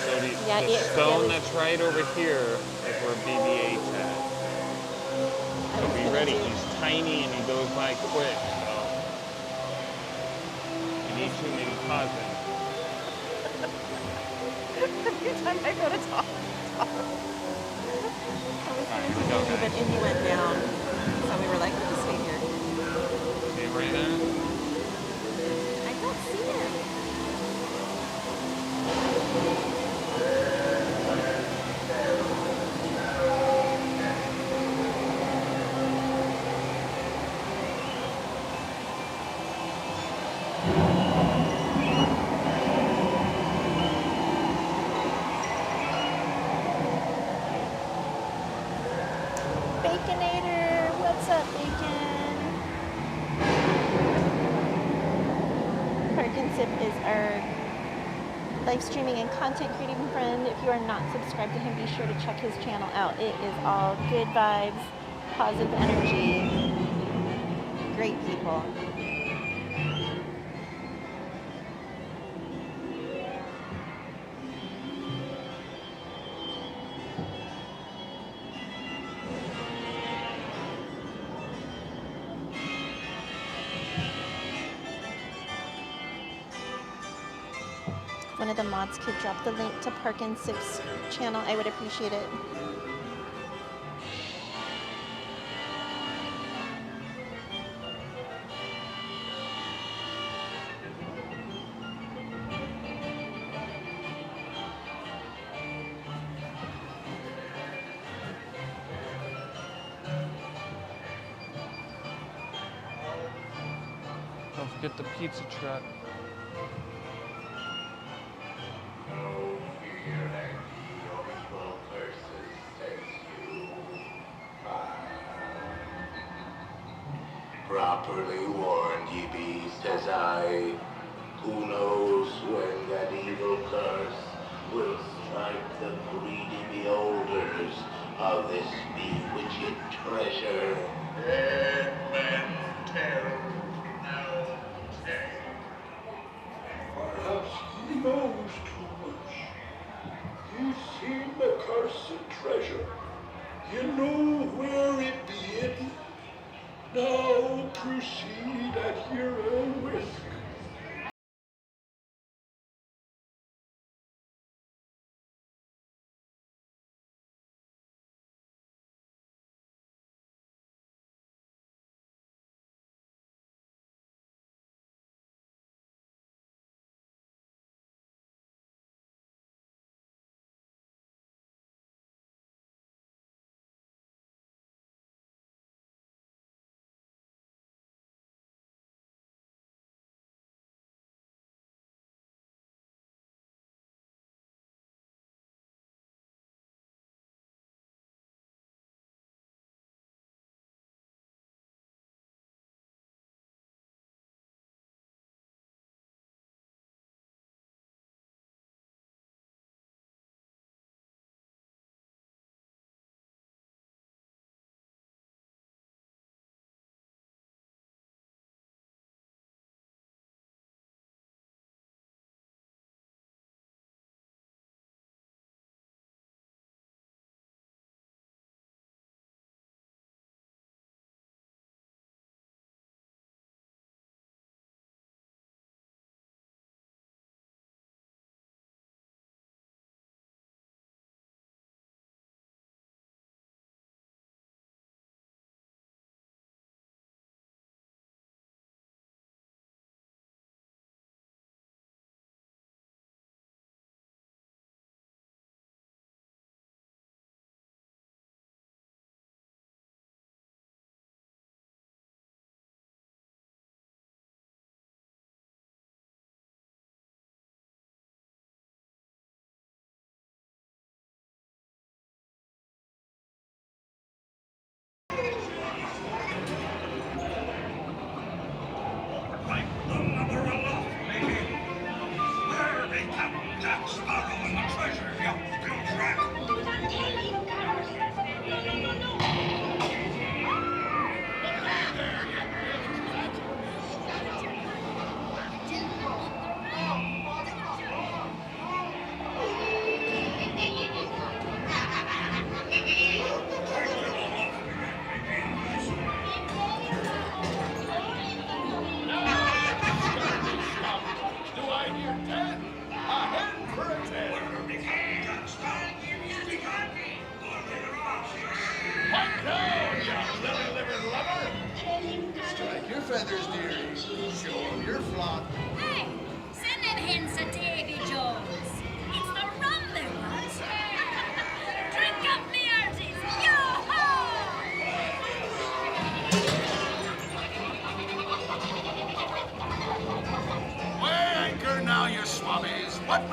So the stone that's right over here is where BB-8's at. So be ready. He's tiny and he goes by quick. So you need to maybe pause it. Every time I go to talk. But Indy went down, so we were like, we'll just stay here. See him right there? I don't see him. Baconator, what's up, Bacon? Park and Sip is our live streaming and content creating friend. If you are not subscribed to him, be sure to check his channel out. It is all good vibes, positive energy, great people. One of the mods could drop the link to Park and Sip's channel, I would appreciate it. Don't forget the pizza truck. Properly warned ye be, says I. Who knows when that evil curse will strike the greedy beholders of this bewitched treasure. Dead men tell no tale. Perhaps he knows too much. He's seen the cursed treasure. You know where it be hidden. Now proceed at your own risk.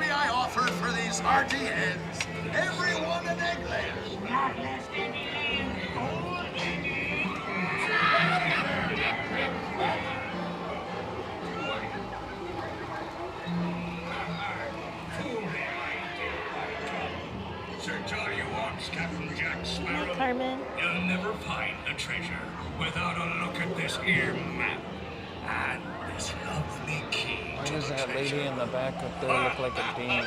may I offer for these hearty heads? Everyone an Eggland. Sir Johnny Watts, Captain Jack Sparrow. Carmen. You'll never find a treasure without a look at this here map and this lovely key. Why does that lady in the back up there look like a demon?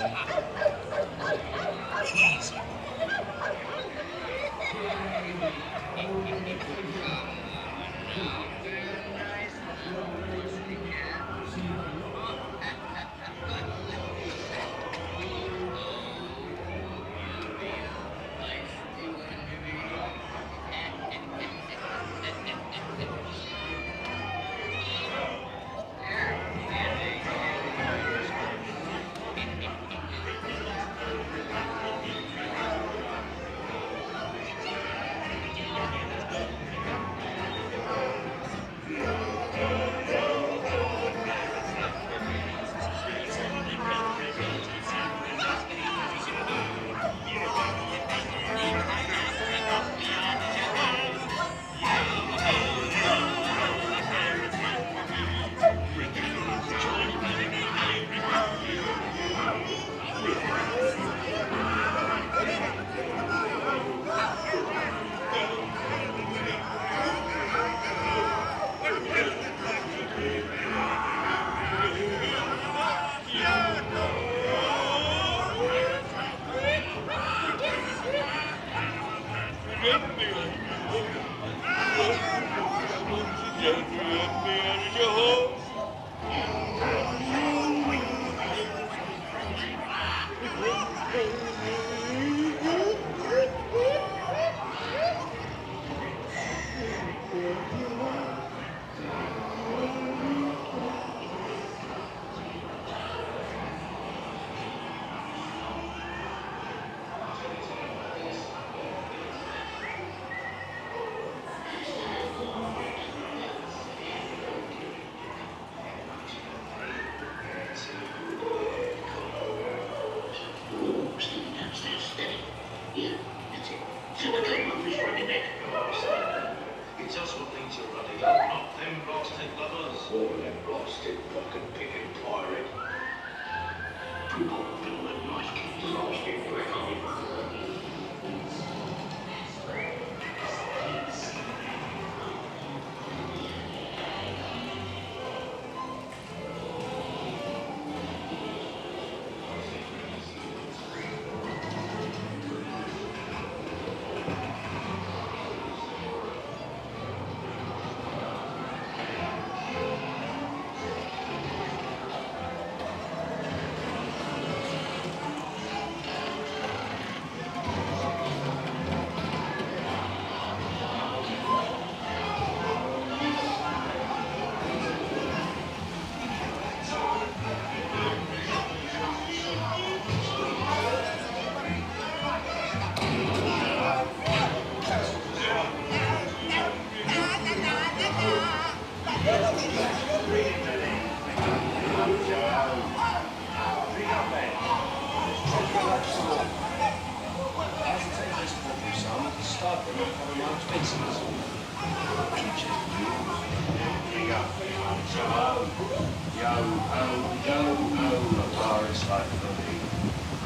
It's us what needs your running up, not them blasted lovers. Or them blasted fucking picking pirate.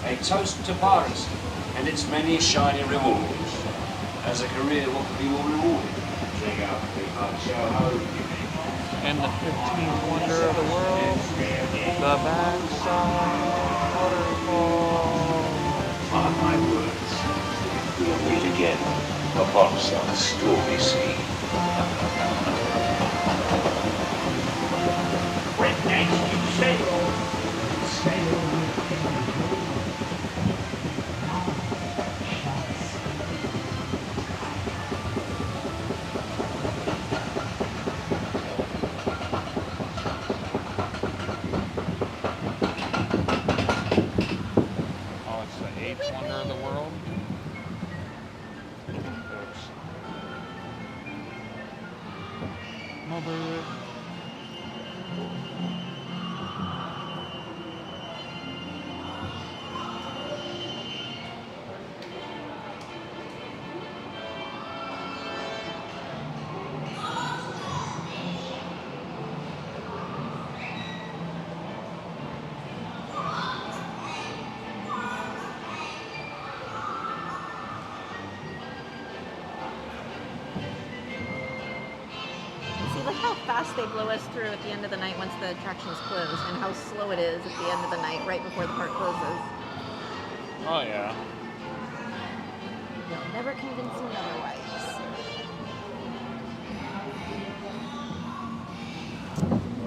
A toast to Paris and its many shiny rewards. As a career, what could be more rewarding? And the 15th wonder of the world, the backside waterfall. Mark my words, we'll meet again upon some stormy sea. When next you sail, fast they blow us through at the end of the night once the attractions close, and how slow it is at the end of the night, right before the park closes. Oh yeah. You'll never convince me otherwise.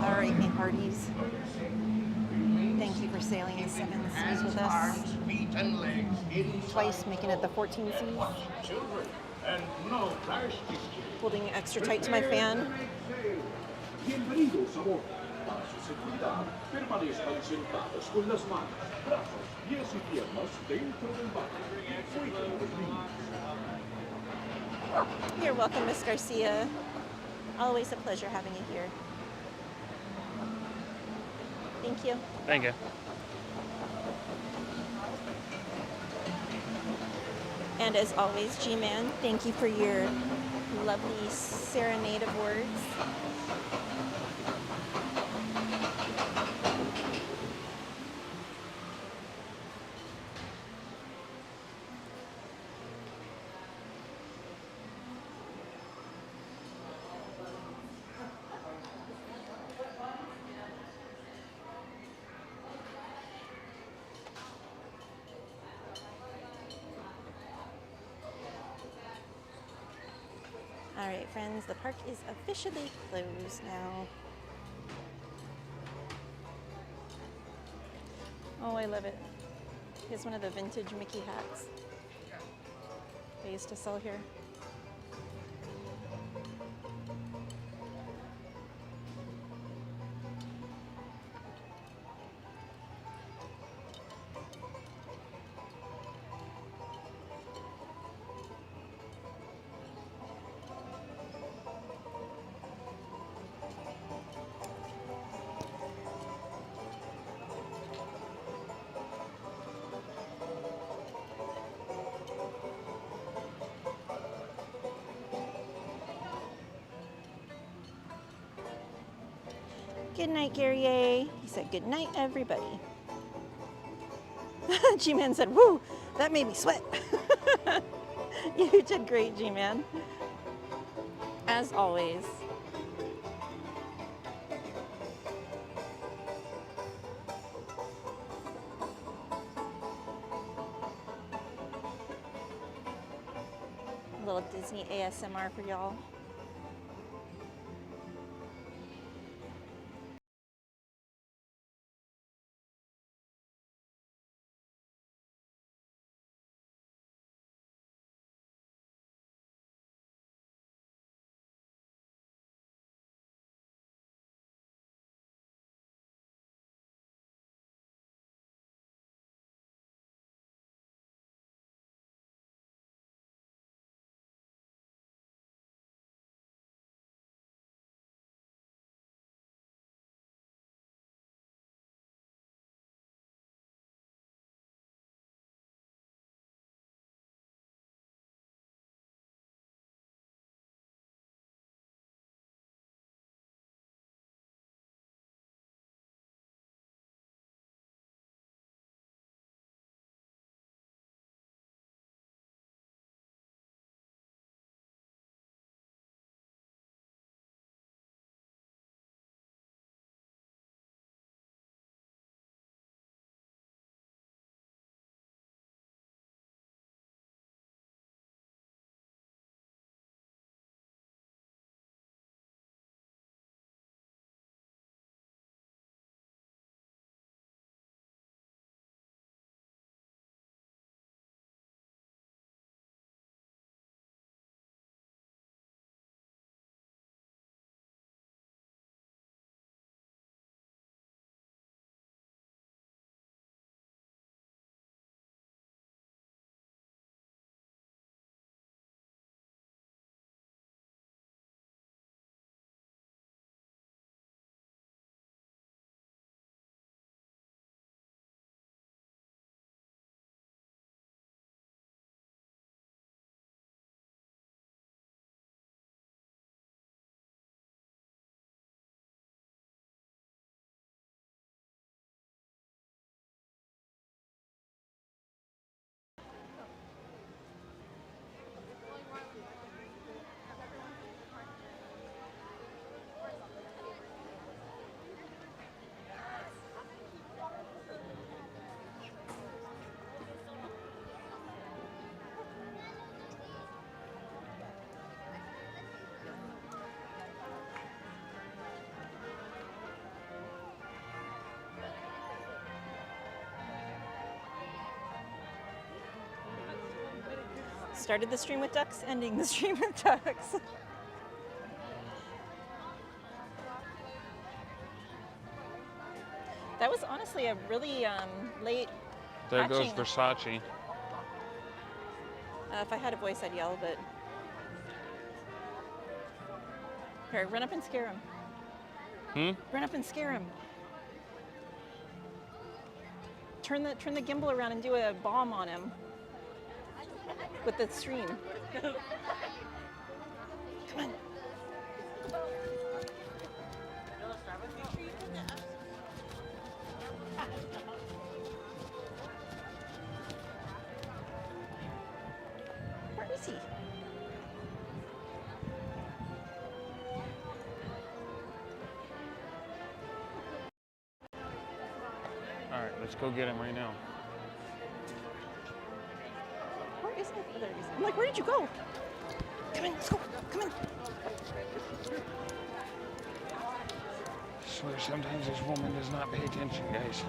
All right, my hearties. Thank you for sailing in 7 seas with us. Feet and legs. Twice, making it the 14 seas. Children, and no plastic. Holding extra tight to my fan. Bienvenidos a bordo. Para su seguridad, permanezcan sentados con las manos, brazos, pies y piernas dentro del barco. Fuera de los niños. You're welcome, Miss Garcia. Always a pleasure having you here. Thank you. Thank you. And as always, G-Man, thank you for your lovely serenade of words. All right, friends, the park is officially closed now. Oh, I love it. Here's one of the vintage Mickey hats they used to sell here. Good night, Gary A. He said, good night, everybody. G-Man said, woo, that made me sweat. You did great, G-Man. As always. A little Disney ASMR for y'all. Started the stream with ducks, ending the stream with ducks. That was honestly a really late There hatching. goes Versace. If I had a voice, I'd yell, but... Here, run up and scare him. Run up and scare him. Turn the gimbal around and do a bomb on him. With the stream. Come on. Where is he? All right, let's go get him right now. Where is he? Oh, there he is. I'm like, where did you go? Come in, let's go. Come in. I swear sometimes this woman does not pay attention, guys.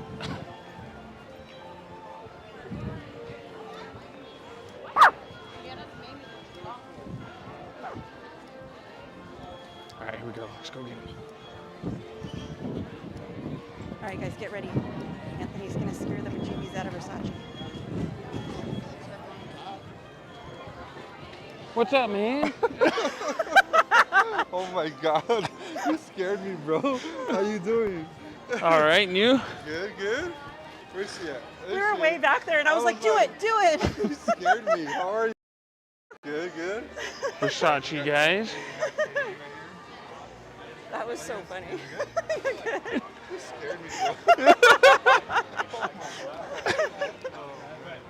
All right, here we go. Let's go get him. All right, guys, get ready. Anthony's gonna scare the bejeebies out of Versace. What's up, man? Oh my God, you scared me, bro. How you doing? All right, and you? Good, good. Where's she at? We were way back there, and I was like, do it. You scared me. How are you? Good, good. Versace, guys. That was so funny. You scared me, bro.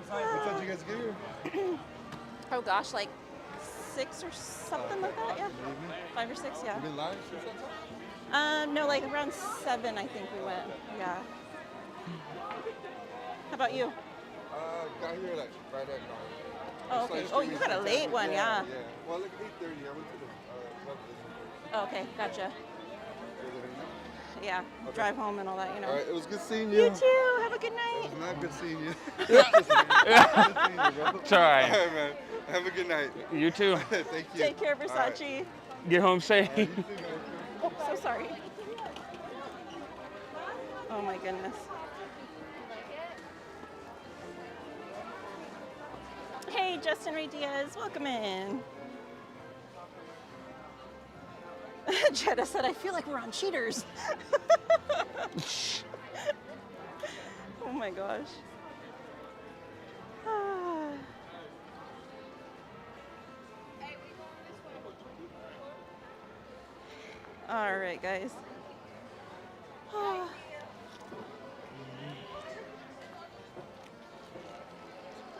What time did you guys get here? Oh gosh, like 6 or something like that, yeah. 5 or 6, yeah. You been live since that time? No, like around 7, I think we went. Yeah. How about you? Got here like right at 9. Oh, okay. Oh, you got a late one, yeah. Yeah. Well, like 8:30. I went to the club this Oh, okay, gotcha. Yeah, Okay. drive home and all that, you know. All right, it was good seeing you. You too. Have a good night. It was not good seeing you. It's all right. All right, man. Have a good night. You too. Thank you. Take care, Versace. All right. Get home safe. Oh, so sorry. Oh my goodness. Hey, Justin Ray Diaz, welcome in. Jetta said, I feel like we're on Cheaters. Oh my gosh. All right, guys. All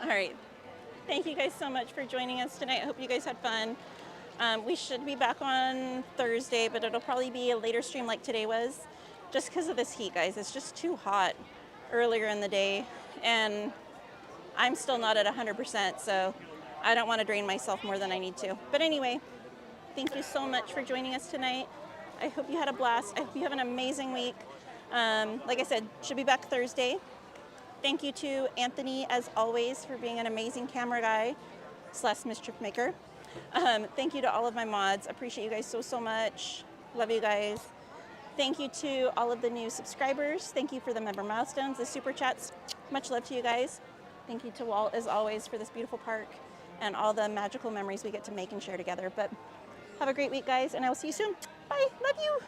right. Thank you guys so much for joining us tonight. I hope you guys had fun. We should be back on Thursday, but it'll probably be a later stream like today was, just because of this heat, guys. It's just too hot earlier in the day, and I'm still not at 100%, so I don't want to drain myself more than I need to. But anyway, thank you so much for joining us tonight. I hope you had a blast. I hope you have an amazing week. Like I said, should be back Thursday. Thank you to Anthony, as always, for being an amazing camera guy / mischief maker. Thank you to all of my mods. Appreciate you guys so much. Love you guys. Thank you to all of the new subscribers. Thank you for the member milestones, the super chats. Much love to you guys. Thank you to Walt, as always, for this beautiful park and all the magical memories we get to make and share together. But have a great week, guys, and I will see you soon. Bye. Love you.